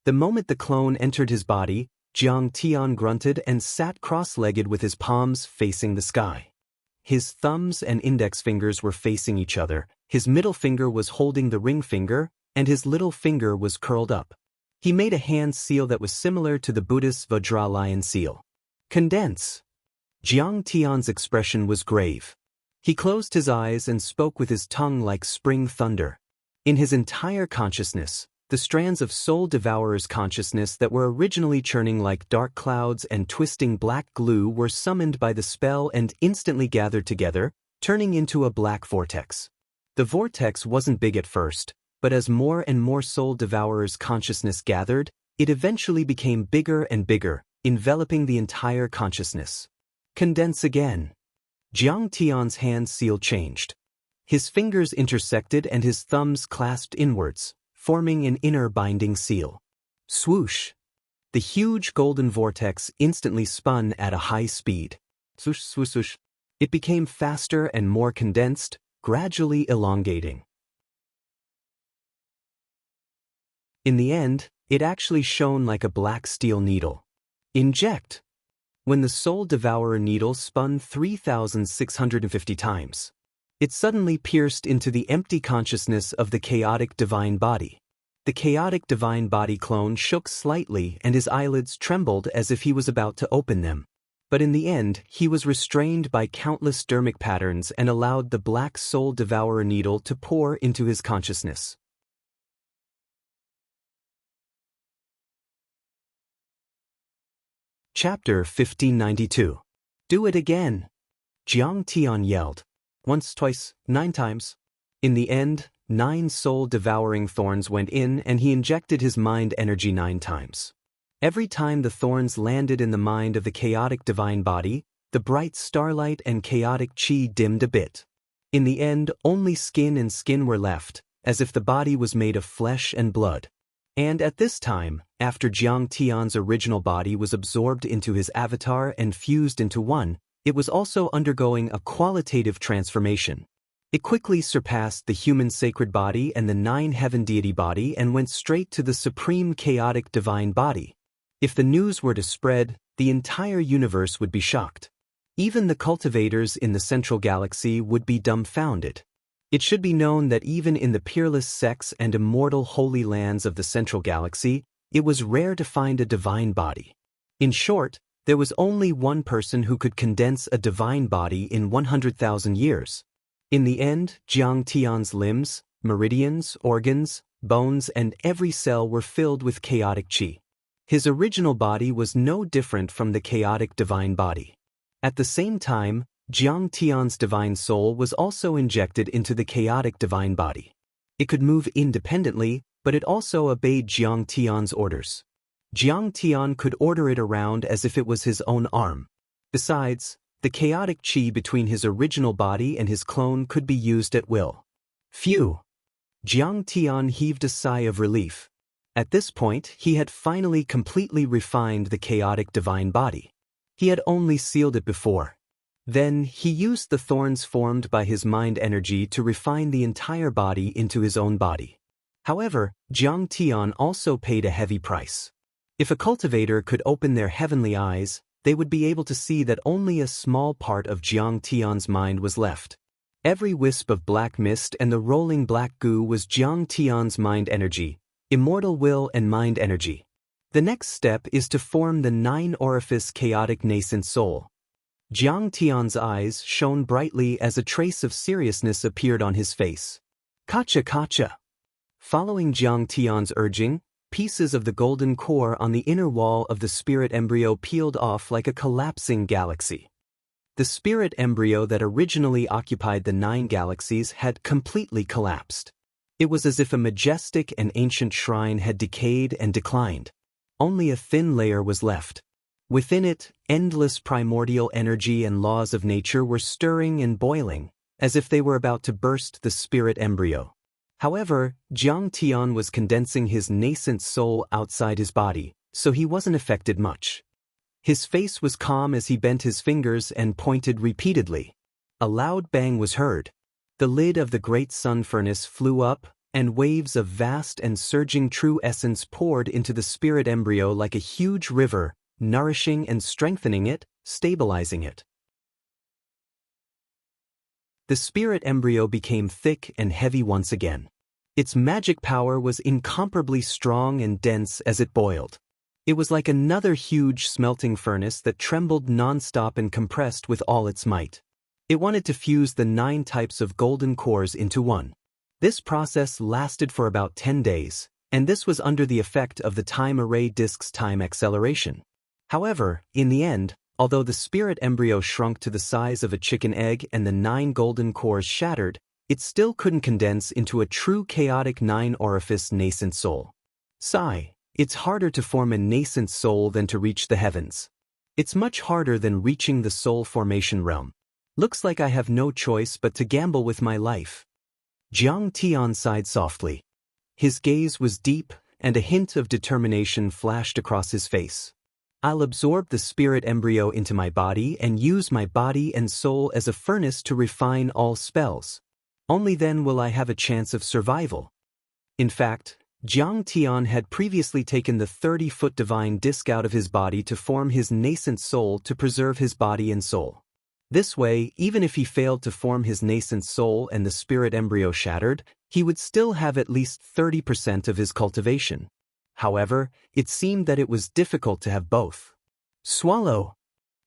The moment the clone entered his body, Jiang Tian grunted and sat cross-legged with his palms facing the sky. His thumbs and index fingers were facing each other, his middle finger was holding the ring finger, and his little finger was curled up. He made a hand seal that was similar to the Buddhist Vajra lion seal. Condense! Jiang Tian's expression was grave. He closed his eyes and spoke with his tongue like spring thunder. In his entire consciousness, the strands of soul devourer's consciousness that were originally churning like dark clouds and twisting black glue were summoned by the spell and instantly gathered together, turning into a black vortex. The vortex wasn't big at first, but as more and more soul devourer's consciousness gathered, it eventually became bigger and bigger, enveloping the entire consciousness. Condense again. Jiang Tian's hand seal changed. His fingers intersected and his thumbs clasped inwards, forming an inner binding seal. Swoosh! The huge golden vortex instantly spun at a high speed. Swoosh, swoosh, swoosh. It became faster and more condensed, gradually elongating. In the end, it actually shone like a black steel needle. Inject. When the soul devourer needle spun 3,650 times, it suddenly pierced into the empty consciousness of the chaotic divine body. The chaotic divine body clone shook slightly and his eyelids trembled as if he was about to open them. But in the end, he was restrained by countless dermic patterns and allowed the black soul devourer needle to pour into his consciousness. Chapter 1592. Do it again. Jiang Tian yelled. Once, twice, 9 times. In the end, 9 soul-devouring thorns went in and he injected his mind energy 9 times. Every time the thorns landed in the mind of the chaotic divine body, the bright starlight and chaotic chi dimmed a bit. In the end, only skin and skin were left, as if the body was made of flesh and blood. And at this time, after Jiang Tian's original body was absorbed into his avatar and fused into one, it was also undergoing a qualitative transformation. It quickly surpassed the human sacred body and the 9 heaven deity body and went straight to the supreme chaotic divine body. If the news were to spread, the entire universe would be shocked. Even the cultivators in the central galaxy would be dumbfounded. It should be known that even in the peerless sex and immortal holy lands of the central galaxy, it was rare to find a divine body. In short, there was only one person who could condense a divine body in 100,000 years. In the end, Jiang Tian's limbs, meridians, organs, bones, and every cell were filled with chaotic chi. His original body was no different from the chaotic divine body. At the same time, Jiang Tian's divine soul was also injected into the chaotic divine body. It could move independently, but it also obeyed Jiang Tian's orders. Jiang Tian could order it around as if it was his own arm. Besides, the chaotic chi between his original body and his clone could be used at will. Phew! Jiang Tian heaved a sigh of relief. At this point, he had finally completely refined the chaotic divine body. He had only sealed it before. Then, he used the thorns formed by his mind energy to refine the entire body into his own body. However, Jiang Tian also paid a heavy price. If a cultivator could open their heavenly eyes, they would be able to see that only a small part of Jiang Tian's mind was left. Every wisp of black mist and the rolling black goo was Jiang Tian's mind energy, immortal will and mind energy. The next step is to form the 9-orifice chaotic nascent soul. Jiang Tian's eyes shone brightly as a trace of seriousness appeared on his face. Kacha kacha. Following Jiang Tian's urging, pieces of the golden core on the inner wall of the spirit embryo peeled off like a collapsing galaxy. The spirit embryo that originally occupied the 9 galaxies had completely collapsed. It was as if a majestic and ancient shrine had decayed and declined. Only a thin layer was left. Within it, endless primordial energy and laws of nature were stirring and boiling, as if they were about to burst the spirit embryo. However, Jiang Tian was condensing his nascent soul outside his body, so he wasn't affected much. His face was calm as he bent his fingers and pointed repeatedly. A loud bang was heard. The lid of the great sun furnace flew up, and waves of vast and surging true essence poured into the spirit embryo like a huge river, nourishing and strengthening it, stabilizing it. The spirit embryo became thick and heavy once again. Its magic power was incomparably strong and dense as it boiled. It was like another huge smelting furnace that trembled non-stop and compressed with all its might. It wanted to fuse the 9 types of golden cores into one. This process lasted for about 10 days, and this was under the effect of the time array disk's time acceleration. However, in the end, although the spirit embryo shrunk to the size of a chicken egg and the 9 golden cores shattered, it still couldn't condense into a true chaotic 9-orifice nascent soul. Sigh, it's harder to form a nascent soul than to reach the heavens. It's much harder than reaching the soul formation realm. Looks like I have no choice but to gamble with my life. Jiang Tian sighed softly. His gaze was deep, and a hint of determination flashed across his face. I'll absorb the spirit embryo into my body and use my body and soul as a furnace to refine all spells. Only then will I have a chance of survival. In fact, Jiang Tian had previously taken the 30-foot divine disc out of his body to form his nascent soul to preserve his body and soul. This way, even if he failed to form his nascent soul and the spirit embryo shattered, he would still have at least 30% of his cultivation. However, it seemed that it was difficult to have both. Swallow!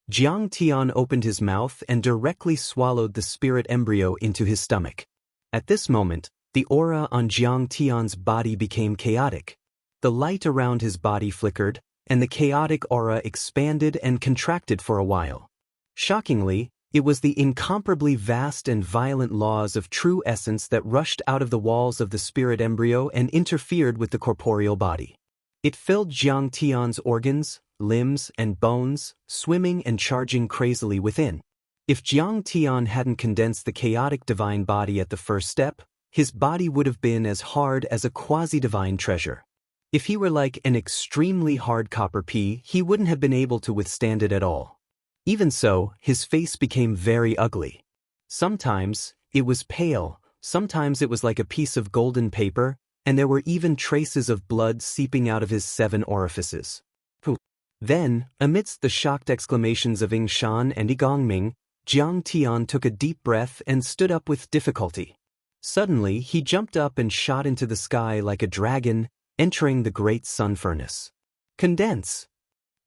Jiang Tian opened his mouth and directly swallowed the spirit embryo into his stomach. At this moment, the aura on Jiang Tian's body became chaotic. The light around his body flickered, and the chaotic aura expanded and contracted for a while. Shockingly, it was the incomparably vast and violent laws of true essence that rushed out of the walls of the spirit embryo and interfered with the corporeal body. It filled Jiang Tian's organs, limbs, and bones, swimming and charging crazily within. If Jiang Tian hadn't condensed the chaotic divine body at the first step, his body would have been as hard as a quasi-divine treasure. If he were like an extremely hard copper pea, he wouldn't have been able to withstand it at all. Even so, his face became very ugly. Sometimes, it was pale, sometimes it was like a piece of golden paper, and there were even traces of blood seeping out of his 7 orifices. Then, amidst the shocked exclamations of Yingshan and Yigongming, Jiang Tian took a deep breath and stood up with difficulty. Suddenly, he jumped up and shot into the sky like a dragon, entering the great sun furnace. Condense!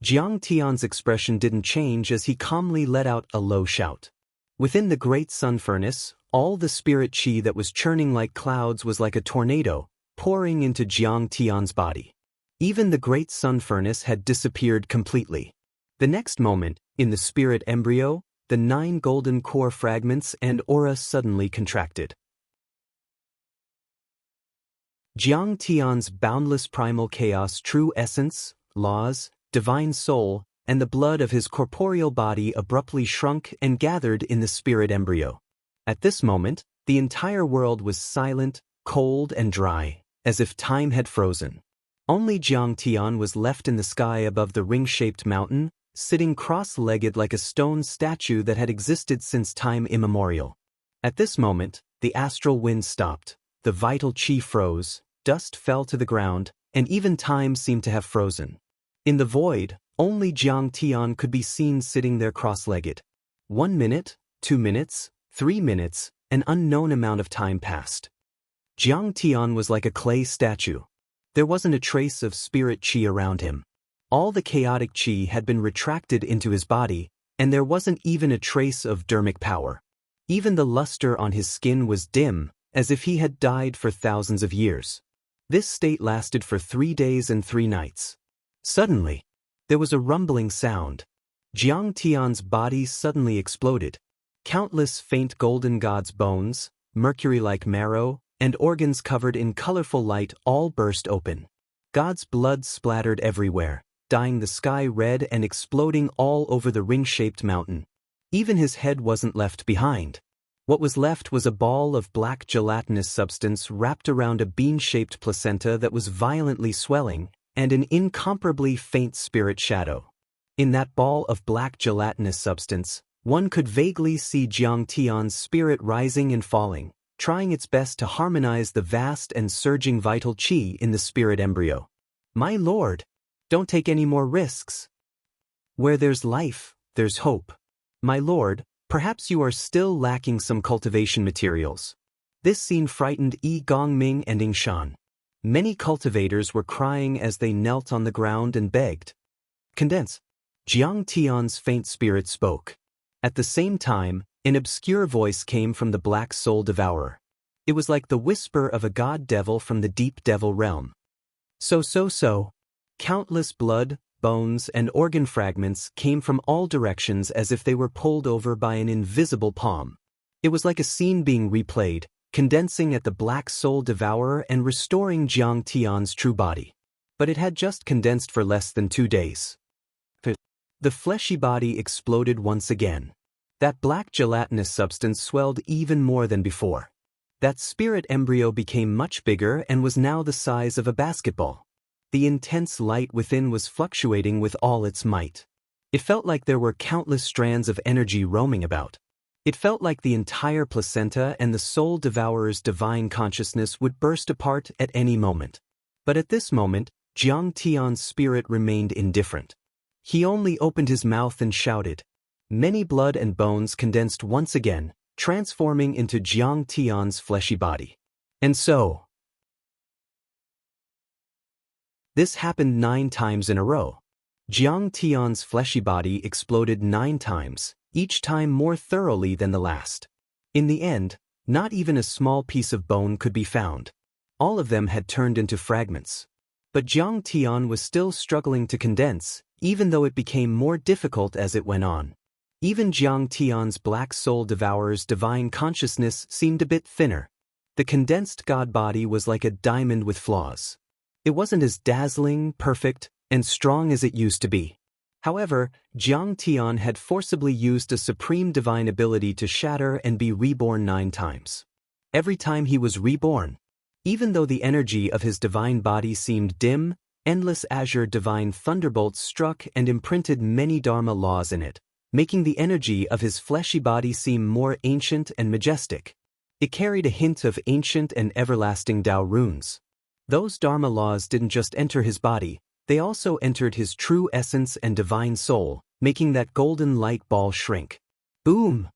Jiang Tian's expression didn't change as he calmly let out a low shout. Within the great sun furnace, all the spirit qi that was churning like clouds was like a tornado, pouring into Jiang Tian's body. Even the great sun furnace had disappeared completely. The next moment, in the spirit embryo, the 9 golden core fragments and aura suddenly contracted. Jiang Tian's boundless primal chaos, true essence, laws, divine soul, and the blood of his corporeal body abruptly shrunk and gathered in the spirit embryo. At this moment, the entire world was silent, cold, and dry, as if time had frozen. Only Jiang Tian was left in the sky above the ring-shaped mountain, sitting cross-legged like a stone statue that had existed since time immemorial. At this moment, the astral wind stopped, the vital qi froze, dust fell to the ground, and even time seemed to have frozen. In the void, only Jiang Tian could be seen sitting there cross-legged. 1 minute, 2 minutes, 3 minutes, an unknown amount of time passed. Jiang Tian was like a clay statue. There wasn't a trace of spirit qi around him. All the chaotic qi had been retracted into his body, and there wasn't even a trace of dermic power. Even the luster on his skin was dim, as if he had died for thousands of years. This state lasted for 3 days and 3 nights. Suddenly, there was a rumbling sound. Jiang Tian's body suddenly exploded. Countless faint golden god's bones, mercury-like marrow, and organs covered in colorful light all burst open. God's blood splattered everywhere, dyeing the sky red and exploding all over the ring-shaped mountain. Even his head wasn't left behind. What was left was a ball of black gelatinous substance wrapped around a bean-shaped placenta that was violently swelling, and an incomparably faint spirit shadow. In that ball of black gelatinous substance, one could vaguely see Jiang Tian's spirit rising and falling, trying its best to harmonize the vast and surging vital qi in the spirit embryo. My lord, don't take any more risks. Where there's life, there's hope. My lord, perhaps you are still lacking some cultivation materials. This scene frightened Yi Gongming and Yingshan. Many cultivators were crying as they knelt on the ground and begged. Condense. Jiang Tian's faint spirit spoke. At the same time, an obscure voice came from the Black Soul Devourer. It was like the whisper of a god-devil from the deep devil realm. So. Countless blood, bones, and organ fragments came from all directions as if they were pulled over by an invisible palm. It was like a scene being replayed, condensing at the Black Soul Devourer and restoring Jiang Tian's true body. But it had just condensed for less than 2 days. The fleshy body exploded once again. That black gelatinous substance swelled even more than before. That spirit embryo became much bigger and was now the size of a basketball. The intense light within was fluctuating with all its might. It felt like there were countless strands of energy roaming about. It felt like the entire placenta and the soul devourer's divine consciousness would burst apart at any moment. But at this moment, Jiang Tian's spirit remained indifferent. He only opened his mouth and shouted. Many blood and bones condensed once again, transforming into Jiang Tian's fleshy body. And so, this happened 9 times in a row. Jiang Tian's fleshy body exploded 9 times, each time more thoroughly than the last. In the end, not even a small piece of bone could be found. All of them had turned into fragments. But Jiang Tian was still struggling to condense, even though it became more difficult as it went on. Even Jiang Tian's black soul devourer's divine consciousness seemed a bit thinner. The condensed god body was like a diamond with flaws. It wasn't as dazzling, perfect, and strong as it used to be. However, Jiang Tian had forcibly used a supreme divine ability to shatter and be reborn 9 times. Every time he was reborn, even though the energy of his divine body seemed dim, endless azure divine thunderbolts struck and imprinted many dharma laws in it, making the energy of his fleshy body seem more ancient and majestic. It carried a hint of ancient and everlasting Tao runes. Those dharma laws didn't just enter his body, they also entered his true essence and divine soul, making that golden light ball shrink. Boom!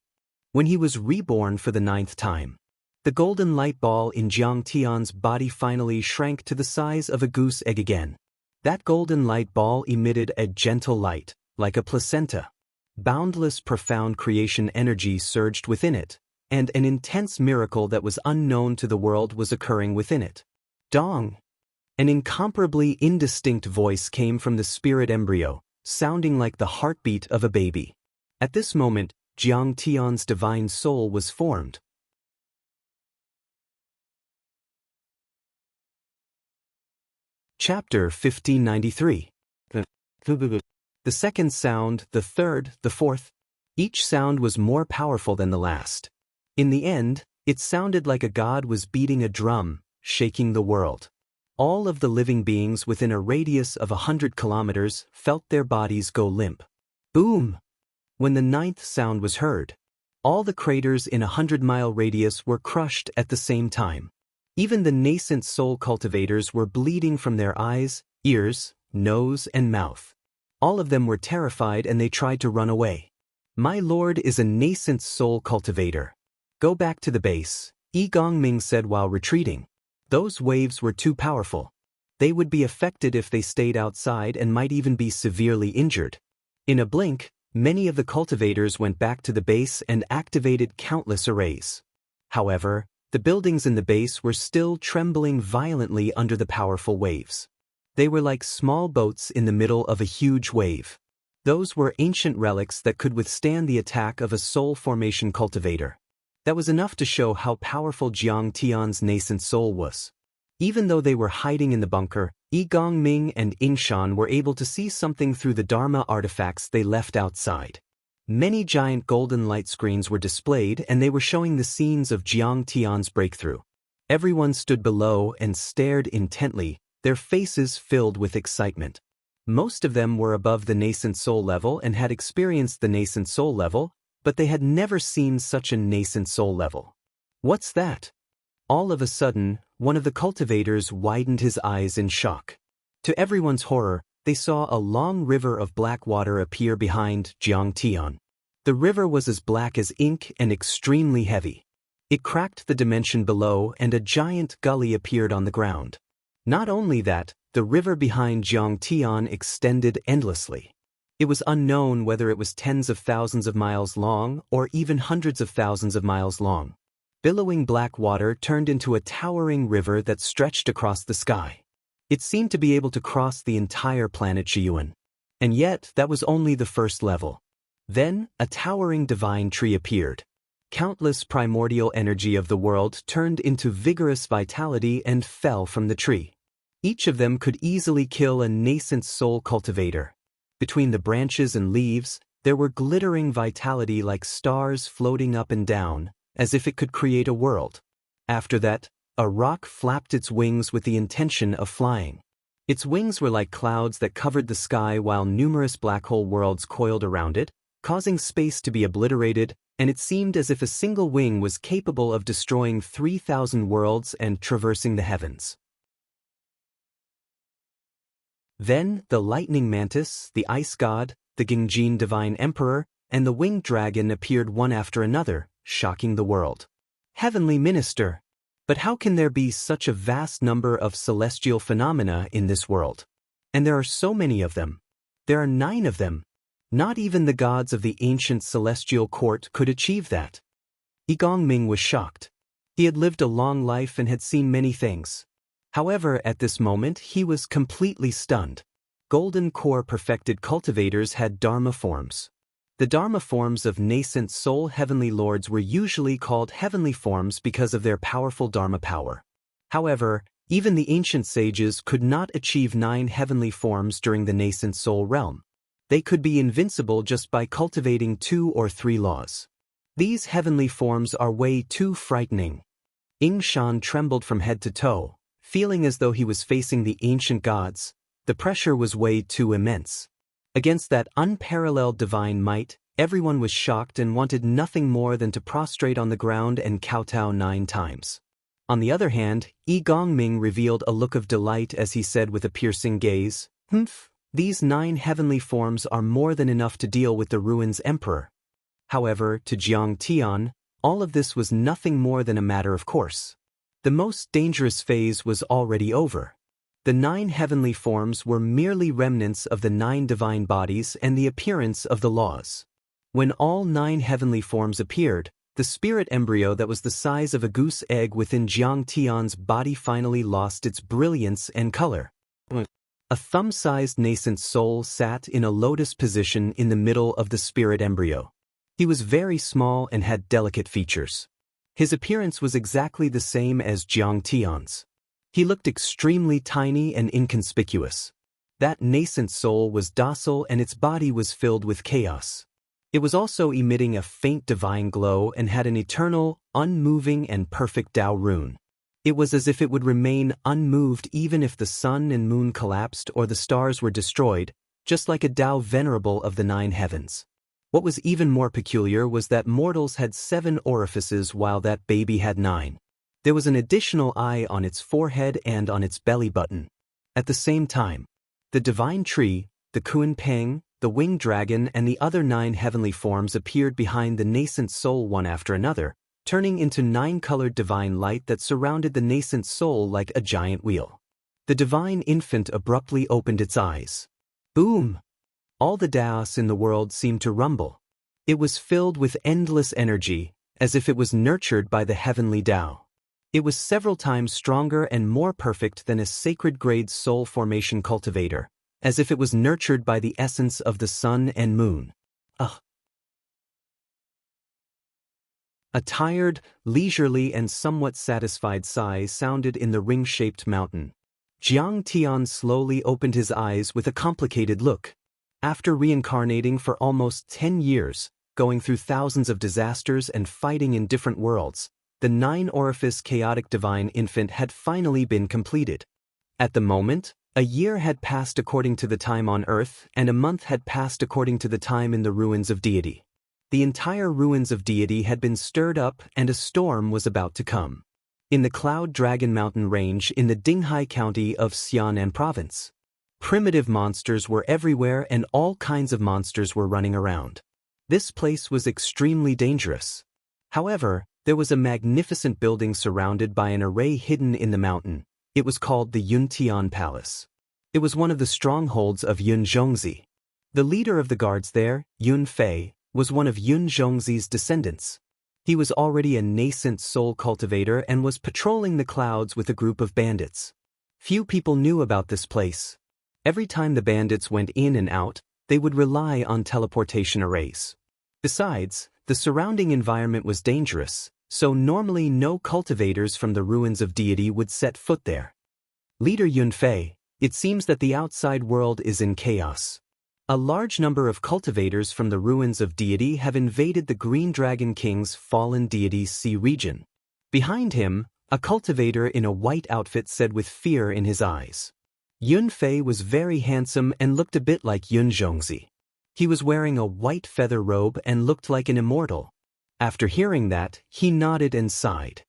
When he was reborn for the 9th time, the golden light ball in Jiang Tian's body finally shrank to the size of a goose egg again. That golden light ball emitted a gentle light, like a placenta. Boundless profound creation energy surged within it, and an intense miracle that was unknown to the world was occurring within it. Dong! An incomparably indistinct voice came from the spirit embryo, sounding like the heartbeat of a baby. At this moment, Jiang Tian's divine soul was formed. Chapter 1593. The second sound, the third, the fourth. Each sound was more powerful than the last. In the end, it sounded like a god was beating a drum, shaking the world. All of the living beings within a radius of 100 kilometers felt their bodies go limp. Boom! When the 9th sound was heard, all the craters in a 100-mile radius were crushed at the same time. Even the nascent soul cultivators were bleeding from their eyes, ears, nose, and mouth. All of them were terrified and they tried to run away. My lord is a nascent soul cultivator. Go back to the base, Yi Gongming said while retreating. Those waves were too powerful. They would be affected if they stayed outside and might even be severely injured. In a blink, many of the cultivators went back to the base and activated countless arrays. However, the buildings in the base were still trembling violently under the powerful waves. They were like small boats in the middle of a huge wave. Those were ancient relics that could withstand the attack of a soul formation cultivator. That was enough to show how powerful Jiang Tian's nascent soul was. Even though they were hiding in the bunker, Yi Gongming and Ingshan were able to see something through the Dharma artifacts they left outside. Many giant golden light screens were displayed and they were showing the scenes of Jiang Tian's breakthrough. Everyone stood below and stared intently, their faces filled with excitement. Most of them were above the nascent soul level and had experienced the nascent soul level, but they had never seen such a nascent soul level. What's that? All of a sudden, one of the cultivators widened his eyes in shock. To everyone's horror, they saw a long river of black water appear behind Jiang Tian. The river was as black as ink and extremely heavy. It cracked the dimension below and a giant gully appeared on the ground. Not only that, the river behind Jiang Tian extended endlessly. It was unknown whether it was tens of thousands of miles long or even hundreds of thousands of miles long. Billowing black water turned into a towering river that stretched across the sky. It seemed to be able to cross the entire planet Shiyuan. And yet, that was only the first level. Then, a towering divine tree appeared. Countless primordial energy of the world turned into vigorous vitality and fell from the tree. Each of them could easily kill a nascent soul cultivator. Between the branches and leaves, there were glittering vitality like stars floating up and down, as if it could create a world. After that, a rock flapped its wings with the intention of flying. Its wings were like clouds that covered the sky while numerous black hole worlds coiled around it, causing space to be obliterated, and it seemed as if a single wing was capable of destroying 3,000 worlds and traversing the heavens. Then, the lightning mantis, the ice god, the Gingjin divine emperor, and the winged dragon appeared one after another, shocking the world. Heavenly minister! But how can there be such a vast number of celestial phenomena in this world? And there are so many of them. There are 9 of them. Not even the gods of the ancient celestial court could achieve that. Yi Gongming was shocked. He had lived a long life and had seen many things. However, at this moment, he was completely stunned. Golden core perfected cultivators had Dharma forms. The Dharma forms of nascent soul heavenly lords were usually called heavenly forms because of their powerful Dharma power. However, even the ancient sages could not achieve 9 heavenly forms during the nascent soul realm. They could be invincible just by cultivating 2 or 3 laws. These heavenly forms are way too frightening. Ying Shan trembled from head to toe, feeling as though he was facing the ancient gods. The pressure was way too immense. Against that unparalleled divine might, everyone was shocked and wanted nothing more than to prostrate on the ground and kowtow 9 times. On the other hand, Yi Gongming revealed a look of delight as he said with a piercing gaze, These 9 heavenly forms are more than enough to deal with the ruins emperor. However, to Jiang Tian, all of this was nothing more than a matter of course. The most dangerous phase was already over. The 9 heavenly forms were merely remnants of the 9 divine bodies and the appearance of the laws. When all 9 heavenly forms appeared, the spirit embryo that was the size of a goose egg within Jiang Tian's body finally lost its brilliance and color. A thumb-sized nascent soul sat in a lotus position in the middle of the spirit embryo. He was very small and had delicate features. His appearance was exactly the same as Jiang Tian's. He looked extremely tiny and inconspicuous. That nascent soul was docile and its body was filled with chaos. It was also emitting a faint divine glow and had an eternal, unmoving and perfect Tao rune. It was as if it would remain unmoved even if the sun and moon collapsed or the stars were destroyed, just like a Tao venerable of the 9 heavens. What was even more peculiar was that mortals had 7 orifices while that baby had 9. There was an additional eye on its forehead and on its belly button. At the same time, the divine tree, the Kuan Peng, the winged dragon and the other 9 heavenly forms appeared behind the nascent soul one after another, turning into 9-colored divine light that surrounded the nascent soul like a giant wheel. The divine infant abruptly opened its eyes. Boom! All the Daoists in the world seemed to rumble. It was filled with endless energy, as if it was nurtured by the heavenly Tao. It was several times stronger and more perfect than a sacred-grade soul formation cultivator, as if it was nurtured by the essence of the sun and moon. A tired, leisurely and somewhat satisfied sigh sounded in the ring-shaped mountain. Jiang Tian slowly opened his eyes with a complicated look. After reincarnating for almost 10 years, going through thousands of disasters and fighting in different worlds, the 9-orifice chaotic divine infant had finally been completed. At the moment, a year had passed according to the time on Earth, and a month had passed according to the time in the ruins of deity. The entire ruins of deity had been stirred up and a storm was about to come. In the Cloud Dragon Mountain Range in the Dinghai County of Xianan Province, primitive monsters were everywhere and all kinds of monsters were running around. This place was extremely dangerous. However, there was a magnificent building surrounded by an array hidden in the mountain. It was called the Yuntian Palace. It was one of the strongholds of Yun Zhongzi. The leader of the guards there, Yun Fei, was one of Yun Zhongzi's descendants. He was already a nascent soul cultivator and was patrolling the clouds with a group of bandits. Few people knew about this place. Every time the bandits went in and out, they would rely on teleportation arrays. Besides, the surrounding environment was dangerous, so normally no cultivators from the ruins of deity would set foot there. Leader Yun Fei, it seems that the outside world is in chaos. A large number of cultivators from the ruins of deity have invaded the Green Dragon King's fallen deity's sea region. Behind him, a cultivator in a white outfit said with fear in his eyes. Yun Fei was very handsome and looked a bit like Yun Zhongzi. He was wearing a white feather robe and looked like an immortal. After hearing that, he nodded and sighed.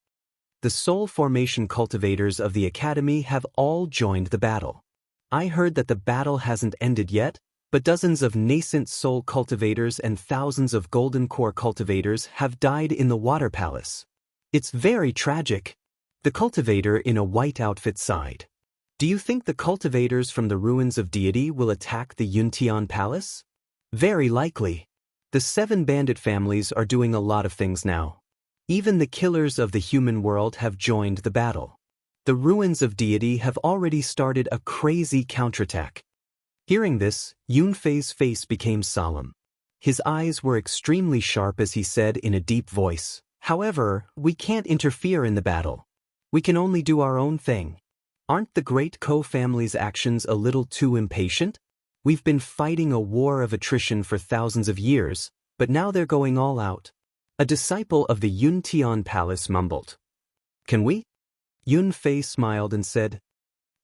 The soul formation cultivators of the academy have all joined the battle. I heard that the battle hasn't ended yet, but dozens of nascent soul cultivators and thousands of golden core cultivators have died in the water palace. It's very tragic. The cultivator in a white outfit sighed. Do you think the cultivators from the ruins of deity will attack the Yuntian palace? Very likely. The 7 bandit families are doing a lot of things now. Even the killers of the human world have joined the battle. The ruins of deity have already started a crazy counterattack. Hearing this, Yun Fei's face became solemn. His eyes were extremely sharp as he said in a deep voice, "However, we can't interfere in the battle. We can only do our own thing. Aren't the Great Ko family's actions a little too impatient? We've been fighting a war of attrition for thousands of years, but now they're going all out." A disciple of the Yuntian palace mumbled. "Can we?" Yun Fei smiled and said,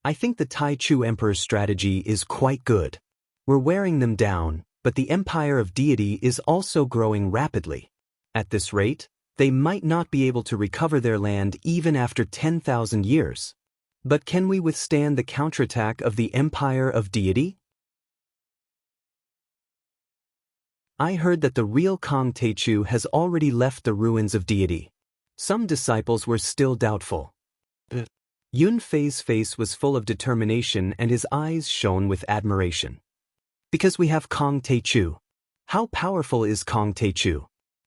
"I think the Taichu Emperor's strategy is quite good. We're wearing them down, but the Empire of Deity is also growing rapidly. At this rate, they might not be able to recover their land even after 10,000 years. But can we withstand the counterattack of the Empire of Deity?" I heard that the real Kong Taichu has already left the ruins of deity. Some disciples were still doubtful. Yun Fei's face was full of determination and his eyes shone with admiration. "Because we have Kong Taichu. How powerful is Kong Taichu?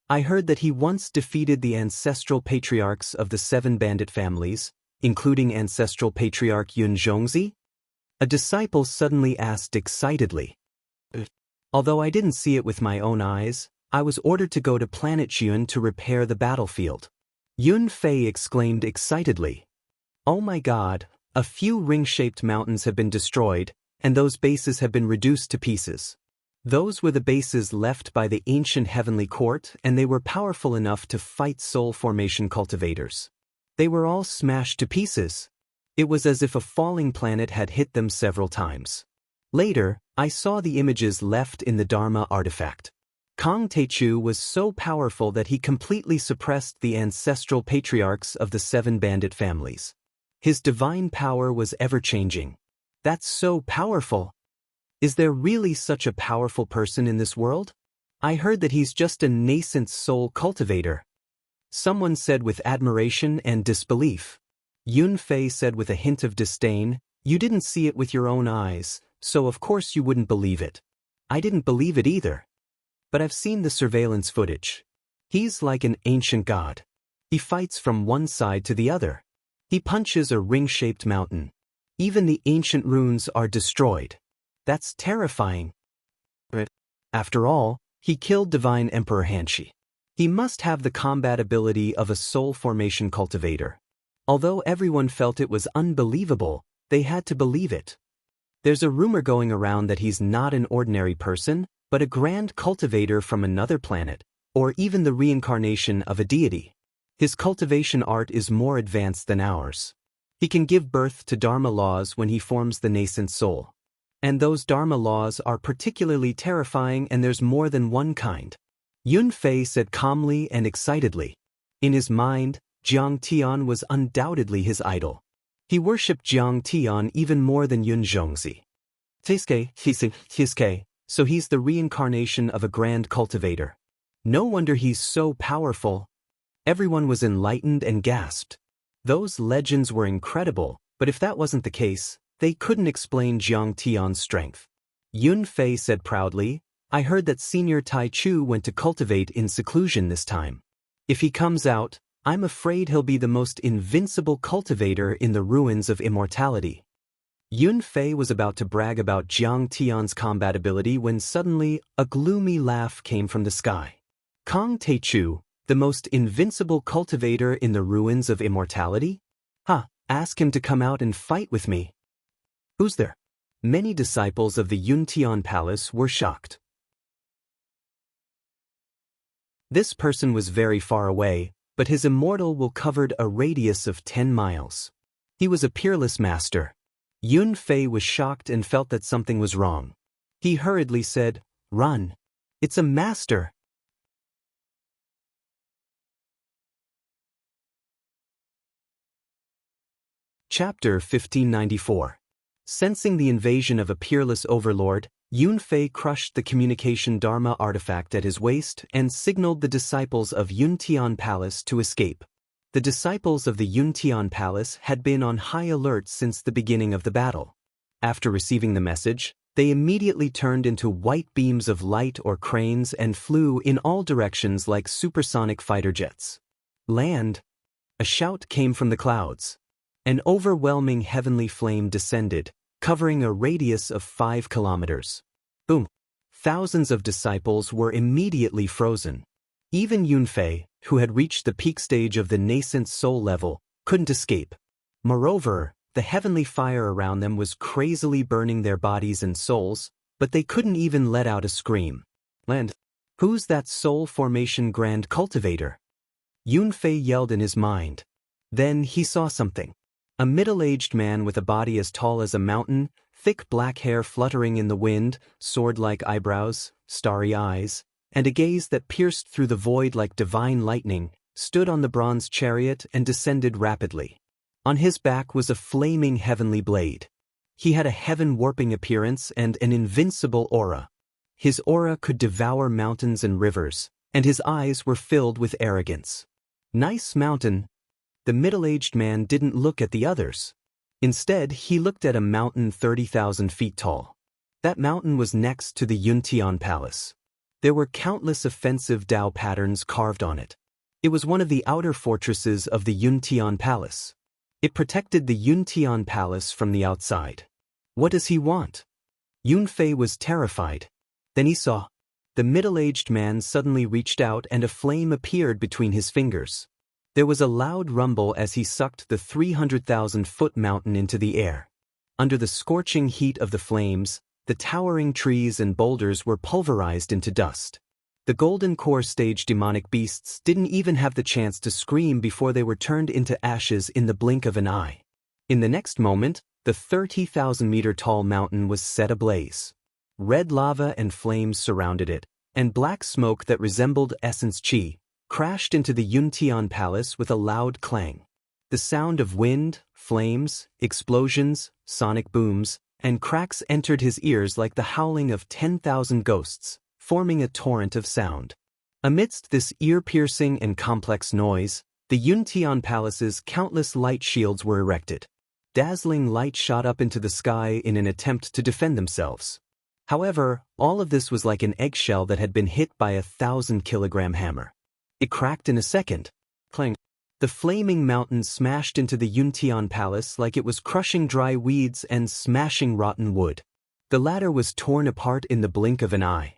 I heard that he once defeated the ancestral patriarchs of the 7 bandit families, including ancestral patriarch Yun Zhongzi?" A disciple suddenly asked excitedly. "Although I didn't see it with my own eyes, I was ordered to go to planet Xian to repair the battlefield." Yun Fei exclaimed excitedly. "Oh my God, a few ring-shaped mountains have been destroyed, and those bases have been reduced to pieces. Those were the bases left by the ancient heavenly court, and they were powerful enough to fight soul formation cultivators. They were all smashed to pieces. It was as if a falling planet had hit them several times. Later, I saw the images left in the Dharma artifact. Kong Taichu was so powerful that he completely suppressed the ancestral patriarchs of the 7 bandit families. His divine power was ever-changing. That's so powerful. Is there really such a powerful person in this world? I heard that he's just a nascent soul cultivator." Someone said with admiration and disbelief. Yun Fei said with a hint of disdain, "You didn't see it with your own eyes, so of course you wouldn't believe it." I didn't believe it either. But I've seen the surveillance footage. He's like an ancient god. He fights from one side to the other. He punches a ring-shaped mountain. Even the ancient runes are destroyed. That's terrifying. But after all, he killed Divine Emperor Hanshi. He must have the combat ability of a soul formation cultivator. Although everyone felt it was unbelievable, they had to believe it. There's a rumor going around that he's not an ordinary person, but a grand cultivator from another planet, or even the reincarnation of a deity. His cultivation art is more advanced than ours. He can give birth to Dharma laws when he forms the nascent soul. And those Dharma laws are particularly terrifying, and there's more than one kind. Yun Fei said calmly and excitedly. In his mind, Jiang Tian was undoubtedly his idol. He worshipped Jiang Tian even more than Yun Zhongzi. So he's the reincarnation of a grand cultivator. No wonder he's so powerful. Everyone was enlightened and gasped. Those legends were incredible, but if that wasn't the case, they couldn't explain Jiang Tian's strength. Yun Fei said proudly, "I heard that Senior Taichu went to cultivate in seclusion this time. If he comes out, I'm afraid he'll be the most invincible cultivator in the ruins of immortality." Yun Fei was about to brag about Jiang Tian's combat ability when suddenly a gloomy laugh came from the sky. "Kong Taichu, the most invincible cultivator in the ruins of immortality? Ask him to come out and fight with me." "Who's there?" Many disciples of the Yuntian palace were shocked. This person was very far away, but his immortal will covered a radius of 10 miles. He was a peerless master. Yun Fei was shocked and felt that something was wrong. He hurriedly said, "Run. It's a master." Chapter 1594. Sensing the invasion of a peerless overlord, Yun Fei crushed the communication Dharma artifact at his waist and signaled the disciples of Yuntian Palace to escape. The disciples of the Yuntian Palace had been on high alert since the beginning of the battle. After receiving the message, they immediately turned into white beams of light or cranes and flew in all directions like supersonic fighter jets. "Land!" A shout came from the clouds. An overwhelming heavenly flame descended, covering a radius of 5 kilometers. Boom! Thousands of disciples were immediately frozen. Even Yun Fei, who had reached the peak stage of the nascent soul level, couldn't escape. Moreover, the heavenly fire around them was crazily burning their bodies and souls, but they couldn't even let out a scream. "Land! Who's that soul formation grand cultivator?" Yun Fei yelled in his mind. Then he saw something. A middle-aged man with a body as tall as a mountain, thick black hair fluttering in the wind, sword-like eyebrows, starry eyes, and a gaze that pierced through the void like divine lightning, stood on the bronze chariot and descended rapidly. On his back was a flaming heavenly blade. He had a heaven-warping appearance and an invincible aura. His aura could devour mountains and rivers, and his eyes were filled with arrogance. "Nice mountain." The middle-aged man didn't look at the others. Instead, he looked at a mountain 30,000 feet tall. That mountain was next to the Yuntian Palace. There were countless offensive Dao patterns carved on it. It was one of the outer fortresses of the Yuntian Palace. It protected the Yuntian Palace from the outside. What does he want? Yun Fei was terrified. Then he saw. The middle-aged man suddenly reached out and a flame appeared between his fingers. There was a loud rumble as he sucked the 300,000-foot mountain into the air. Under the scorching heat of the flames, the towering trees and boulders were pulverized into dust. The Golden Core stage demonic beasts didn't even have the chance to scream before they were turned into ashes in the blink of an eye. In the next moment, the 30,000-meter-tall mountain was set ablaze. Red lava and flames surrounded it, and black smoke that resembled essence chi crashed into the Yuntian Palace with a loud clang. The sound of wind, flames, explosions, sonic booms, and cracks entered his ears like the howling of 10,000 ghosts, forming a torrent of sound. Amidst this ear-piercing and complex noise, the Yuntian Palace's countless light shields were erected. Dazzling light shot up into the sky in an attempt to defend themselves. However, all of this was like an eggshell that had been hit by a 1,000-kilogram hammer. It cracked in a second. Clang. The flaming mountain smashed into the Yuntian Palace like it was crushing dry weeds and smashing rotten wood. The latter was torn apart in the blink of an eye.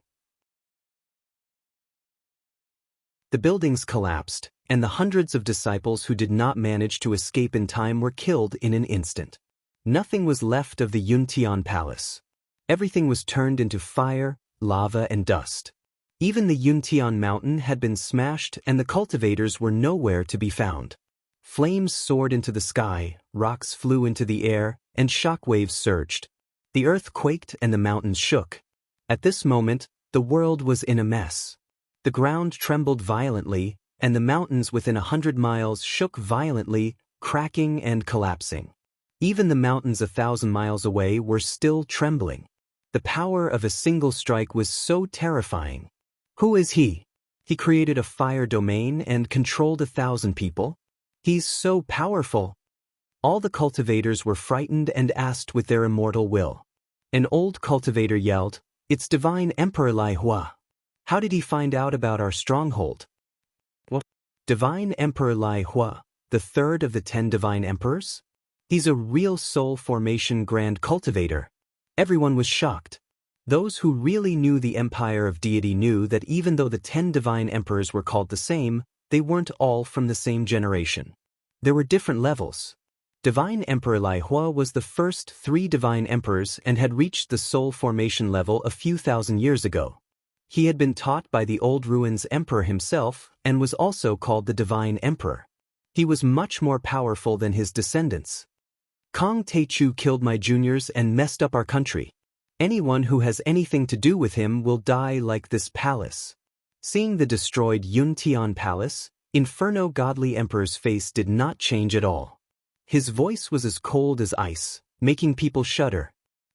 The buildings collapsed, and the hundreds of disciples who did not manage to escape in time were killed in an instant. Nothing was left of the Yuntian Palace. Everything was turned into fire, lava, and dust. Even the Yuntian mountain had been smashed and the cultivators were nowhere to be found. Flames soared into the sky, rocks flew into the air, and shock waves surged. The earth quaked and the mountains shook. At this moment, the world was in a mess. The ground trembled violently, and the mountains within 100 miles shook violently, cracking and collapsing. Even the mountains 1,000 miles away were still trembling. The power of a single strike was so terrifying. Who is he? He created a fire domain and controlled 1,000 people? He's so powerful. All the cultivators were frightened and asked with their immortal will. An old cultivator yelled, "It's Divine Emperor Lai Hua. How did he find out about our stronghold?" What? Divine Emperor Lai Hua, the third of the 10 divine emperors? He's a real soul formation grand cultivator. Everyone was shocked. Those who really knew the empire of deity knew that even though the 10 divine emperors were called the same, they weren't all from the same generation. There were different levels. Divine Emperor Lai Hua was the first 3 divine emperors and had reached the soul formation level a few thousand years ago. He had been taught by the Old Ruins Emperor himself and was also called the Divine Emperor. He was much more powerful than his descendants. Kong Taichu killed my juniors and messed up our country. Anyone who has anything to do with him will die like this palace. Seeing the destroyed Yuntian palace, Inferno Godly Emperor's face did not change at all. His voice was as cold as ice, making people shudder.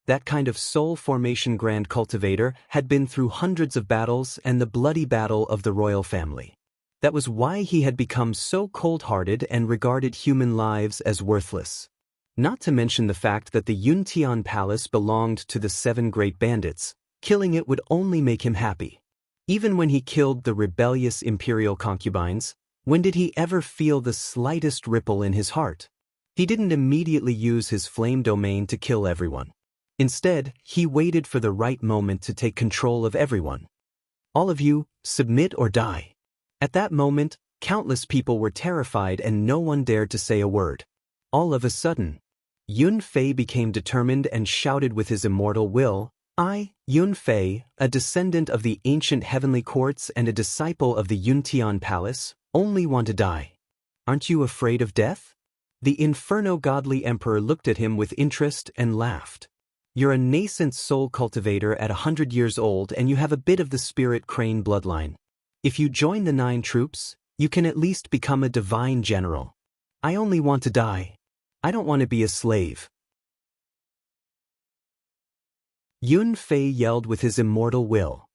That kind of soul formation Grand Cultivator had been through hundreds of battles and the bloody battle of the royal family. That was why he had become so cold-hearted and regarded human lives as worthless. Not to mention the fact that the Yuntian palace belonged to the 7 great bandits. Killing it would only make him happy. Even when he killed the rebellious imperial concubines, when did he ever feel the slightest ripple in his heart? He didn't immediately use his flame domain to kill everyone. Instead, he waited for the right moment to take control of everyone. All of you, submit or die. At that moment, countless people were terrified and no one dared to say a word. All of a sudden, Yun Fei became determined and shouted with his immortal will, I, Yun Fei, a descendant of the ancient heavenly courts and a disciple of the Yuntian palace, only want to die. Aren't you afraid of death? The Inferno Godly Emperor looked at him with interest and laughed. You're a nascent soul cultivator at 100 years old and you have a bit of the spirit crane bloodline. If you join the 9 troops, you can at least become a divine general. I only want to die. I don't want to be a slave. Yun Fei yelled with his immortal will.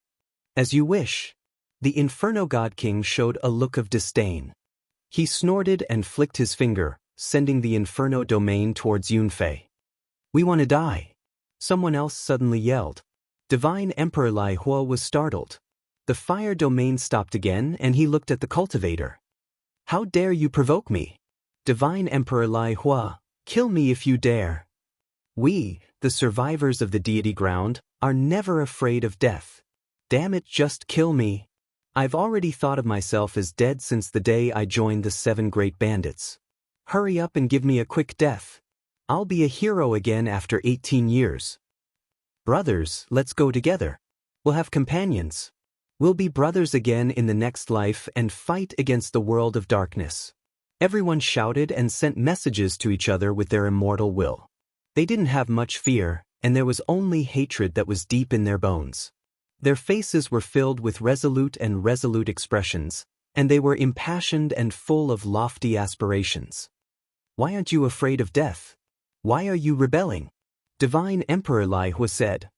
As you wish. The Inferno God King showed a look of disdain. He snorted and flicked his finger, sending the Inferno domain towards Yun Fei. We want to die. Someone else suddenly yelled. Divine Emperor Lai Hua was startled. The fire domain stopped again and he looked at the cultivator. How dare you provoke me? Divine Emperor Lai Hua, kill me if you dare. We, the survivors of the deity ground, are never afraid of death. Damn it, just kill me. I've already thought of myself as dead since the day I joined the 7 great bandits. Hurry up and give me a quick death. I'll be a hero again after 18 years. Brothers, let's go together. We'll have companions. We'll be brothers again in the next life and fight against the world of darkness. Everyone shouted and sent messages to each other with their immortal will. They didn't have much fear, and there was only hatred that was deep in their bones. Their faces were filled with resolute expressions, and they were impassioned and full of lofty aspirations. Why aren't you afraid of death? Why are you rebelling? Divine Emperor Lai Hua said.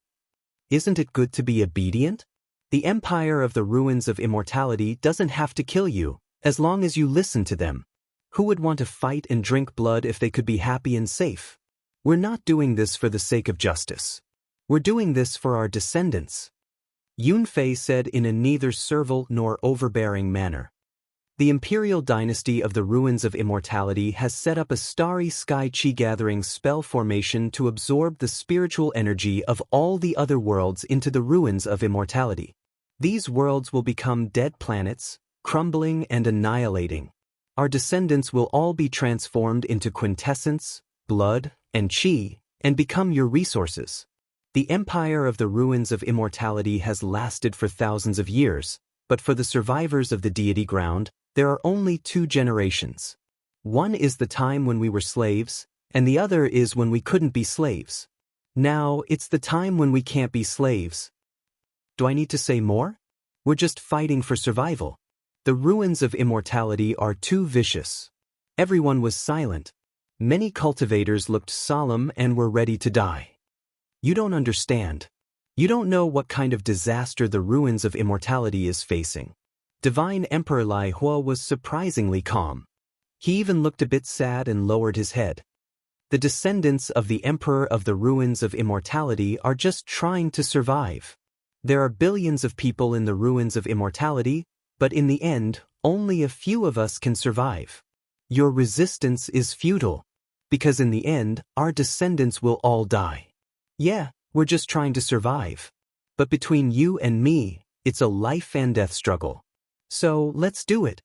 Isn't it good to be obedient? The Empire of the Ruins of Immortality doesn't have to kill you, as long as you listen to them. Who would want to fight and drink blood if they could be happy and safe? We're not doing this for the sake of justice. We're doing this for our descendants. Yun Fei said in a neither servile nor overbearing manner. The imperial dynasty of the Ruins of Immortality has set up a starry sky chi-gathering spell formation to absorb the spiritual energy of all the other worlds into the Ruins of Immortality. These worlds will become dead planets, crumbling and annihilating. Our descendants will all be transformed into quintessence, blood, and chi, and become your resources. The Empire of the Ruins of Immortality has lasted for thousands of years, but for the survivors of the deity ground, there are only 2 generations. One is the time when we were slaves, and the other is when we couldn't be slaves. Now, it's the time when we can't be slaves. Do I need to say more? We're just fighting for survival. The Ruins of Immortality are too vicious. Everyone was silent. Many cultivators looked solemn and were ready to die. You don't understand. You don't know what kind of disaster the Ruins of Immortality is facing. Divine Emperor Lai Hua was surprisingly calm. He even looked a bit sad and lowered his head. The descendants of the Emperor of the Ruins of Immortality are just trying to survive. There are billions of people in the Ruins of Immortality, but in the end, only a few of us can survive. Your resistance is futile, because in the end, our descendants will all die. Yeah, we're just trying to survive. But between you and me, it's a life and death struggle. So, let's do it.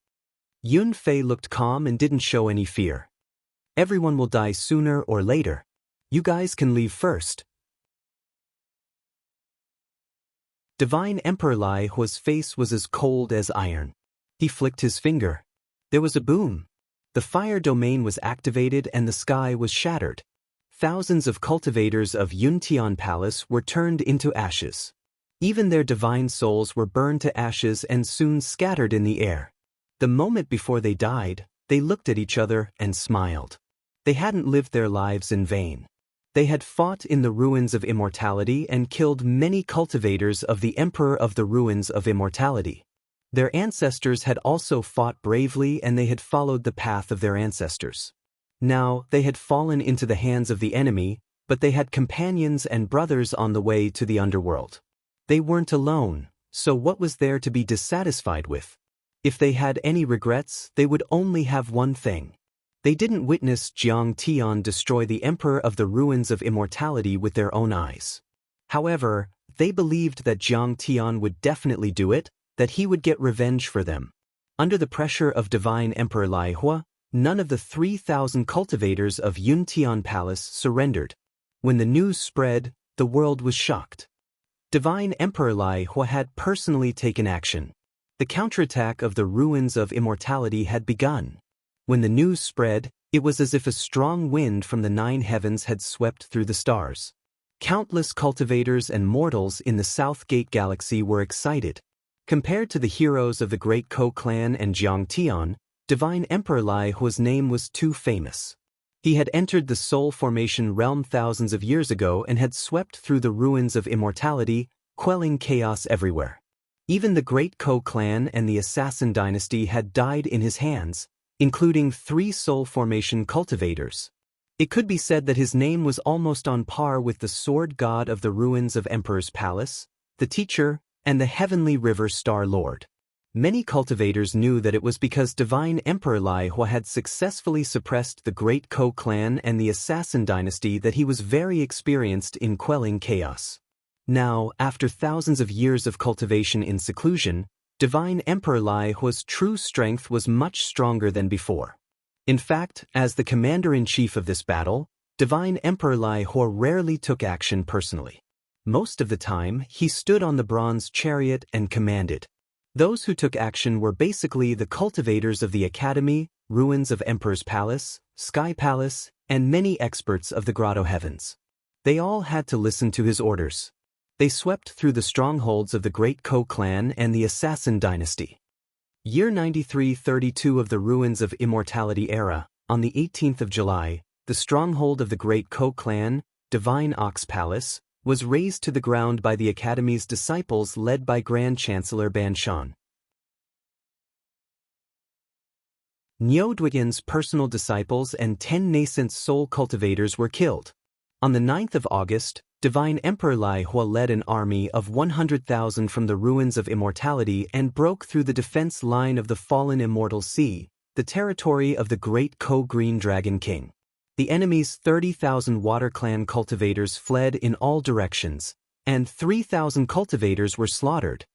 Yun Fei looked calm and didn't show any fear. Everyone will die sooner or later. You guys can leave first. Divine Emperor Lai Hua's face was as cold as iron. He flicked his finger. There was a boom. The fire domain was activated and the sky was shattered. thousands of cultivators of Yuntian Palace were turned into ashes. Even their divine souls were burned to ashes and soon scattered in the air. The moment before they died, they looked at each other and smiled. They hadn't lived their lives in vain. They had fought in the ruins of immortality and killed many cultivators of the Emperor of the ruins of immortality. Their ancestors had also fought bravely and they had followed the path of their ancestors. Now, they had fallen into the hands of the enemy, but they had companions and brothers on the way to the underworld. They weren't alone, so what was there to be dissatisfied with? If they had any regrets, they would only have one thing. They didn't witness Jiang Tian destroy the Emperor of the ruins of immortality with their own eyes. However, they believed that Jiang Tian would definitely do it, that he would get revenge for them. Under the pressure of Divine Emperor Lai Hua, none of the 3,000 cultivators of Yuntian Palace surrendered. When the news spread, the world was shocked. Divine Emperor Lai Hua had personally taken action. The counterattack of the ruins of immortality had begun. When the news spread, it was as if a strong wind from the 9 heavens had swept through the stars. Countless cultivators and mortals in the South Gate Galaxy were excited. Compared to the heroes of the Great Ko clan and Jiang Tian, Divine Emperor Lai Hua's name was too famous. He had entered the Soul Formation realm thousands of years ago and had swept through the ruins of immortality, quelling chaos everywhere. Even the Great Ko clan and the Assassin dynasty had died in his hands, including 3 Soul Formation cultivators. It could be said that his name was almost on par with the Sword God of the ruins of Emperor's Palace, the Teacher, and the Heavenly River Star Lord. Many cultivators knew that it was because Divine Emperor Lai Hua had successfully suppressed the Great Ko clan and the Assassin dynasty that he was very experienced in quelling chaos. Now, after thousands of years of cultivation in seclusion, Divine Emperor Lai Hua's true strength was much stronger than before. In fact, as the commander-in-chief of this battle, Divine Emperor Lai Hua rarely took action personally. Most of the time, he stood on the bronze chariot and commanded. Those who took action were basically the cultivators of the Academy, ruins of Emperor's Palace, Sky Palace, and many experts of the Grotto Heavens. They all had to listen to his orders. They swept through the strongholds of the Great Ko clan and the Assassin dynasty. Year 9332 of the ruins of immortality era, on the 18th of July, the stronghold of the Great Ko clan, Divine Ox Palace, was razed to the ground by the Academy's disciples led by Grand Chancellor Ban Shan. Niu Duiyan's personal disciples and 10 nascent soul cultivators were killed. On the 9th of August, Divine Emperor Lai Hua led an army of 100,000 from the ruins of immortality and broke through the defense line of the fallen Immortal Sea, the territory of the Great Ko Green Dragon King. The enemy's 30,000 Water Clan cultivators fled in all directions, and 3,000 cultivators were slaughtered.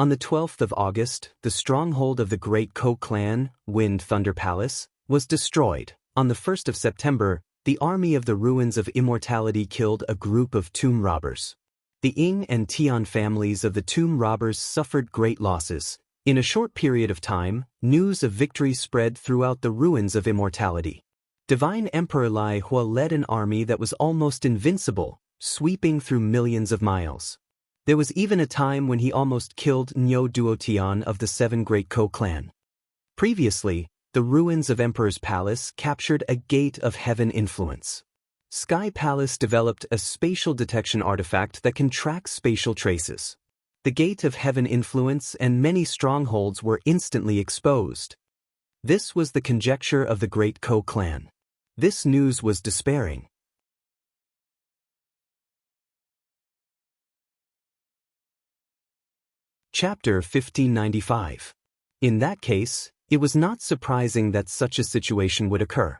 On the 12th of August, the stronghold of the Great Ko clan, Wind Thunder Palace, was destroyed. On the 1st of September, the army of the ruins of immortality killed a group of tomb robbers. The Ying and Tian families of the tomb robbers suffered great losses. In a short period of time, news of victory spread throughout the ruins of immortality. Divine Emperor Lai Hua led an army that was almost invincible, sweeping through millions of miles. There was even a time when he almost killed Niu Duotian of the 7 Great Ko clan. Previously, the ruins of Emperor's Palace captured a Gate of Heaven influence. Sky Palace developed a spatial detection artifact that can track spatial traces. The Gate of Heaven influence and many strongholds were instantly exposed. This was the conjecture of the Great Ko clan. This news was despairing. Chapter 1595. In that case, it was not surprising that such a situation would occur.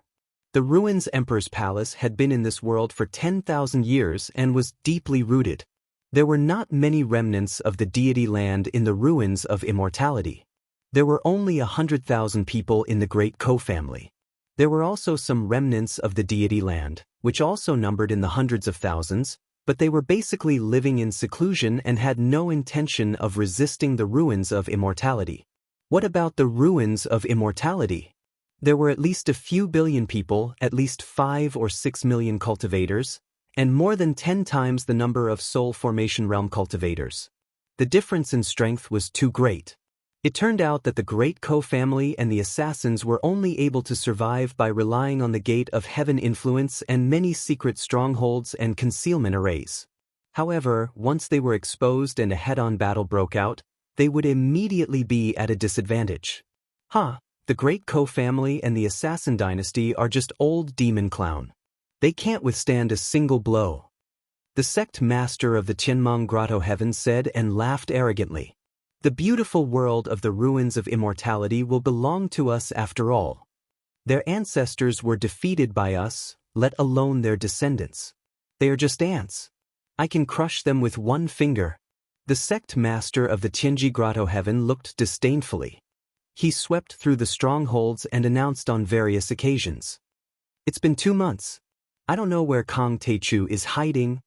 The ruins Emperor's Palace had been in this world for 10,000 years and was deeply rooted. There were not many remnants of the deity land in the ruins of immortality. There were only 100,000 people in the Great Ko family. There were also some remnants of the deity land, which also numbered in the hundreds of thousands, but they were basically living in seclusion and had no intention of resisting the ruins of immortality. What about the ruins of immortality? There were at least a few billion people, at least 5 or 6 million cultivators, and more than 10 times the number of soul formation realm cultivators. The difference in strength was too great. It turned out that the Great Ko family and the assassins were only able to survive by relying on the Gate of Heaven influence and many secret strongholds and concealment arrays. However, once they were exposed and a head-on battle broke out, they would immediately be at a disadvantage. The Great Ko family and the Assassin dynasty are just old demon clown. They can't withstand a single blow. The sect master of the Tianmong Grotto Heaven said and laughed arrogantly. The beautiful world of the ruins of immortality will belong to us after all. Their ancestors were defeated by us, let alone their descendants. They are just ants. I can crush them with one finger. The sect master of the Tianji Grotto Heaven looked disdainfully. He swept through the strongholds and announced on various occasions. It's been 2 months. I don't know where Kang Teichu is hiding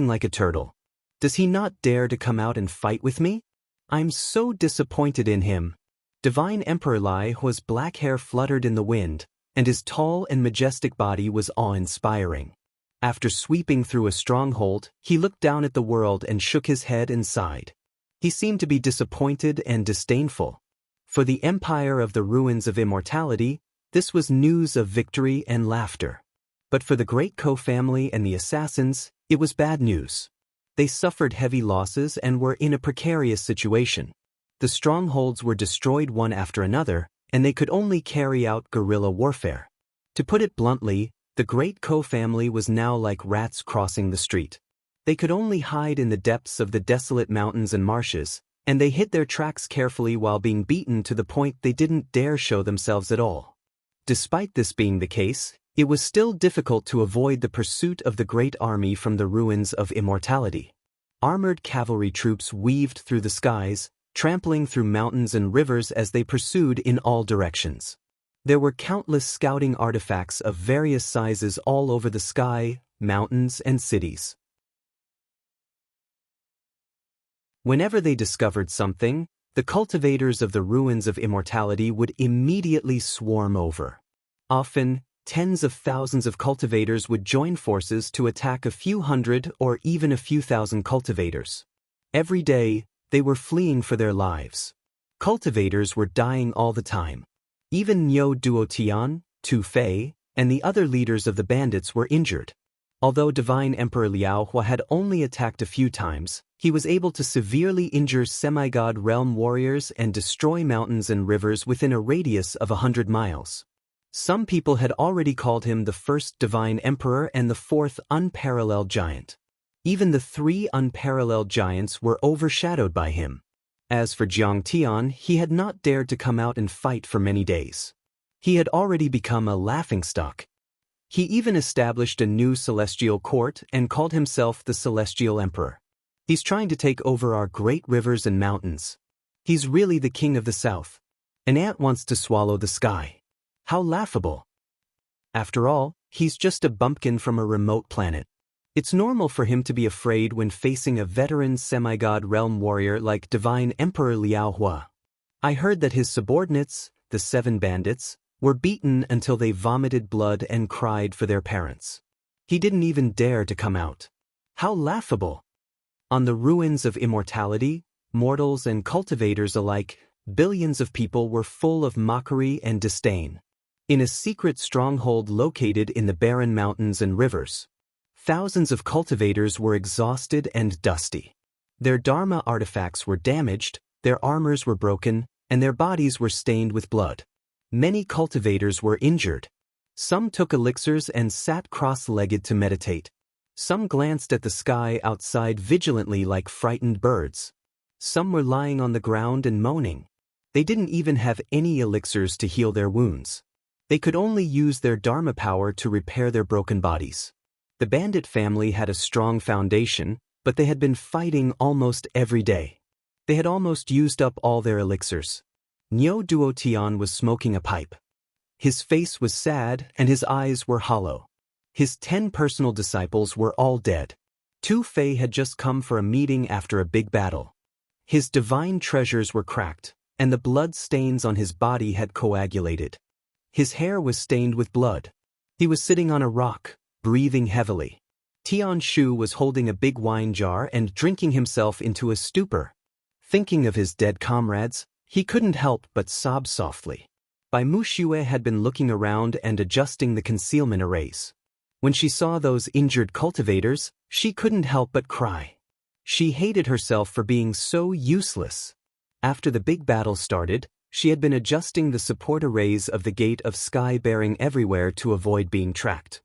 like a turtle. Does he not dare to come out and fight with me? I'm so disappointed in him. Divine Emperor Lai Hua's black hair fluttered in the wind, and his tall and majestic body was awe-inspiring. After sweeping through a stronghold, he looked down at the world and shook his head and sighed. He seemed to be disappointed and disdainful. For the empire of the ruins of immortality, this was news of victory and laughter. But for the Great Ko family and the assassins, it was bad news. They suffered heavy losses and were in a precarious situation. The strongholds were destroyed one after another, and they could only carry out guerrilla warfare. To put it bluntly, the Great Ko family was now like rats crossing the street. They could only hide in the depths of the desolate mountains and marshes, and they hid their tracks carefully while being beaten to the point they didn't dare show themselves at all. Despite this being the case, it was still difficult to avoid the pursuit of the great army from the ruins of immortality. Armored cavalry troops weaved through the skies, trampling through mountains and rivers as they pursued in all directions. There were countless scouting artifacts of various sizes all over the sky, mountains, and cities. Whenever they discovered something, the cultivators of the ruins of immortality would immediately swarm over. Often, tens of thousands of cultivators would join forces to attack a few hundred or even a few thousand cultivators. Every day, they were fleeing for their lives. Cultivators were dying all the time. Even Niu Duotian, Tu Fei, and the other leaders of the bandits were injured. Although Divine Emperor Liao Hua had only attacked a few times, he was able to severely injure semi-god realm warriors and destroy mountains and rivers within a radius of 100 miles. Some people had already called him the first divine emperor and the fourth unparalleled giant. Even the 3 unparalleled giants were overshadowed by him. As for Jiang Tian, he had not dared to come out and fight for many days. He had already become a laughingstock. He even established a new celestial court and called himself the Celestial Emperor. He's trying to take over our great rivers and mountains. He's really the king of the south. An ant wants to swallow the sky. How laughable. After all, he's just a bumpkin from a remote planet. It's normal for him to be afraid when facing a veteran semi-god realm warrior like Divine Emperor Liao Hua. I heard that his subordinates, the 7 bandits, were beaten until they vomited blood and cried for their parents. He didn't even dare to come out. How laughable. On the ruins of immortality, mortals and cultivators alike, billions of people were full of mockery and disdain. In a secret stronghold located in the barren mountains and rivers, thousands of cultivators were exhausted and dusty. Their dharma artifacts were damaged, their armors were broken, and their bodies were stained with blood. Many cultivators were injured. Some took elixirs and sat cross-legged to meditate. Some glanced at the sky outside vigilantly like frightened birds. Some were lying on the ground and moaning. They didn't even have any elixirs to heal their wounds. They could only use their dharma power to repair their broken bodies. The bandit family had a strong foundation, but they had been fighting almost every day. They had almost used up all their elixirs. Niu Duotian was smoking a pipe. His face was sad and his eyes were hollow. His 10 personal disciples were all dead. Tu Fei had just come for a meeting after a big battle. His divine treasures were cracked, and the blood stains on his body had coagulated. His hair was stained with blood. He was sitting on a rock, breathing heavily. Tian Shu was holding a big wine jar and drinking himself into a stupor. Thinking of his dead comrades, he couldn't help but sob softly. Bai Muxue had been looking around and adjusting the concealment arrays. When she saw those injured cultivators, she couldn't help but cry. She hated herself for being so useless. After the big battle started, she had been adjusting the support arrays of the gate of sky bearing everywhere to avoid being tracked.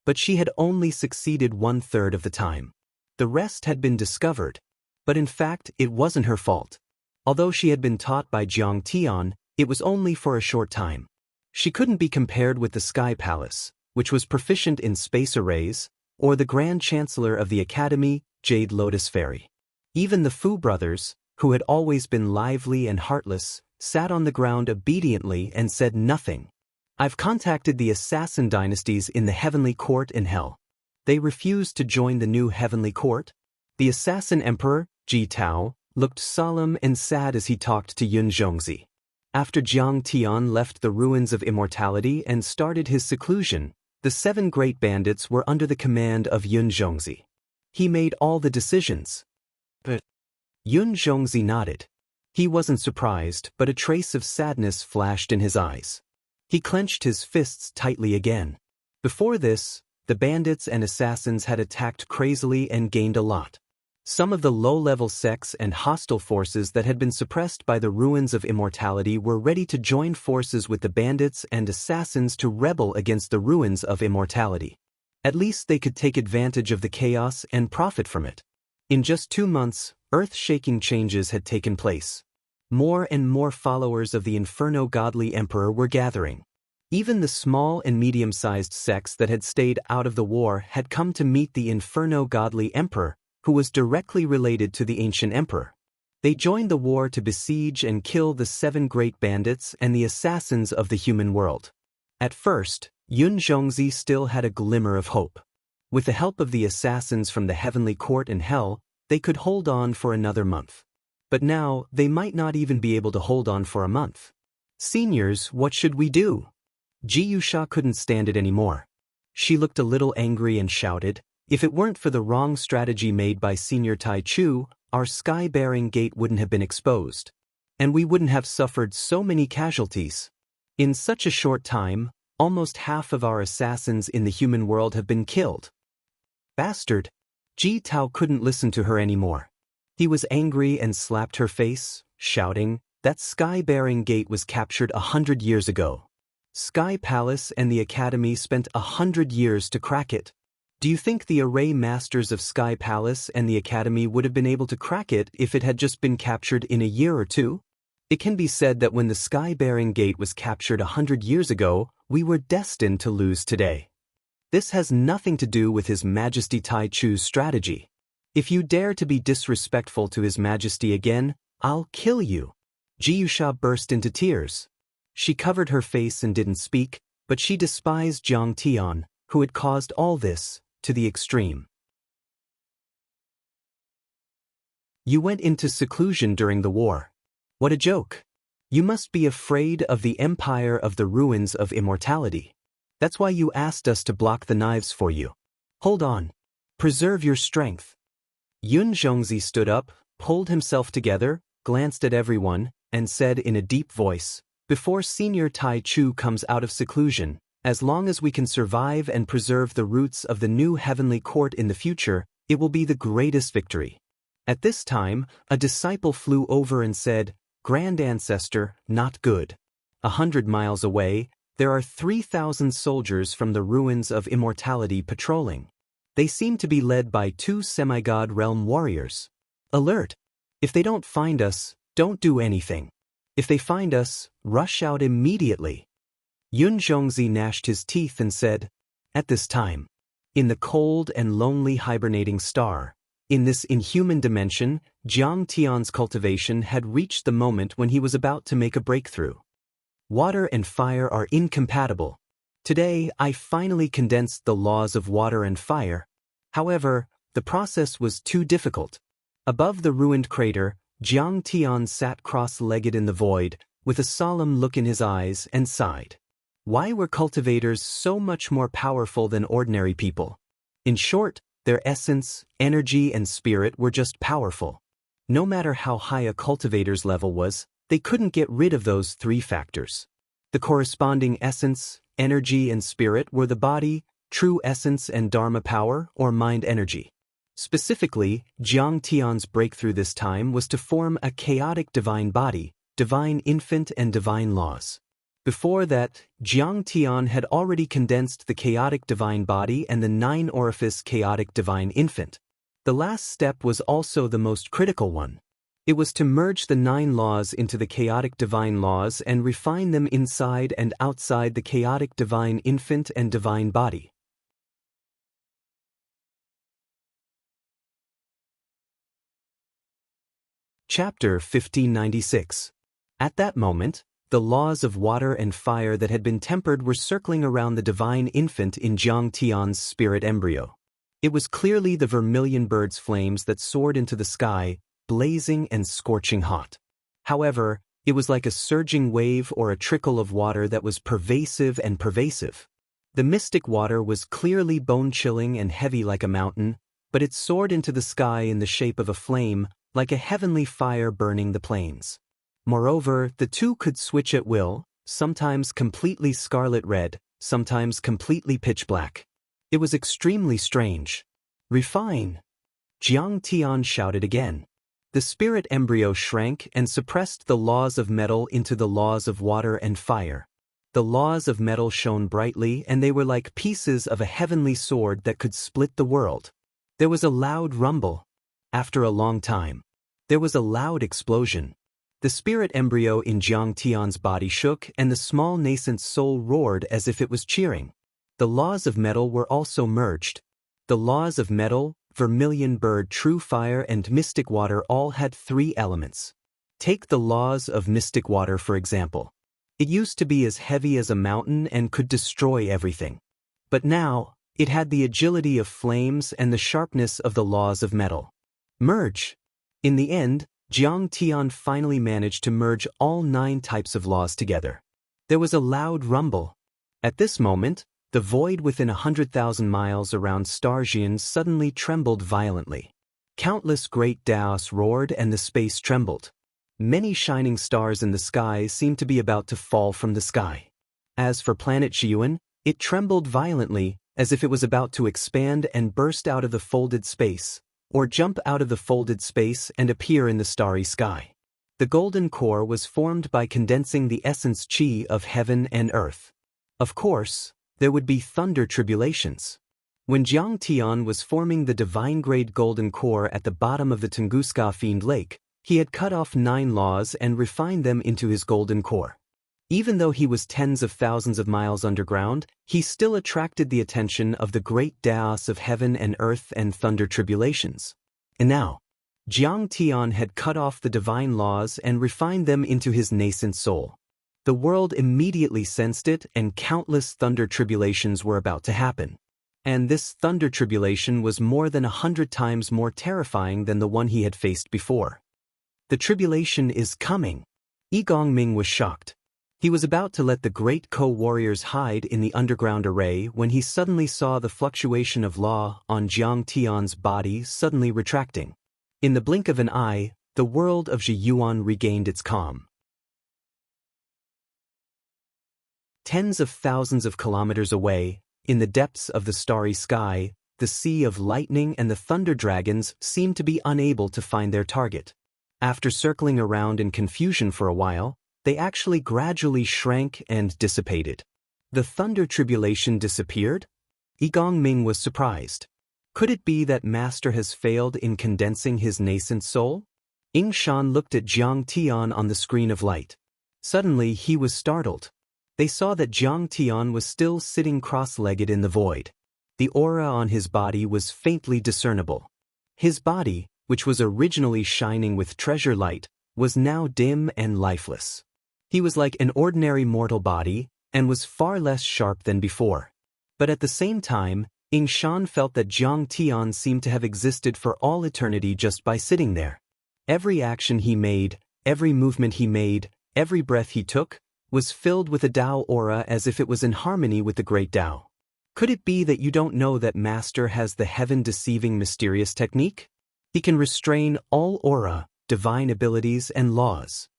But she had only succeeded 1/3 of the time. The rest had been discovered. But in fact, it wasn't her fault. Although she had been taught by Jiang Tian, it was only for a short time. She couldn't be compared with the Sky Palace, which was proficient in space arrays, or the Grand Chancellor of the Academy, Jade Lotus Fairy. Even the Fu brothers, who had always been lively and heartless, sat on the ground obediently and said nothing. I've contacted the assassin dynasties in the Heavenly Court in Hell. They refused to join the new Heavenly Court. The assassin emperor, Ji Tao, looked solemn and sad as he talked to Yun Zhongzi. After Jiang Tian left the ruins of immortality and started his seclusion, the 7 great bandits were under the command of Yun Zhongzi. He made all the decisions. But Yun Zhongzi nodded. He wasn't surprised, but a trace of sadness flashed in his eyes. He clenched his fists tightly again. Before this, the bandits and assassins had attacked crazily and gained a lot. Some of the low-level sects and hostile forces that had been suppressed by the ruins of immortality were ready to join forces with the bandits and assassins to rebel against the ruins of immortality. At least they could take advantage of the chaos and profit from it. In just 2 months, earth-shaking changes had taken place. More and more followers of the Inferno Godly Emperor were gathering. Even the small and medium-sized sects that had stayed out of the war had come to meet the Inferno Godly Emperor, who was directly related to the ancient emperor. They joined the war to besiege and kill the 7 great bandits and the assassins of the human world. At first, Yun Zhongzi still had a glimmer of hope. With the help of the assassins from the Heavenly Court in Hell, they could hold on for another month. But now, they might not even be able to hold on for a month. Seniors, what should we do? Ji Yusha couldn't stand it anymore. She looked a little angry and shouted, if it weren't for the wrong strategy made by Senior Tai Chu, our sky-bearing gate wouldn't have been exposed. And we wouldn't have suffered so many casualties. In such a short time, almost half of our assassins in the human world have been killed. Bastard! Ji Tao couldn't listen to her anymore. He was angry and slapped her face, shouting, that sky-bearing gate was captured 100 years ago. Sky Palace and the Academy spent 100 years to crack it. Do you think the array masters of Sky Palace and the Academy would have been able to crack it if it had just been captured in a year or two? It can be said that when the sky-bearing gate was captured 100 years ago, we were destined to lose today. This has nothing to do with His Majesty Tai Chu's strategy. If you dare to be disrespectful to His Majesty again, I'll kill you. Ji Yusha burst into tears. She covered her face and didn't speak, but she despised Jiang Tian, who had caused all this, to the extreme. You went into seclusion during the war. What a joke. You must be afraid of the empire of the ruins of immortality. That's why you asked us to block the knives for you. Hold on. Preserve your strength. Yun Zhongzi stood up, pulled himself together, glanced at everyone, and said in a deep voice, before Senior Tai Chu comes out of seclusion, as long as we can survive and preserve the roots of the new heavenly court in the future, it will be the greatest victory. At this time, a disciple flew over and said, Grand Ancestor, not good. 100 miles away, there are 3,000 soldiers from the ruins of immortality patrolling. They seem to be led by 2 semi-god realm warriors. Alert! If they don't find us, don't do anything. If they find us, rush out immediately. Yun Zhongzi gnashed his teeth and said, at this time, in the cold and lonely hibernating star, in this inhuman dimension, Jiang Tian's cultivation had reached the moment when he was about to make a breakthrough. Water and fire are incompatible. Today, I finally condensed the laws of water and fire. However, the process was too difficult. Above the ruined crater, Jiang Tian sat cross-legged in the void, with a solemn look in his eyes, and sighed. Why were cultivators so much more powerful than ordinary people? In short, their essence, energy, and spirit were just powerful. No matter how high a cultivator's level was, they couldn't get rid of those three factors. The corresponding essence, energy, and spirit were the body, true essence, and dharma power, or mind energy. Specifically, Jiang Tian's breakthrough this time was to form a chaotic divine body, divine infant, and divine laws. Before that, Jiang Tian had already condensed the chaotic divine body and the nine-orifice chaotic divine infant. The last step was also the most critical one. It was to merge the 9 laws into the chaotic divine laws and refine them inside and outside the chaotic divine infant and divine body. Chapter 1596. At that moment, the laws of water and fire that had been tempered were circling around the divine infant in Jiang Tian's spirit embryo. It was clearly the vermilion bird's flames that soared into the sky, blazing and scorching hot. However, it was like a surging wave or a trickle of water that was pervasive and pervasive. The mystic water was clearly bone-chilling and heavy like a mountain, but it soared into the sky in the shape of a flame, like a heavenly fire burning the plains. Moreover, the two could switch at will, sometimes completely scarlet red, sometimes completely pitch black. It was extremely strange. Refine! Jiang Tian shouted again. The spirit embryo shrank and suppressed the laws of metal into the laws of water and fire. The laws of metal shone brightly, and they were like pieces of a heavenly sword that could split the world. There was a loud rumble. After a long time, there was a loud explosion. The spirit embryo in Jiang Tian's body shook, and the small nascent soul roared as if it was cheering. The laws of metal were also merged. The laws of metal, vermilion bird, true fire, and mystic water all had 3 elements. Take the laws of mystic water for example. It used to be as heavy as a mountain and could destroy everything. But now, it had the agility of flames and the sharpness of the laws of metal. Merge! In the end, Jiang Tian finally managed to merge all 9 types of laws together. There was a loud rumble. At this moment, the void within 100,000 miles around Star Xian suddenly trembled violently. Countless great Daoists roared and the space trembled. Many shining stars in the sky seemed to be about to fall from the sky. As for planet Xiuan, it trembled violently, as if it was about to expand and burst out of the folded space, or jump out of the folded space and appear in the starry sky. The golden core was formed by condensing the essence qi of heaven and earth. Of course, there would be thunder tribulations. When Jiang Tian was forming the divine-grade golden core at the bottom of the Tunguska Fiend Lake, he had cut off 9 laws and refined them into his golden core. Even though he was tens of thousands of miles underground, he still attracted the attention of the great Daoists of heaven and earth and thunder tribulations. And now, Jiang Tian had cut off the divine laws and refined them into his nascent soul. The world immediately sensed it, and countless thunder tribulations were about to happen. And this thunder tribulation was more than 100 times more terrifying than the one he had faced before. The tribulation is coming. Yi Gongming was shocked. He was about to let the great co-warriors hide in the underground array when he suddenly saw the fluctuation of law on Jiang Tian's body suddenly retracting. In the blink of an eye, the world of Zhiyuan regained its calm. Tens of thousands of kilometers away, in the depths of the starry sky, the sea of lightning and the thunder dragons seemed to be unable to find their target. After circling around in confusion for a while, they actually gradually shrank and dissipated. The thunder tribulation disappeared? Yi Gongming was surprised. Could it be that Master has failed in condensing his nascent soul? Ying Shan looked at Jiang Tian on the screen of light. Suddenly he was startled. They saw that Jiang Tian was still sitting cross-legged in the void. The aura on his body was faintly discernible. His body, which was originally shining with treasure light, was now dim and lifeless. He was like an ordinary mortal body, and was far less sharp than before. But at the same time, Ying Shan felt that Jiang Tian seemed to have existed for all eternity just by sitting there. Every action he made, every movement he made, Every breath he took was filled with a Dao aura as if it was in harmony with the great Dao. Could it be that you don't know that Master has the heaven-deceiving mysterious technique? He can restrain all aura, divine abilities and laws.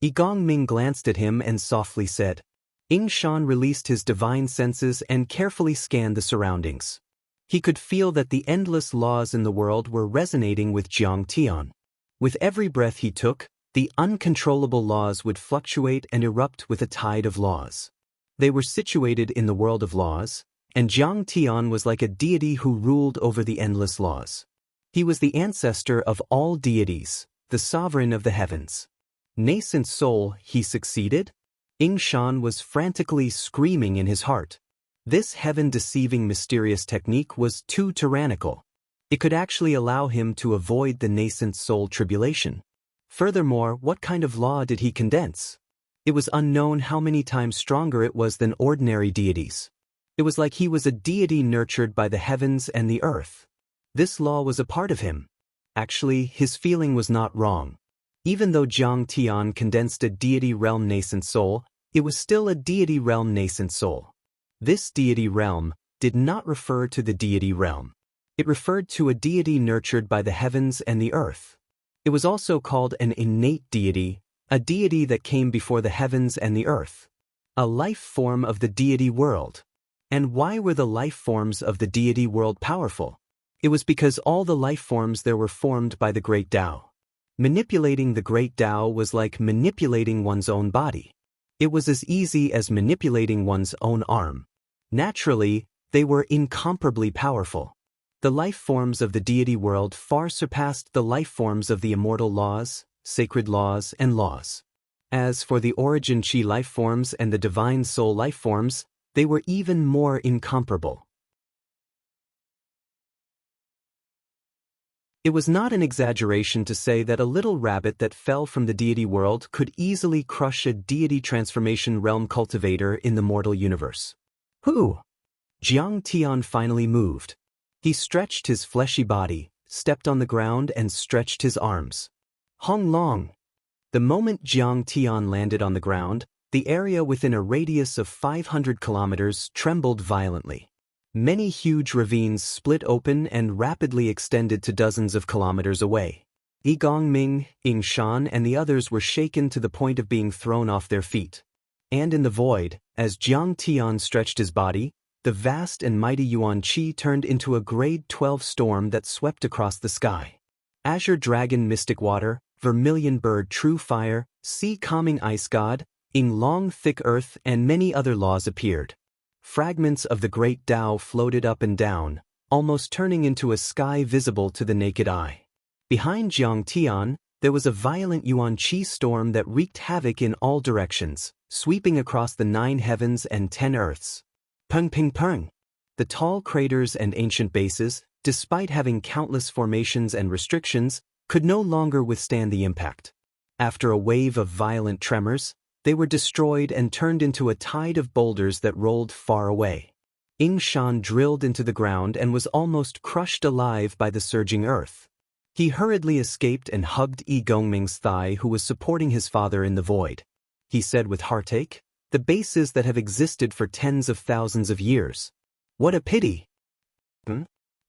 Yi Gongming glanced at him and softly said. Ying Shan released his divine senses and carefully scanned the surroundings. He could feel that the endless laws in the world were resonating with Jiang Tian. With every breath he took, the uncontrollable laws would fluctuate and erupt with a tide of laws. They were situated in the world of laws, and Jiang Tian was like a deity who ruled over the endless laws. He was the ancestor of all deities, the sovereign of the heavens. Nascent soul, he succeeded? Ying Shan was frantically screaming in his heart. This heaven-deceiving mysterious technique was too tyrannical. It could actually allow him to avoid the nascent soul tribulation. Furthermore, what kind of law did he condense? It was unknown how many times stronger it was than ordinary deities. It was like he was a deity nurtured by the heavens and the earth. This law was a part of him. Actually, his feeling was not wrong. Even though Jiang Tian condensed a deity realm nascent soul, it was still a deity realm nascent soul. This deity realm did not refer to the deity realm. It referred to a deity nurtured by the heavens and the earth. It was also called an innate deity, a deity that came before the heavens and the earth. A life form of the deity world. And why were the life forms of the deity world powerful? It was because all the life forms there were formed by the great Tao. Manipulating the great Tao was like manipulating one's own body. It was as easy as manipulating one's own arm. Naturally, they were incomparably powerful. The life forms of the deity world far surpassed the life forms of the immortal laws, sacred laws, and laws. As for the origin chi life forms and the divine soul life forms, they were even more incomparable. It was not an exaggeration to say that a little rabbit that fell from the deity world could easily crush a deity transformation realm cultivator in the mortal universe. Who? Jiang Tian finally moved. He stretched his fleshy body, stepped on the ground and stretched his arms. Hong Long. The moment Jiang Tian landed on the ground, the area within a radius of 500 kilometers trembled violently. Many huge ravines split open and rapidly extended to dozens of kilometers away. Yi Gongming, Ying Shan and the others were shaken to the point of being thrown off their feet. And in the void, as Jiang Tian stretched his body, the vast and mighty Yuan Qi turned into a grade 12 storm that swept across the sky. Azure Dragon Mystic Water, Vermilion Bird True Fire, Sea Calming Ice God, Ying Long Thick Earth and many other laws appeared. Fragments of the great Tao floated up and down, almost turning into a sky visible to the naked eye. Behind Jiang Tian, there was a violent Yuan Qi storm that wreaked havoc in all directions, sweeping across the 9 heavens and 10 earths. Peng ping peng. The tall craters and ancient bases, despite having countless formations and restrictions, could no longer withstand the impact. After a wave of violent tremors, they were destroyed and turned into a tide of boulders that rolled far away. Ying Shan drilled into the ground and was almost crushed alive by the surging earth. He hurriedly escaped and hugged Yi Gongming's thigh, who was supporting his father in the void. He said with heartache, "The bases that have existed for tens of thousands of years. What a pity!"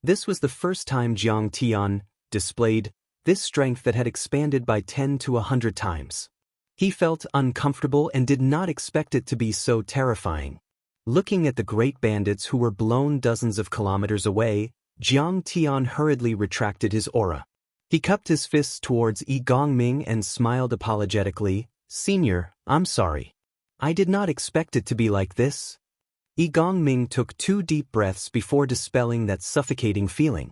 This was the first time Jiang Tian displayed this strength that had expanded by 10 to 100 times. He felt uncomfortable and did not expect it to be so terrifying. Looking at the great bandits who were blown dozens of kilometers away, Jiang Tian hurriedly retracted his aura. He cupped his fists towards Yi Gongming and smiled apologetically. "Senior, I'm sorry. I did not expect it to be like this." Yi Gongming took 2 deep breaths before dispelling that suffocating feeling.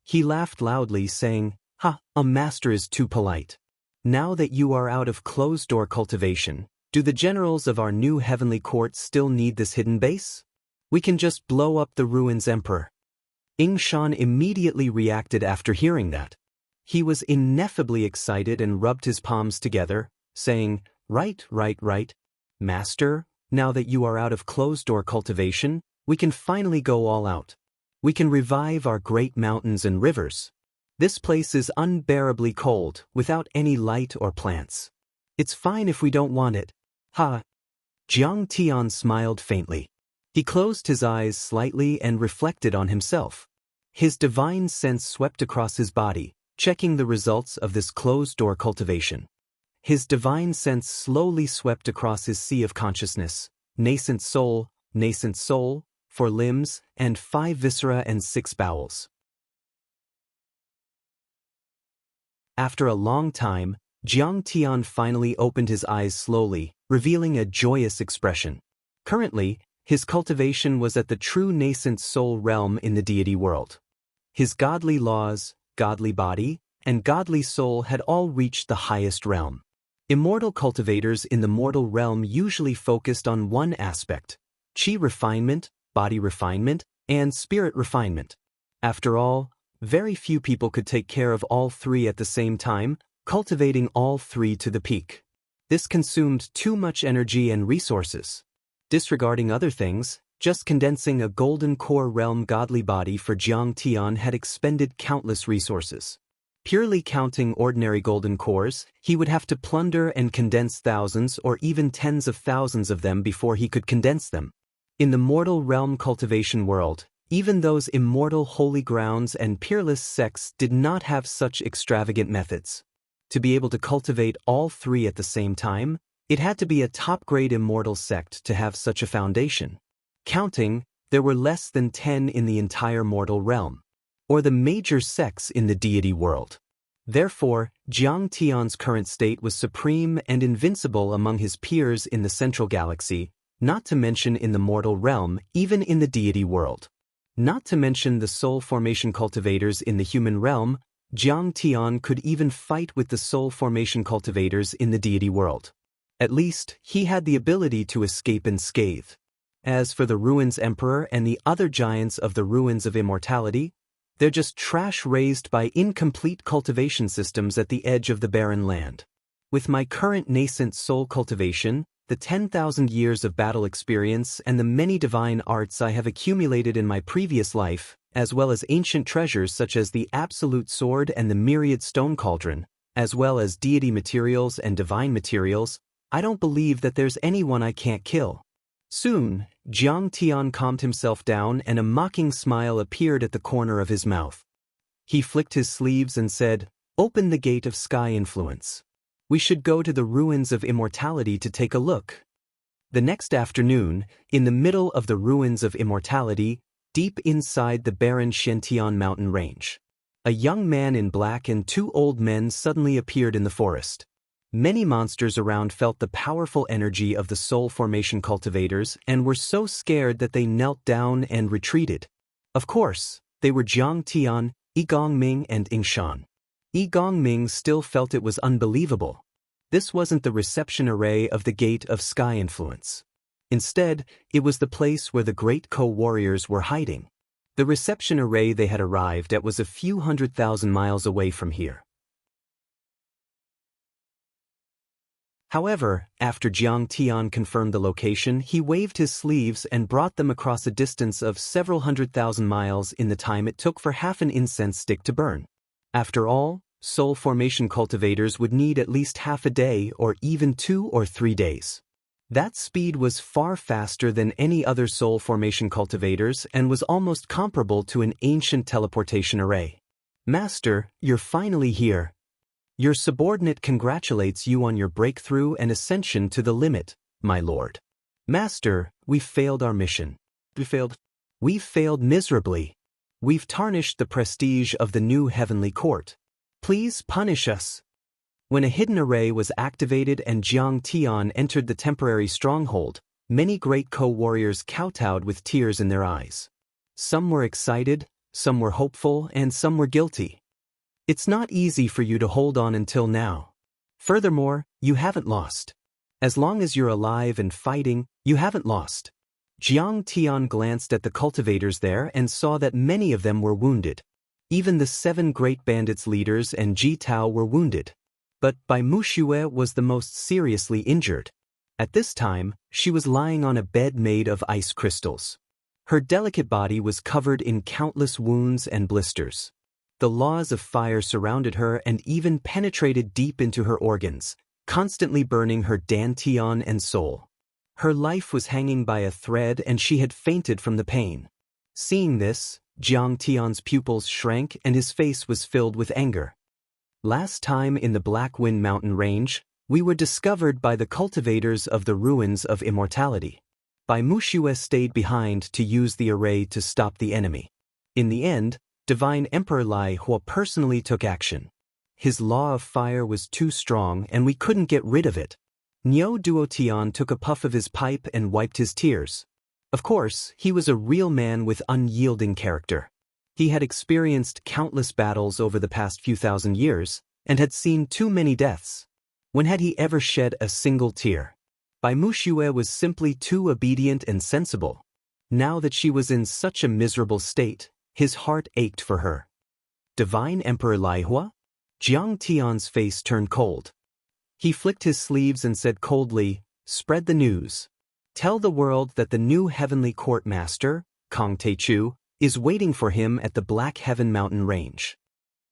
He laughed loudly, saying, "Ha, a master is too polite. Now that you are out of closed-door cultivation, do the generals of our new heavenly court still need this hidden base? We can just blow up the ruins, Emperor." Ying Shan immediately reacted after hearing that. He was ineffably excited and rubbed his palms together, saying, Right. Master, now that you are out of closed-door cultivation, we can finally go all out. We can revive our great mountains and rivers. This place is unbearably cold, without any light or plants. It's fine if we don't want it. Ha! Jiang Tian smiled faintly. He closed his eyes slightly and reflected on himself. His divine sense swept across his body, checking the results of this closed-door cultivation. His divine sense slowly swept across his sea of consciousness, nascent soul, 4 limbs, and 5 viscera and 6 bowels. After a long time, Jiang Tian finally opened his eyes slowly, revealing a joyous expression. Currently, his cultivation was at the true nascent soul realm in the deity world. His godly laws, godly body, and godly soul had all reached the highest realm. Immortal cultivators in the mortal realm usually focused on one aspect: chi refinement, body refinement, and spirit refinement. After all, very few people could take care of all three at the same time, cultivating all three to the peak. This consumed too much energy and resources. Disregarding other things, just condensing a golden core realm godly body for Jiang Tian had expended countless resources. Purely counting ordinary golden cores, he would have to plunder and condense thousands or even tens of thousands of them before he could condense them. In the mortal realm cultivation world, even those immortal holy grounds and peerless sects did not have such extravagant methods. To be able to cultivate all three at the same time, it had to be a top-grade immortal sect to have such a foundation. Counting, there were less than 10 in the entire mortal realm, or the major sects in the deity world. Therefore, Jiang Tian's current state was supreme and invincible among his peers in the central galaxy, not to mention in the mortal realm, even in the deity world. Not to mention the soul formation cultivators in the human realm, Jiang Tian could even fight with the soul formation cultivators in the deity world. At least, he had the ability to escape unscathed. As for the Ruins Emperor and the other giants of the Ruins of Immortality, they're just trash raised by incomplete cultivation systems at the edge of the barren land. With my current nascent soul cultivation, the 10,000 years of battle experience and the many divine arts I have accumulated in my previous life, as well as ancient treasures such as the Absolute Sword and the Myriad Stone Cauldron, as well as deity materials and divine materials, I don't believe that there's anyone I can't kill. Soon, Jiang Tian calmed himself down and a mocking smile appeared at the corner of his mouth. He flicked his sleeves and said, "Open the gate of sky influence. We should go to the ruins of immortality to take a look." The next afternoon, in the middle of the ruins of immortality, deep inside the barren Shentian mountain range, a young man in black and 2 old men suddenly appeared in the forest. Many monsters around felt the powerful energy of the soul formation cultivators and were so scared that they knelt down and retreated. Of course, they were Jiang Tian, Yi Gongming and Yingshan. Yi Gongming still felt it was unbelievable. This wasn't the reception array of the Gate of Sky Influence. Instead, it was the place where the great co-warriors were hiding. The reception array they had arrived at was a few 100,000 miles away from here. However, after Jiang Tian confirmed the location, he waved his sleeves and brought them across a distance of several 100,000 miles in the time it took for half an incense stick to burn. After all, soul formation cultivators would need at least half a day or even 2 or 3 days. That speed was far faster than any other soul formation cultivators and was almost comparable to an ancient teleportation array. "Master, you're finally here. Your subordinate congratulates you on your breakthrough and ascension to the limit, my lord." "Master, we've failed our mission." We've failed miserably. We've tarnished the prestige of the new heavenly court. Please punish us." When a hidden array was activated and Jiang Tian entered the temporary stronghold, many great co-warriors kowtowed with tears in their eyes. Some were excited, some were hopeful, and some were guilty. It's not easy for you to hold on until now. Furthermore, you haven't lost. As long as you're alive and fighting, you haven't lost. Jiang Tian glanced at the cultivators there and saw that many of them were wounded. Even the 7 great bandits leaders and Ji Tao were wounded. But Bai Muxue was the most seriously injured. At this time, she was lying on a bed made of ice crystals. Her delicate body was covered in countless wounds and blisters. The laws of fire surrounded her and even penetrated deep into her organs, constantly burning her dantian and soul. Her life was hanging by a thread and she had fainted from the pain. Seeing this, Jiang Tian's pupils shrank and his face was filled with anger. Last time in the Black Wind Mountain Range, we were discovered by the cultivators of the ruins of immortality. Bai Muxue stayed behind to use the array to stop the enemy. In the end, Divine Emperor Lai Hua personally took action. His law of fire was too strong and we couldn't get rid of it. Niu Duotian took a puff of his pipe and wiped his tears. Of course, he was a real man with unyielding character. He had experienced countless battles over the past few thousand years and had seen too many deaths. When had he ever shed a single tear? Bai Muxue was simply too obedient and sensible. Now that she was in such a miserable state, his heart ached for her. Divine Emperor Lai Hua? Jiang Tian's face turned cold. He flicked his sleeves and said coldly, "Spread the news. Tell the world that the new heavenly court master, Kong Teichu, is waiting for him at the Black Heaven Mountain Range.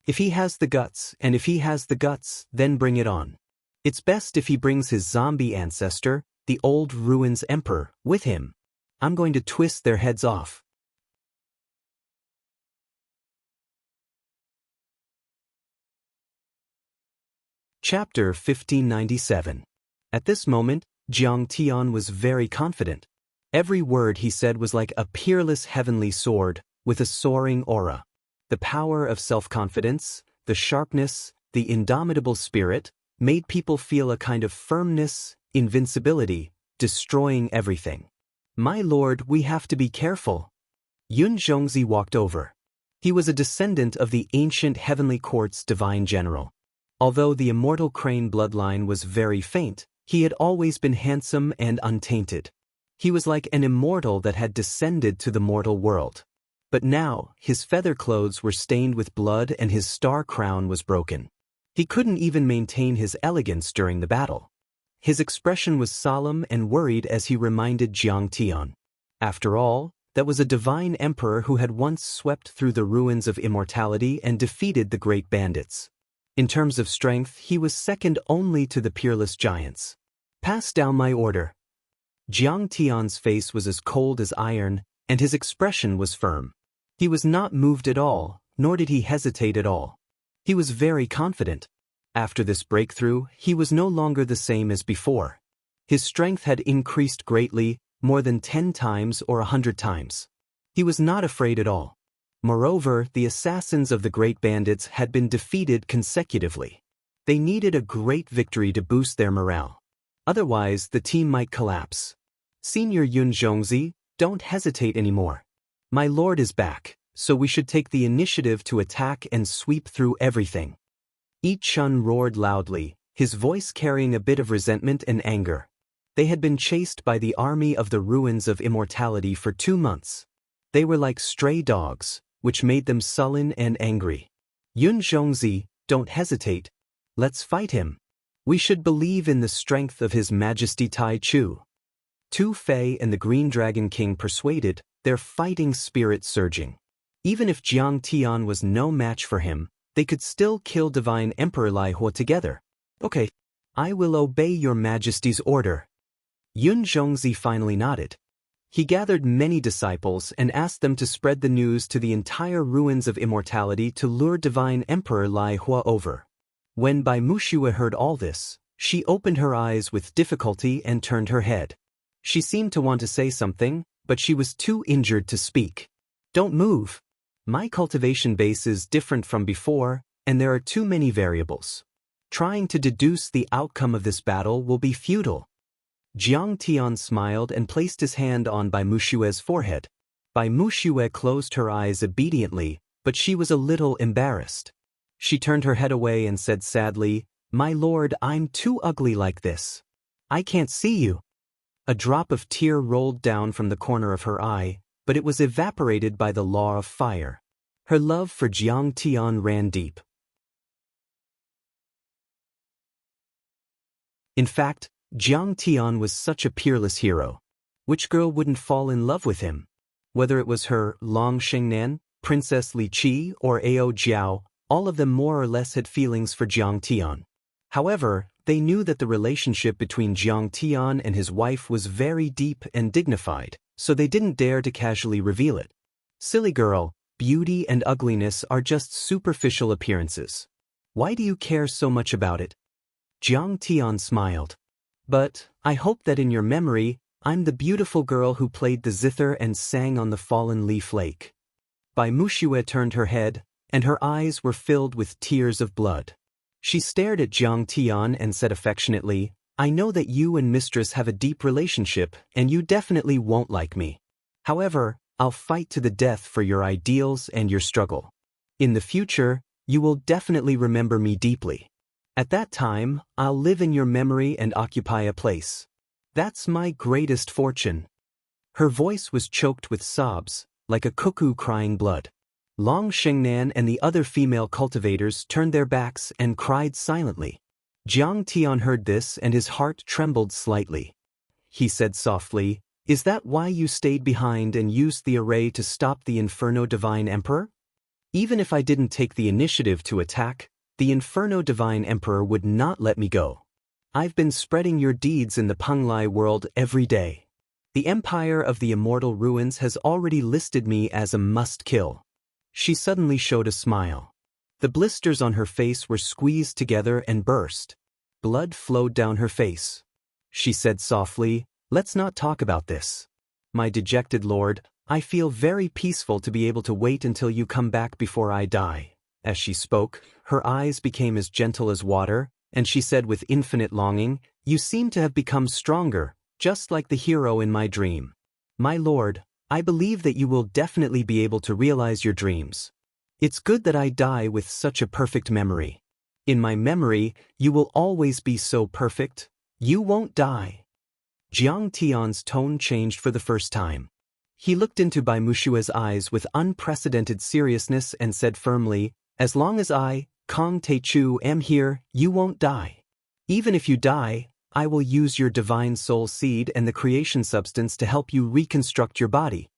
If he has the guts, then bring it on. It's best if he brings his zombie ancestor, the old ruins emperor, with him. I'm going to twist their heads off." Chapter 1597. At this moment, Jiang Tian was very confident. Every word he said was like a peerless heavenly sword, with a soaring aura. The power of self-confidence, the sharpness, the indomitable spirit, made people feel a kind of firmness, invincibility, destroying everything. "My lord, we have to be careful." Yun Zhongzi walked over. He was a descendant of the ancient heavenly court's divine general. Although the immortal crane bloodline was very faint, he had always been handsome and untainted. He was like an immortal that had descended to the mortal world. But now, his feather clothes were stained with blood and his star crown was broken. He couldn't even maintain his elegance during the battle. His expression was solemn and worried as he reminded Jiang Tian. After all, that was a divine emperor who had once swept through the ruins of immortality and defeated the great bandits. In terms of strength, he was second only to the peerless giants. "Pass down my order." Jiang Tian's face was as cold as iron, and his expression was firm. He was not moved at all, nor did he hesitate at all. He was very confident. After this breakthrough, he was no longer the same as before. His strength had increased greatly, more than 10 times or 100 times. He was not afraid at all. Moreover, the assassins of the great bandits had been defeated consecutively. They needed a great victory to boost their morale. Otherwise, the team might collapse. "Senior Yun Zhongzi, don't hesitate anymore. My lord is back, so we should take the initiative to attack and sweep through everything." Yi Chun roared loudly, his voice carrying a bit of resentment and anger. They had been chased by the army of the ruins of immortality for 2 months. They were like stray dogs, which made them sullen and angry. "Yun Zhongzi, don't hesitate. Let's fight him. We should believe in the strength of His Majesty Tai Chu." Tu Fei and the Green Dragon King persuaded, their fighting spirit surging. Even if Jiang Tian was no match for him, they could still kill Divine Emperor Lai Hua together. "Okay, I will obey your Majesty's order." Yun Zhongzi finally nodded. He gathered many disciples and asked them to spread the news to the entire ruins of immortality to lure Divine Emperor Lai Hua over. When Bai Muxue heard all this, she opened her eyes with difficulty and turned her head. She seemed to want to say something, but she was too injured to speak. "Don't move. My cultivation base is different from before, and there are too many variables. Trying to deduce the outcome of this battle will be futile." Jiang Tian smiled and placed his hand on Bai Muxue's forehead. Bai Muxue closed her eyes obediently, but she was a little embarrassed. She turned her head away and said sadly, "My lord, I'm too ugly like this. I can't see you." A drop of tear rolled down from the corner of her eye, but it was evaporated by the law of fire. Her love for Jiang Tian ran deep. In fact, Jiang Tian was such a peerless hero. Which girl wouldn't fall in love with him? Whether it was her Long Shengnan, Princess Li Qi, or Ao Jiao, all of them more or less had feelings for Jiang Tian. However, They knew that the relationship between Jiang Tian and his wife was very deep and dignified, so they didn't dare to casually reveal it. Silly girl, beauty and ugliness are just superficial appearances. Why do you care so much about it? Jiang Tian smiled. But I hope that in your memory, I'm the beautiful girl who played the zither and sang on the fallen leaf lake. Bai Muxue turned her head, and her eyes were filled with tears of blood. She stared at Jiang Tian and said affectionately, I know that you and mistress have a deep relationship, and you definitely won't like me. However, I'll fight to the death for your ideals and your struggle. In the future, you will definitely remember me deeply. At that time, I'll live in your memory and occupy a place. That's my greatest fortune. Her voice was choked with sobs, like a cuckoo crying blood. Long Shengnan and the other female cultivators turned their backs and cried silently. Jiang Tian heard this and his heart trembled slightly. He said softly, Is that why you stayed behind and used the array to stop the Inferno Divine Emperor? Even if I didn't take the initiative to attack, the Inferno Divine Emperor would not let me go. I've been spreading your deeds in the Penglai world every day. The Empire of the Immortal Ruins has already listed me as a must-kill. She suddenly showed a smile. The blisters on her face were squeezed together and burst. Blood flowed down her face. She said softly, Let's not talk about this. My dejected lord, I feel very peaceful to be able to wait until you come back before I die. As she spoke, her eyes became as gentle as water, and she said with infinite longing, You seem to have become stronger, just like the hero in my dream. My lord, I believe that you will definitely be able to realize your dreams. It's good that I die with such a perfect memory. In my memory, you will always be so perfect. You won't die. Jiang Tian's tone changed for the first time. He looked into Bai Mushue's eyes with unprecedented seriousness and said firmly, As long as I, Kong Teichu, am here, you won't die. Even if you die, I will use your divine soul seed and the creation substance to help you reconstruct your body.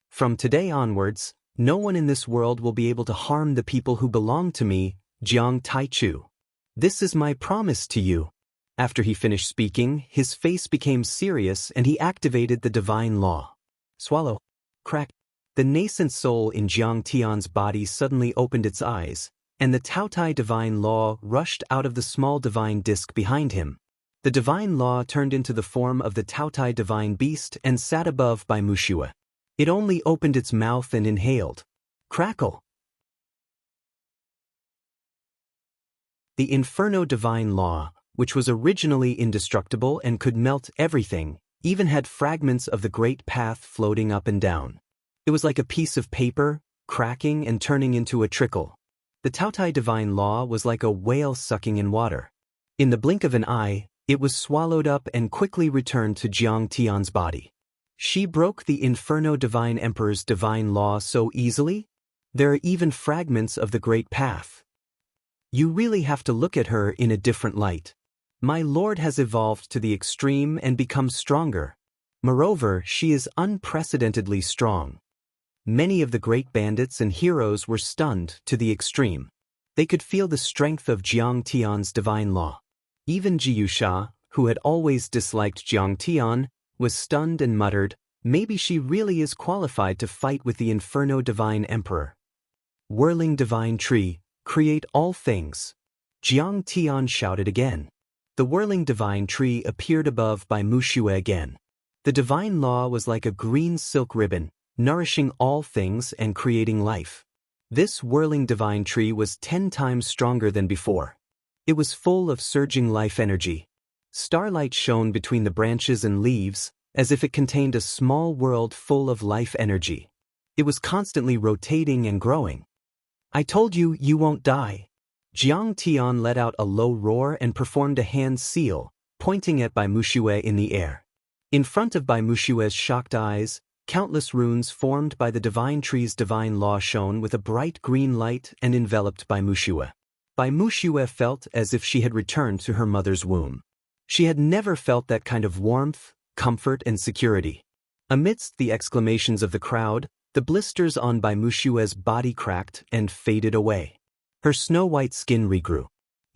From today onwards, no one in this world will be able to harm the people who belong to me, Jiang Taichu. This is my promise to you. After he finished speaking, his face became serious and he activated the divine law. Swallow. Crack. The nascent soul in Jiang Tian's body suddenly opened its eyes, and the Taotai divine law rushed out of the small divine disk behind him. The divine law turned into the form of the Taotai divine beast and sat above Bai Muxue. It only opened its mouth and inhaled. Crackle. The Inferno divine law, which was originally indestructible and could melt everything, even had fragments of the great path floating up and down. It was like a piece of paper, cracking and turning into a trickle. The Taotai divine law was like a whale sucking in water. In the blink of an eye, it was swallowed up and quickly returned to Jiang Tian's body. She broke the Inferno Divine Emperor's divine law so easily? There are even fragments of the great path. You really have to look at her in a different light. My lord has evolved to the extreme and become stronger. Moreover, she is unprecedentedly strong. Many of the great bandits and heroes were stunned to the extreme. They could feel the strength of Jiang Tian's divine law. Even Jiyusha, who had always disliked Jiang Tian, was stunned and muttered, Maybe she really is qualified to fight with the Inferno Divine Emperor. Whirling Divine Tree, create all things. Jiang Tian shouted again. The whirling divine tree appeared above Bai Muxue again. The divine law was like a green silk ribbon, nourishing all things and creating life. This whirling divine tree was 10 times stronger than before. It was full of surging life energy. Starlight shone between the branches and leaves, as if it contained a small world full of life energy. It was constantly rotating and growing. I told you, you won't die. Jiang Tian let out a low roar and performed a hand seal, pointing at Bai Muxue in the air. In front of Bai Mushue's shocked eyes, countless runes formed by the divine tree's divine law shone with a bright green light and enveloped Bai Muxue. Bai Muxue felt as if she had returned to her mother's womb. She had never felt that kind of warmth, comfort, and security. Amidst the exclamations of the crowd, the blisters on Bai Mushue's body cracked and faded away. Her snow-white skin regrew.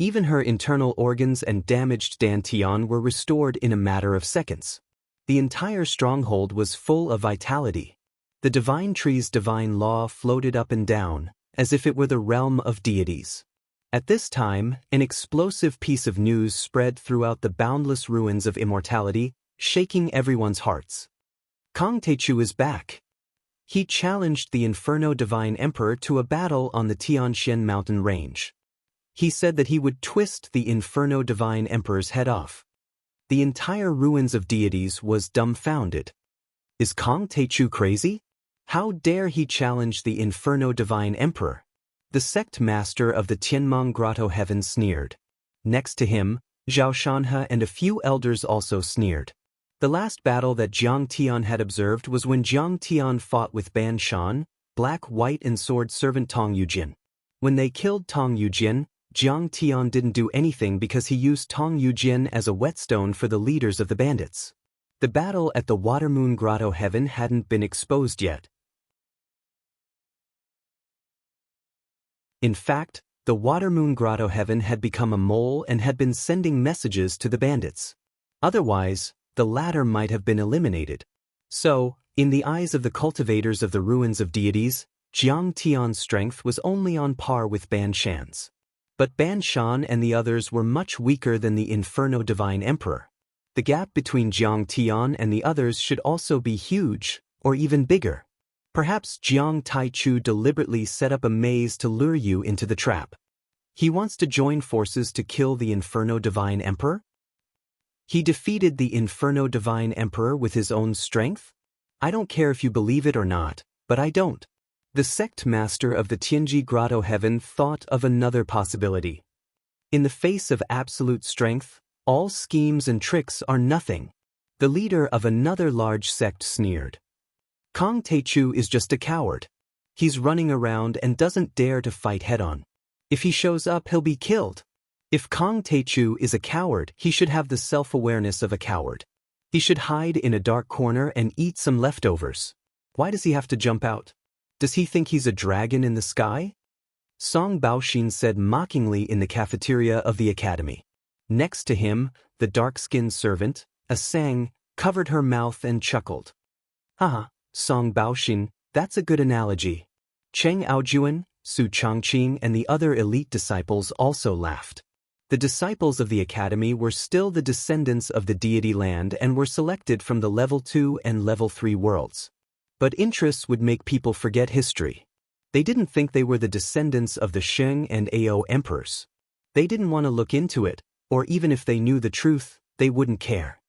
Even her internal organs and damaged dantian were restored in a matter of seconds. The entire stronghold was full of vitality. The divine tree's divine law floated up and down, as if it were the realm of deities. At this time, an explosive piece of news spread throughout the boundless ruins of immortality, shaking everyone's hearts. Kong Techu is back. He challenged the Inferno Divine Emperor to a battle on the Tianxian mountain range. He said that he would twist the Inferno Divine Emperor's head off. The entire ruins of deities was dumbfounded. Is Kong Techu crazy? How dare he challenge the Inferno Divine Emperor? The sect master of the Tianmong Grotto Heaven sneered. Next to him, Zhao Shanhe and a few elders also sneered. The last battle that Jiang Tian had observed was when Jiang Tian fought with Ban Shan, Black, White and Sword Servant Tong Yujin. When they killed Tong Yujin, Jiang Tian didn't do anything because he used Tong Yujin as a whetstone for the leaders of the bandits. The battle at the Watermoon Grotto Heaven hadn't been exposed yet. In fact, the Watermoon Grotto Heaven had become a mole and had been sending messages to the bandits. Otherwise, the latter might have been eliminated. So, in the eyes of the cultivators of the ruins of deities, Jiang Tian's strength was only on par with Ban Shan's. But Ban Shan and the others were much weaker than the Inferno Divine Emperor. The gap between Jiang Tian and the others should also be huge, or even bigger. Perhaps Jiang Taichu deliberately set up a maze to lure you into the trap. He wants to join forces to kill the Inferno Divine Emperor? He defeated the Inferno Divine Emperor with his own strength? I don't care if you believe it or not, but I don't. The sect master of the Tianji Grotto Heaven thought of another possibility. In the face of absolute strength, all schemes and tricks are nothing. The leader of another large sect sneered. Kong Techu is just a coward. He's running around and doesn't dare to fight head-on. If he shows up, he'll be killed. If Kong Techu is a coward, he should have the self-awareness of a coward. He should hide in a dark corner and eat some leftovers. Why does he have to jump out? Does he think he's a dragon in the sky? Song Baoxin said mockingly in the cafeteria of the academy. Next to him, the dark-skinned servant, a Sang, covered her mouth and chuckled. Haha, Song Baoxin, that's a good analogy. Cheng Aojuan, Su Changqing and the other elite disciples also laughed. The disciples of the academy were still the descendants of the deity land and were selected from the level 2 and level 3 worlds. But interests would make people forget history. They didn't think they were the descendants of the Sheng and Ao emperors. They didn't want to look into it, or even if they knew the truth, they wouldn't care.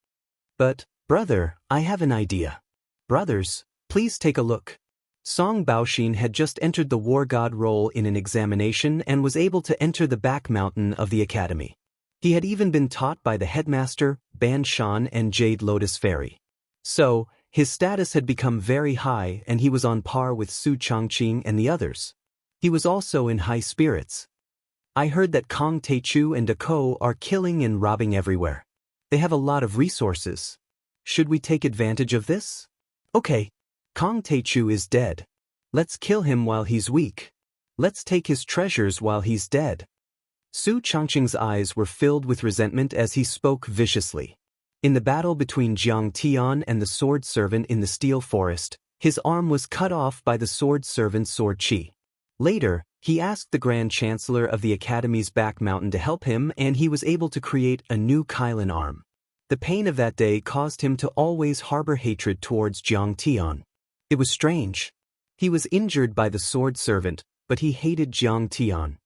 But, brother, I have an idea. Brothers, please take a look. Song Baoxin had just entered the war god role in an examination and was able to enter the back mountain of the academy. He had even been taught by the headmaster, Ban Shan and Jade Lotus Fairy. So, his status had become very high and he was on par with Su Changqing and the others. He was also in high spirits. I heard that Kong Techu and Dako are killing and robbing everywhere. They have a lot of resources. Should we take advantage of this? Okay. Kong Techu is dead. Let's kill him while he's weak. Let's take his treasures while he's dead. Su Changqing's eyes were filled with resentment as he spoke viciously. In the battle between Jiang Tian and the sword servant in the steel forest, his arm was cut off by the sword servant's sword chi. Later, he asked the Grand Chancellor of the Academy's back mountain to help him and he was able to create a new Kylin arm. The pain of that day caused him to always harbor hatred towards Jiang Tian. It was strange. He was injured by the sword servant, but he hated Jiang Tian.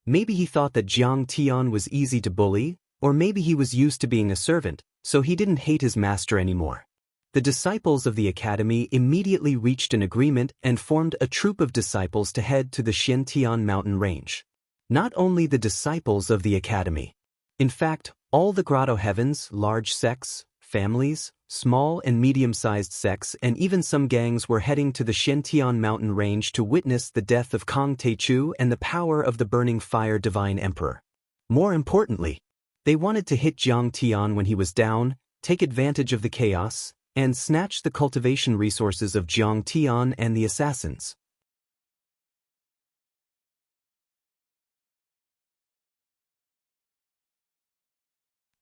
Maybe he thought that Jiang Tian was easy to bully, or maybe he was used to being a servant, so he didn't hate his master anymore. The disciples of the academy immediately reached an agreement and formed a troop of disciples to head to the Xiantian mountain range. Not only the disciples of the academy. In fact, all the grotto heavens, large sects, families, small and medium-sized sects and even some gangs were heading to the Xiantian mountain range to witness the death of Kong Techu and the power of the burning fire divine emperor. More importantly, they wanted to hit Jiang Tian when he was down, take advantage of the chaos, and snatch the cultivation resources of Jiang Tian and the assassins.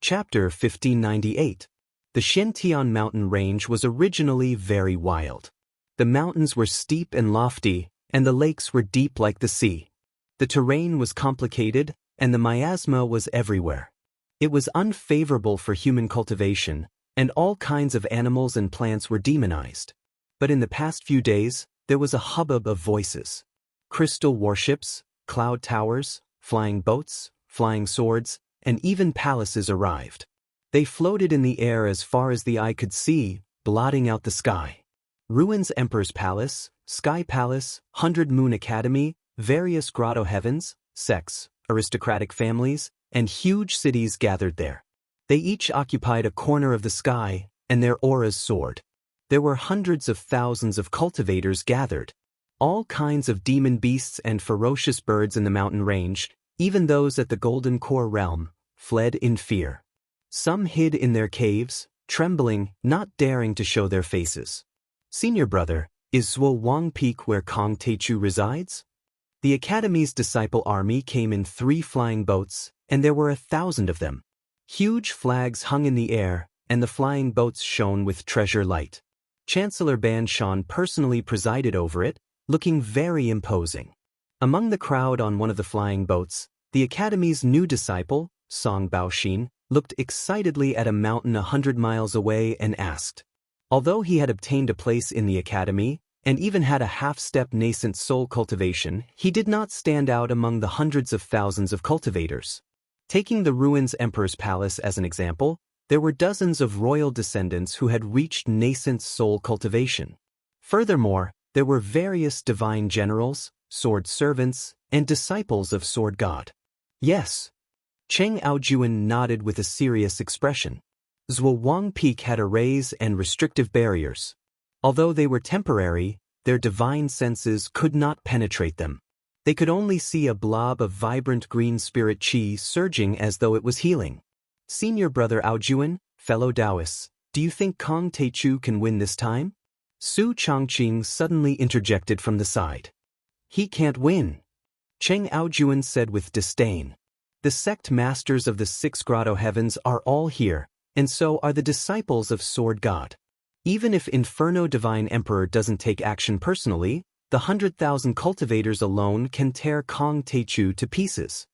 Chapter 1598. The Xiantian mountain range was originally very wild. The mountains were steep and lofty, and the lakes were deep like the sea. The terrain was complicated, and the miasma was everywhere. It was unfavorable for human cultivation, and all kinds of animals and plants were demonized. But in the past few days, there was a hubbub of voices. Crystal warships, cloud towers, flying boats, flying swords, and even palaces arrived. They floated in the air as far as the eye could see, blotting out the sky. Ruins Emperor's Palace, Sky Palace, 100 Moon Academy, various grotto heavens, sects, aristocratic families, and huge cities gathered there. They each occupied a corner of the sky, and their auras soared. There were hundreds of thousands of cultivators gathered. All kinds of demon beasts and ferocious birds in the mountain range, even those at the Golden Core realm, fled in fear. Some hid in their caves, trembling, not daring to show their faces. Senior brother, is Zhuo Wang Peak where Kong Teichu resides? The Academy's disciple army came in 3 flying boats, and there were 1,000 of them. Huge flags hung in the air, and the flying boats shone with treasure light. Chancellor Ban Shan personally presided over it, looking very imposing. Among the crowd on one of the flying boats, the Academy's new disciple, Song Baoxin, looked excitedly at a mountain 100 miles away and asked. Although he had obtained a place in the Academy, and even had a half-step nascent soul cultivation, he did not stand out among the hundreds of thousands of cultivators. Taking the Ruins Emperor's Palace as an example, there were dozens of royal descendants who had reached nascent soul cultivation. Furthermore, there were various divine generals, sword servants, and disciples of Sword God. Yes. Cheng Aojuan nodded with a serious expression. Zhuo Wang Peak had arrays and restrictive barriers. Although they were temporary, their divine senses could not penetrate them. They could only see a blob of vibrant green spirit qi surging as though it was healing. Senior brother Aojuan, fellow Daoists, do you think Kong Teichu can win this time? Su Changqing suddenly interjected from the side. He can't win. Cheng Aojuan said with disdain. The sect masters of the 6 grotto heavens are all here, and so are the disciples of Sword God. Even if Inferno Divine Emperor doesn't take action personally, the 100,000 cultivators alone can tear Kong Teichu to pieces.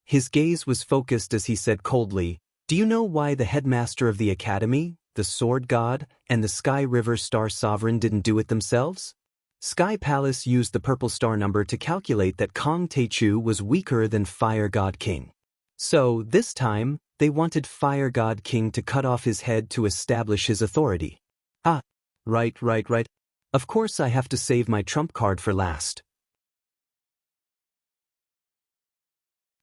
His gaze was focused as he said coldly, do you know why the headmaster of the Academy, the Sword God, and the Sky River Star Sovereign didn't do it themselves? Sky Palace used the purple star number to calculate that Kong Teichu was weaker than Fire God King. So, this time, they wanted Fire God King to cut off his head to establish his authority. Ah, right. Of course I have to save my trump card for last.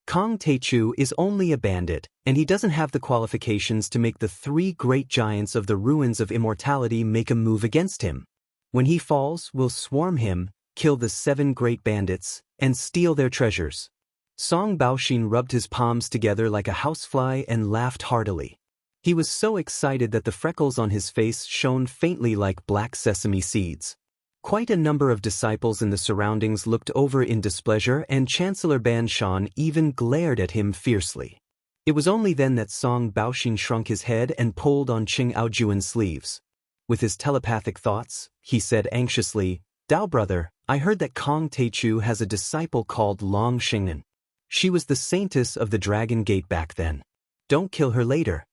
Kong Teichu is only a bandit, and he doesn't have the qualifications to make the 3 great giants of the ruins of immortality make a move against him. When he falls, we'll swarm him, kill the 7 great bandits, and steal their treasures. Song Baoxin rubbed his palms together like a housefly and laughed heartily. He was so excited that the freckles on his face shone faintly like black sesame seeds. Quite a number of disciples in the surroundings looked over in displeasure, and Chancellor Ban Shan even glared at him fiercely. It was only then that Song Baoxin shrunk his head and pulled on Cheng Aojuan's sleeves. With his telepathic thoughts, he said anxiously, Dao brother, I heard that Kong Teichu has a disciple called Long Shengnan. She was the saintess of the Dragon Gate back then. Don't kill her later.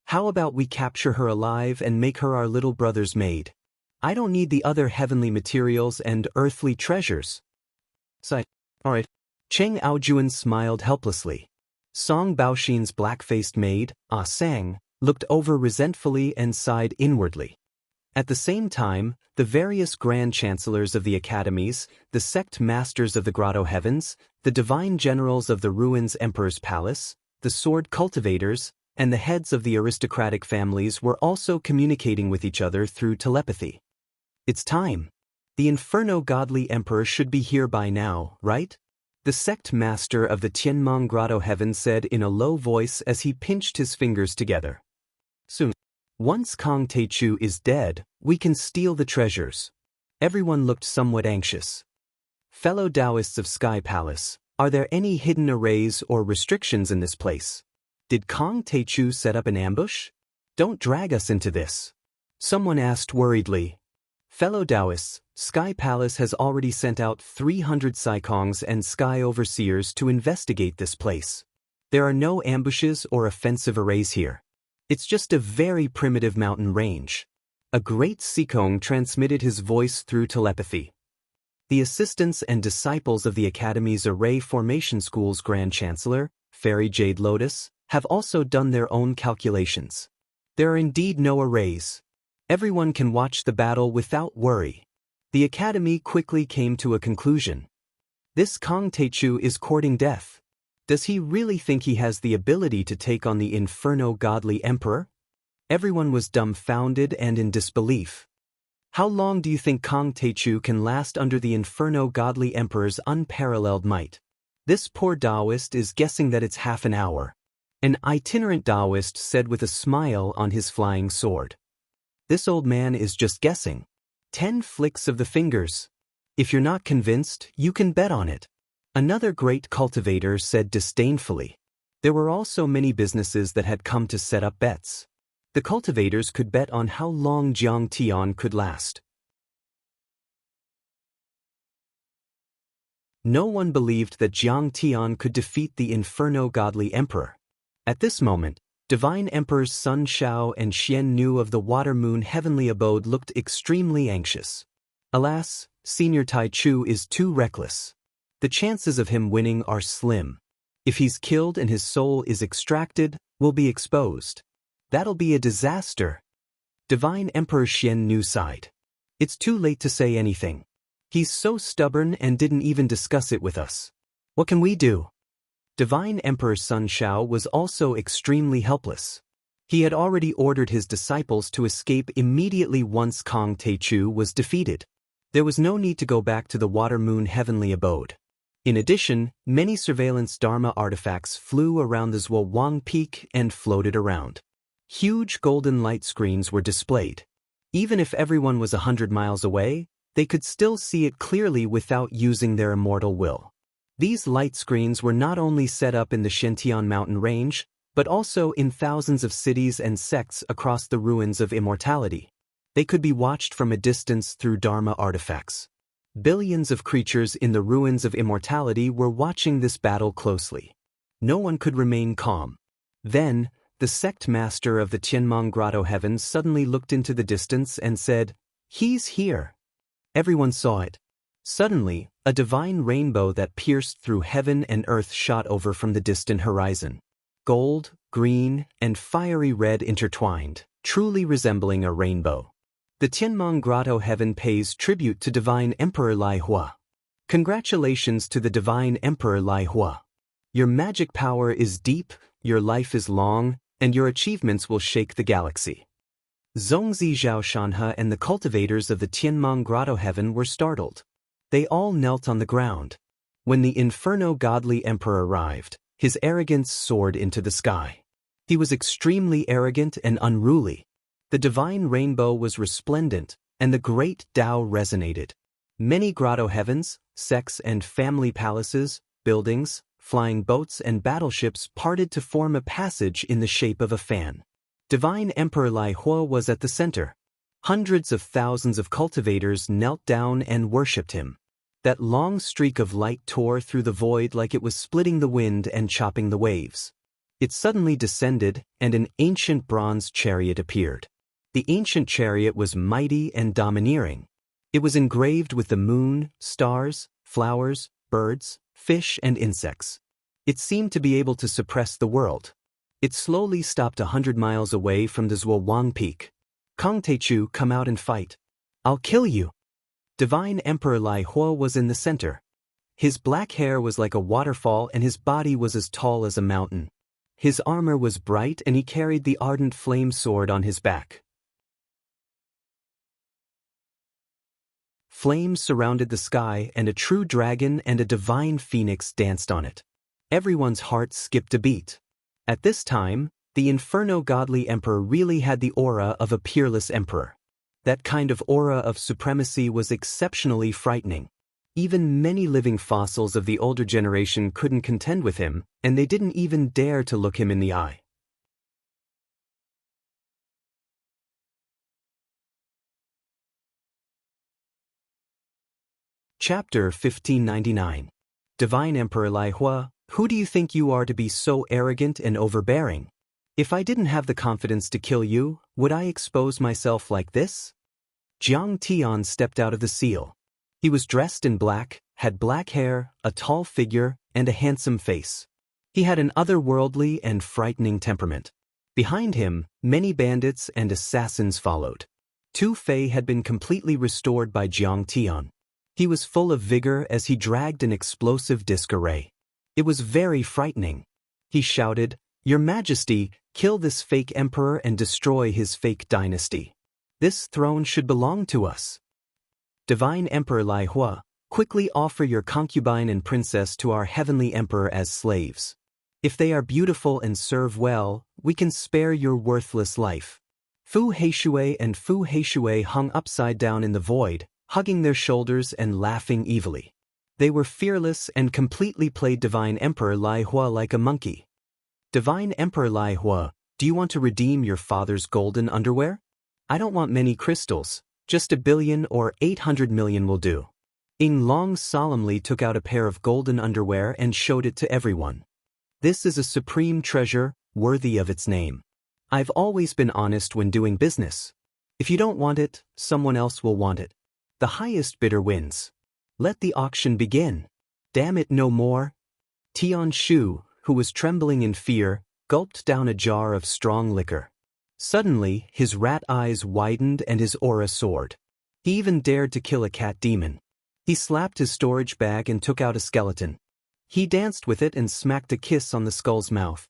How about we capture her alive and make her our little brother's maid? I don't need the other heavenly materials and earthly treasures. Alright. Cheng Aojuan smiled helplessly. Song Baoxin's black-faced maid, Ah Sang, looked over resentfully and sighed inwardly. At the same time, the various Grand Chancellors of the Academies, the sect masters of the Grotto Heavens, the divine generals of the Ruins Emperor's Palace, the sword cultivators, and the heads of the aristocratic families were also communicating with each other through telepathy. It's time. The Inferno Godly Emperor should be here by now, right? The sect master of the Tianmong Grotto Heaven said in a low voice as he pinched his fingers together. Soon. Once Kong Teichu is dead, we can steal the treasures. Everyone looked somewhat anxious. Fellow Daoists of Sky Palace, are there any hidden arrays or restrictions in this place? Did Kong Techu set up an ambush? Don't drag us into this. Someone asked worriedly. Fellow Daoists, Sky Palace has already sent out 300 Saikongs and Sky Overseers to investigate this place. There are no ambushes or offensive arrays here. It's just a very primitive mountain range. A great Sikong transmitted his voice through telepathy. The assistants and disciples of the Academy's Array Formation School's Grand Chancellor, Fairy Jade Lotus, have also done their own calculations. There are indeed no arrays. Everyone can watch the battle without worry. The Academy quickly came to a conclusion. This Kong Techu is courting death. Does he really think he has the ability to take on the Inferno Godly Emperor? Everyone was dumbfounded and in disbelief. How long do you think Kong Techu can last under the Inferno Godly Emperor's unparalleled might? This poor Daoist is guessing that it's half an hour. An itinerant Daoist said with a smile on his flying sword. This old man is just guessing. 10 flicks of the fingers. If you're not convinced, you can bet on it. Another great cultivator said disdainfully. There were also many businesses that had come to set up bets. The cultivators could bet on how long Jiang Tian could last. No one believed that Jiang Tian could defeat the Inferno Godly Emperor. At this moment, Divine Emperors Sun Shao and Xian Nu of the Water Moon Heavenly Abode looked extremely anxious. Alas, Senior Tai Chu is too reckless. The chances of him winning are slim. If he's killed and his soul is extracted, we'll be exposed. That'll be a disaster. Divine Emperor Xian Nu sighed. It's too late to say anything. He's so stubborn and didn't even discuss it with us. What can we do? Divine Emperor Sun Shao was also extremely helpless. He had already ordered his disciples to escape immediately once Kong Techu was defeated. There was no need to go back to the Water Moon Heavenly Abode. In addition, many surveillance Dharma artifacts flew around the Zwang Peak and floated around. Huge golden light screens were displayed. Even if everyone was 100 miles away, they could still see it clearly without using their immortal will. These light screens were not only set up in the Shentian mountain range, but also in thousands of cities and sects across the ruins of immortality. They could be watched from a distance through Dharma artifacts. Billions of creatures in the ruins of immortality were watching this battle closely. No one could remain calm. Then, the sect master of the Tianmong Grotto Heavens suddenly looked into the distance and said, "He's here." Everyone saw it. Suddenly, a divine rainbow that pierced through heaven and earth shot over from the distant horizon. Gold, green, and fiery red intertwined, truly resembling a rainbow. The Tianmong Grotto Heaven pays tribute to Divine Emperor Lai Hua. Congratulations to the Divine Emperor Lai Hua. Your magic power is deep, your life is long, and your achievements will shake the galaxy. Zongzi Zhao Shanhe and the cultivators of the Tianmong Grotto Heaven were startled. They all knelt on the ground. When the Inferno Godly Emperor arrived, his arrogance soared into the sky. He was extremely arrogant and unruly. The divine rainbow was resplendent, and the great Tao resonated. Many grotto heavens, sects and family palaces, buildings, flying boats and battleships parted to form a passage in the shape of a fan. Divine Emperor Lai Hua was at the center. Hundreds of thousands of cultivators knelt down and worshipped him. That long streak of light tore through the void like it was splitting the wind and chopping the waves. It suddenly descended, and an ancient bronze chariot appeared. The ancient chariot was mighty and domineering. It was engraved with the moon, stars, flowers, birds, fish, and insects. It seemed to be able to suppress the world. It slowly stopped 100 miles away from the Zwang Peak. Kong Techu, come out and fight. I'll kill you. Divine Emperor Lai Hua was in the center. His black hair was like a waterfall and his body was as tall as a mountain. His armor was bright and he carried the ardent flame sword on his back. Flames surrounded the sky and a true dragon and a divine phoenix danced on it. Everyone's heart skipped a beat. At this time, the Inferno Godly Emperor really had the aura of a peerless emperor. That kind of aura of supremacy was exceptionally frightening. Even many living fossils of the older generation couldn't contend with him, and they didn't even dare to look him in the eye. Chapter 1599. Divine Emperor Lai Hua, who do you think you are to be so arrogant and overbearing? If I didn't have the confidence to kill you, would I expose myself like this? Jiang Tian stepped out of the seal. He was dressed in black, had black hair, a tall figure, and a handsome face. He had an otherworldly and frightening temperament. Behind him, many bandits and assassins followed. Tu Fei had been completely restored by Jiang Tian. He was full of vigor as he dragged an explosive disc array. It was very frightening. He shouted, "Your Majesty, kill this fake emperor and destroy his fake dynasty. This throne should belong to us. Divine Emperor Lai Hua, quickly offer your concubine and princess to our heavenly emperor as slaves. If they are beautiful and serve well, we can spare your worthless life." Fu Heishui and Fu Heishui hung upside down in the void, hugging their shoulders and laughing evilly. They were fearless and completely played Divine Emperor Lai Hua like a monkey. "Divine Emperor Lai Hua, do you want to redeem your father's golden underwear? I don't want many crystals, just 1 billion or 800 million will do." Ying Long solemnly took out a pair of golden underwear and showed it to everyone. "This is a supreme treasure, worthy of its name. I've always been honest when doing business. If you don't want it, someone else will want it. The highest bidder wins. Let the auction begin." "Damn it, no more." Tian Shu, who was trembling in fear, gulped down a jar of strong liquor. Suddenly, his rat eyes widened and his aura soared. He even dared to kill a cat demon. He slapped his storage bag and took out a skeleton. He danced with it and smacked a kiss on the skull's mouth.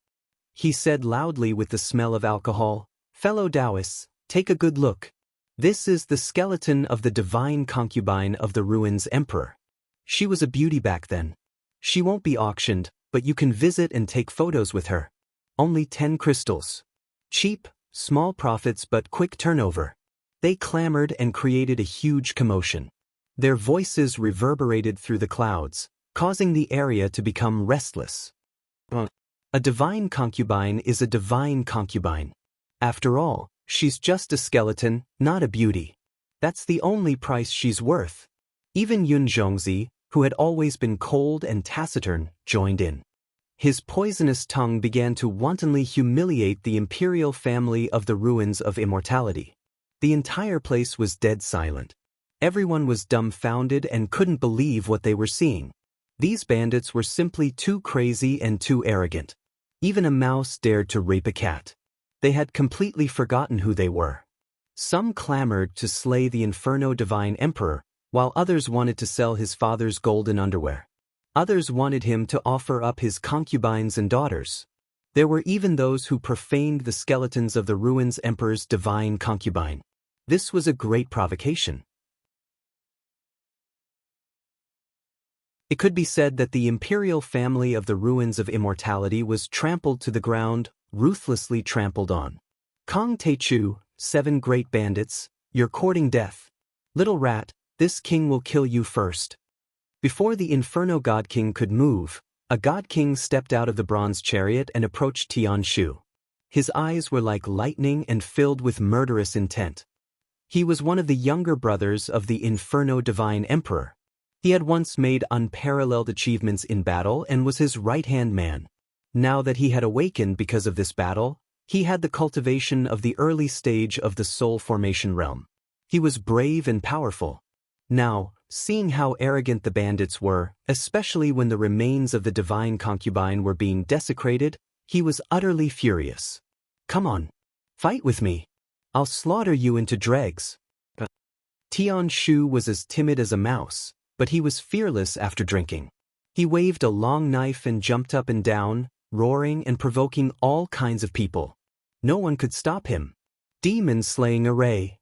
He said loudly with the smell of alcohol, "Fellow Daoists, take a good look. This is the skeleton of the divine concubine of the ruins emperor. She was a beauty back then. She won't be auctioned, but you can visit and take photos with her. Only 10 crystals. Cheap, small profits but quick turnover." They clamored and created a huge commotion. Their voices reverberated through the clouds, causing the area to become restless. A divine concubine is a divine concubine. After all, she's just a skeleton, not a beauty. That's the only price she's worth. Even Yun Zhongzi, who had always been cold and taciturn, joined in. His poisonous tongue began to wantonly humiliate the imperial family of the ruins of immortality. The entire place was dead silent. Everyone was dumbfounded and couldn't believe what they were seeing. These bandits were simply too crazy and too arrogant. Even a mouse dared to rape a cat. They had completely forgotten who they were. Some clamored to slay the Inferno Divine Emperor, while others wanted to sell his father's golden underwear. Others wanted him to offer up his concubines and daughters. There were even those who profaned the skeletons of the ruins emperor's divine concubine. This was a great provocation. It could be said that the imperial family of the ruins of immortality was trampled to the ground, ruthlessly trampled on. Kong Teichu, 7 great bandits, you're courting death. Little rat, this king will kill you first. Before the Inferno God King could move, a God King stepped out of the bronze chariot and approached Tian Shu. His eyes were like lightning and filled with murderous intent. He was one of the younger brothers of the Inferno Divine Emperor. He had once made unparalleled achievements in battle and was his right-hand man. Now that he had awakened because of this battle, he had the cultivation of the early stage of the soul formation realm. He was brave and powerful. Now, seeing how arrogant the bandits were, especially when the remains of the divine concubine were being desecrated, he was utterly furious. "Come on. Fight with me. I'll slaughter you into dregs." Tian Shu was as timid as a mouse, but he was fearless after drinking. He waved a long knife and jumped up and down, roaring and provoking all kinds of people. No one could stop him. Demon-slaying array.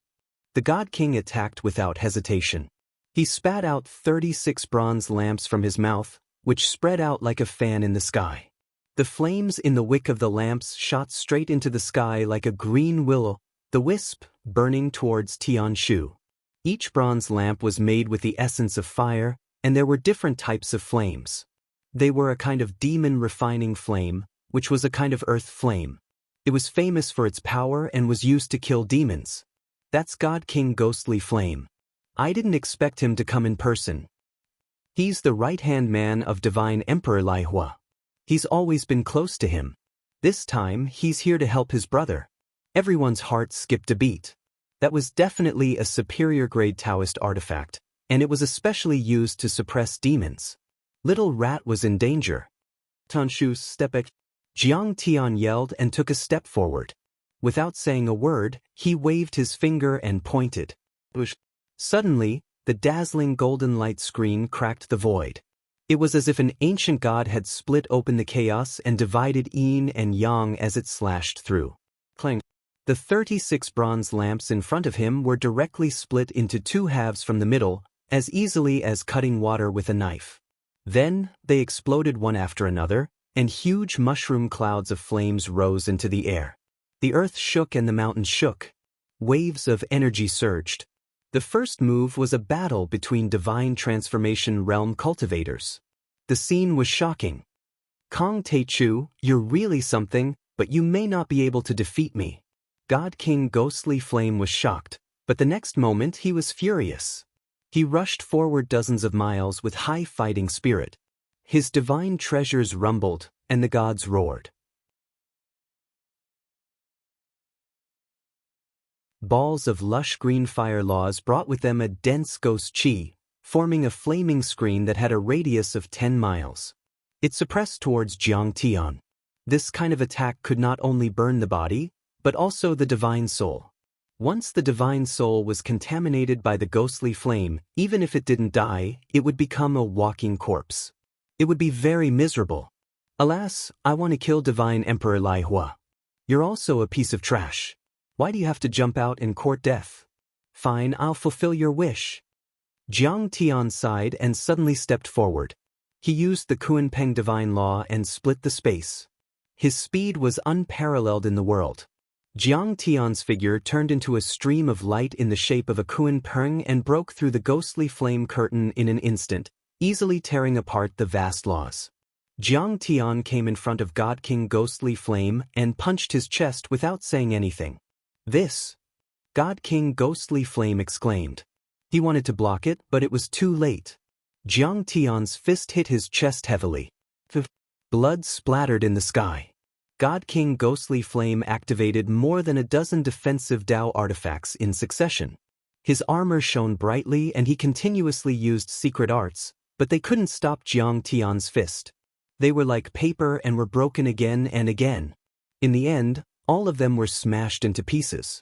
The God King attacked without hesitation. He spat out 36 bronze lamps from his mouth, which spread out like a fan in the sky. The flames in the wick of the lamps shot straight into the sky like a green willow, the wisp burning towards Tian Shu. Each bronze lamp was made with the essence of fire, and there were different types of flames. They were a kind of demon refining flame, which was a kind of earth flame. It was famous for its power and was used to kill demons. That's God King Ghostly Flame. I didn't expect him to come in person. He's the right-hand man of Divine Emperor Lai Hua. He's always been close to him. This time, he's here to help his brother. Everyone's heart skipped a beat. That was definitely a superior-grade Daoist artifact, and it was especially used to suppress demons. Little Rat was in danger. Tanshu step back. Jiang Tian yelled and took a step forward. Without saying a word, he waved his finger and pointed. Suddenly, the dazzling golden light screen cracked the void. It was as if an ancient god had split open the chaos and divided yin and yang as it slashed through. Clang. The 36 bronze lamps in front of him were directly split into two halves from the middle, as easily as cutting water with a knife. Then, they exploded one after another, and huge mushroom clouds of flames rose into the air. The earth shook and the mountains shook. Waves of energy surged. The first move was a battle between Divine Transformation Realm cultivators. The scene was shocking. Kong Teichu, you're really something, but you may not be able to defeat me. God King Ghostly Flame was shocked, but the next moment he was furious. He rushed forward dozens of miles with high fighting spirit. His divine treasures rumbled, and the gods roared. Balls of lush green fire laws brought with them a dense ghost chi, forming a flaming screen that had a radius of 10 miles. It suppressed towards Jiang Tian. This kind of attack could not only burn the body, but also the divine soul. Once the divine soul was contaminated by the ghostly flame, even if it didn't die, it would become a walking corpse. It would be very miserable. Alas, I want to kill Divine Emperor Lai Hua. You're also a piece of trash. Why do you have to jump out and court death? Fine, I'll fulfill your wish. Jiang Tian sighed and suddenly stepped forward. He used the Kunpeng divine law and split the space. His speed was unparalleled in the world. Jiang Tian's figure turned into a stream of light in the shape of a Kunpeng and broke through the ghostly flame curtain in an instant, easily tearing apart the vast laws. Jiang Tian came in front of God King Ghostly Flame and punched his chest without saying anything. This! God King Ghostly Flame exclaimed. He wanted to block it, but it was too late. Jiang Tian's fist hit his chest heavily. Blood splattered in the sky. God King Ghostly Flame activated more than a dozen defensive Dao artifacts in succession. His armor shone brightly and he continuously used secret arts, but they couldn't stop Jiang Tian's fist. They were like paper and were broken again and again. In the end, all of them were smashed into pieces.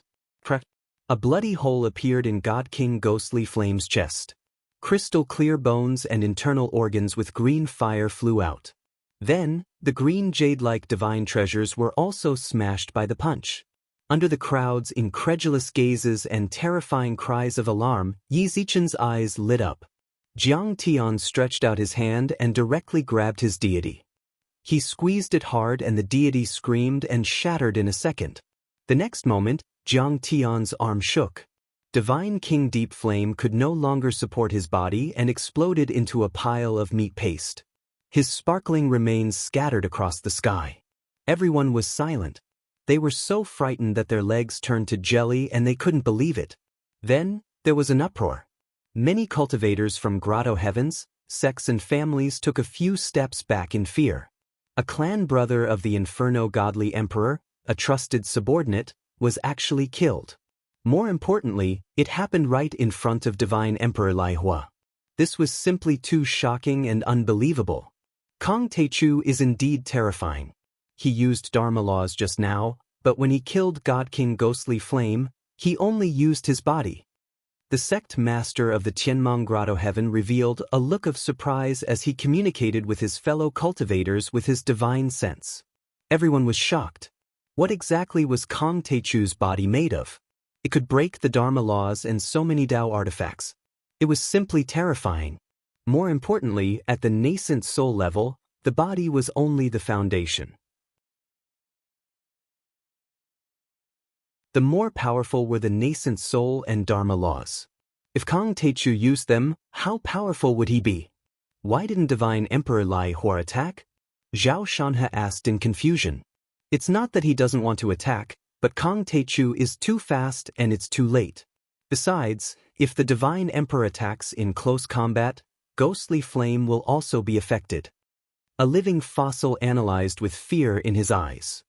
A bloody hole appeared in God King Ghostly Flame's chest. Crystal clear bones and internal organs with green fire flew out. Then, the green jade-like divine treasures were also smashed by the punch. Under the crowd's incredulous gazes and terrifying cries of alarm, Yi Zichen's eyes lit up. Jiang Tian stretched out his hand and directly grabbed his deity. He squeezed it hard and the deity screamed and shattered in a second. The next moment, Jiang Tian's arm shook. Divine King Deep Flame could no longer support his body and exploded into a pile of meat paste. His sparkling remains scattered across the sky. Everyone was silent. They were so frightened that their legs turned to jelly and they couldn't believe it. Then, there was an uproar. Many cultivators from Grotto Heavens, sects and families took a few steps back in fear. A clan brother of the Inferno Godly Emperor, a trusted subordinate, was actually killed. More importantly, it happened right in front of Divine Emperor Lai Hua. This was simply too shocking and unbelievable. Kong Teichu is indeed terrifying. He used Dharma laws just now, but when he killed God King Ghostly Flame, he only used his body. The sect master of the Tianmong Grotto Heaven revealed a look of surprise as he communicated with his fellow cultivators with his divine sense. Everyone was shocked. What exactly was Kong Teichu's body made of? It could break the Dharma laws and so many Dao artifacts. It was simply terrifying. More importantly, at the nascent soul level, the body was only the foundation. The more powerful were the nascent soul and Dharma laws. If Kong Teichu used them, how powerful would he be? Why didn't Divine Emperor Lai Hua attack? Zhao Shanhe asked in confusion. It's not that he doesn't want to attack, but Kong Teichu is too fast and it's too late. Besides, if the Divine Emperor attacks in close combat, Ghostly Flame will also be affected. A living fossil analyzed with fear in his eyes.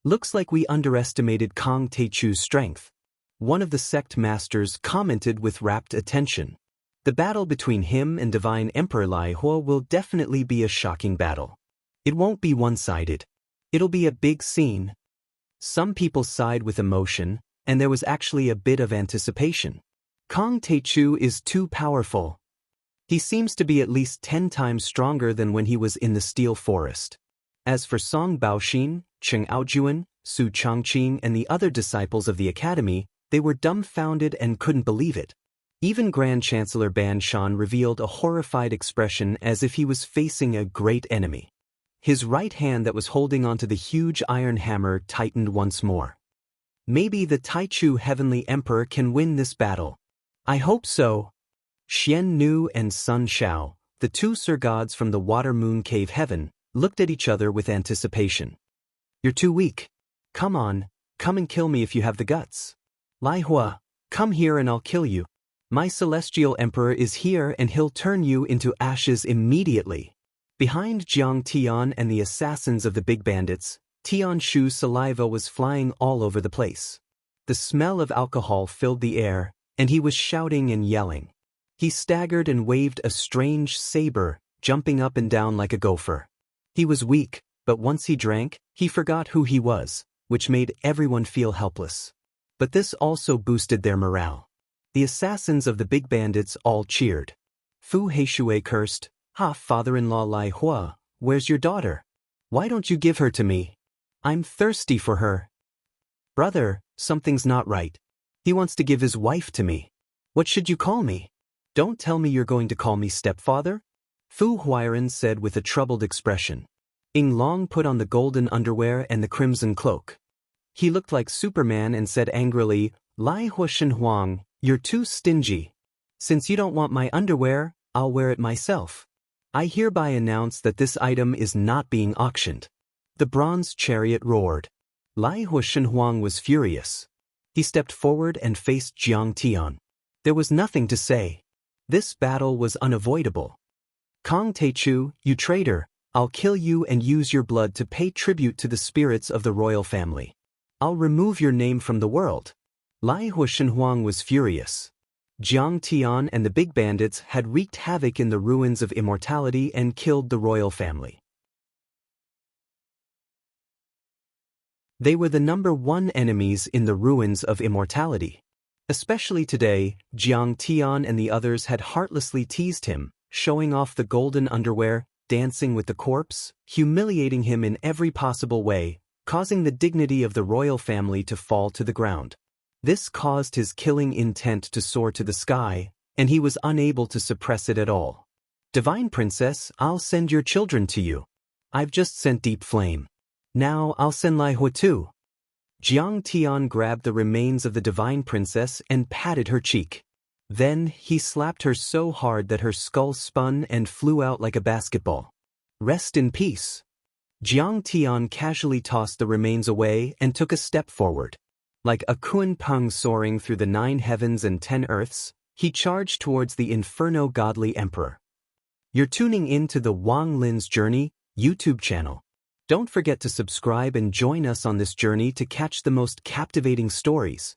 Looks like we underestimated Kong Teichu's strength. One of the sect masters commented with rapt attention. The battle between him and Divine Emperor Lai Hua will definitely be a shocking battle. It won't be one-sided. It'll be a big scene. Some people sighed with emotion, and there was actually a bit of anticipation. Kong Teichu is too powerful. He seems to be at least 10 times stronger than when he was in the Steel Forest. As for Song Baoxin, Cheng Aojuan, Su Changqing and the other disciples of the academy, they were dumbfounded and couldn't believe it. Even Grand Chancellor Ban Shan revealed a horrified expression as if he was facing a great enemy. His right hand that was holding onto the huge iron hammer tightened once more. Maybe the Taichu Heavenly Emperor can win this battle. I hope so. Xian Nu and Sun Shao, the two Sir Gods from the Water Moon Cave Heaven, looked at each other with anticipation. You're too weak. Come on, come and kill me if you have the guts. Lai Hua, come here and I'll kill you. My Celestial Emperor is here and he'll turn you into ashes immediately. Behind Jiang Tian and the assassins of the big bandits, Tian Shu's saliva was flying all over the place. The smell of alcohol filled the air, and he was shouting and yelling. He staggered and waved a strange saber, jumping up and down like a gopher. He was weak, but once he drank, he forgot who he was, which made everyone feel helpless. But this also boosted their morale. The assassins of the big bandits all cheered. Fu Heishui cursed, "Ha, father-in-law Lai Hua, where's your daughter? Why don't you give her to me? I'm thirsty for her." "Brother, something's not right. He wants to give his wife to me. What should you call me? Don't tell me you're going to call me stepfather?" Fu Huairan said with a troubled expression. Ying Long put on the golden underwear and the crimson cloak. He looked like Superman and said angrily, "Lai Hua Shenhuang, you're too stingy. Since you don't want my underwear, I'll wear it myself. I hereby announce that this item is not being auctioned." The bronze chariot roared. Lai Hua Shenhuang was furious. He stepped forward and faced Jiang Tian. There was nothing to say. This battle was unavoidable. "Kong Teichu, you traitor, I'll kill you and use your blood to pay tribute to the spirits of the royal family. I'll remove your name from the world." Lai Hua Shenhuang was furious. Jiang Tian and the big bandits had wreaked havoc in the ruins of Immortality and killed the royal family. They were the #1 enemies in the ruins of Immortality. Especially today, Jiang Tian and the others had heartlessly teased him, showing off the golden underwear, dancing with the corpse, humiliating him in every possible way, causing the dignity of the royal family to fall to the ground. This caused his killing intent to soar to the sky, and he was unable to suppress it at all. "Divine Princess, I'll send your children to you. I've just sent Deep Flame. Now I'll send Lai Hua too." Jiang Tian grabbed the remains of the Divine Princess and patted her cheek. Then he slapped her so hard that her skull spun and flew out like a basketball. "Rest in peace." Jiang Tian casually tossed the remains away and took a step forward. Like a Kunpeng soaring through the 9 heavens and 10 earths, he charged towards the Inferno Godly Emperor. You're tuning in to the Wang Lin's Journey YouTube channel. Don't forget to subscribe and join us on this journey to catch the most captivating stories.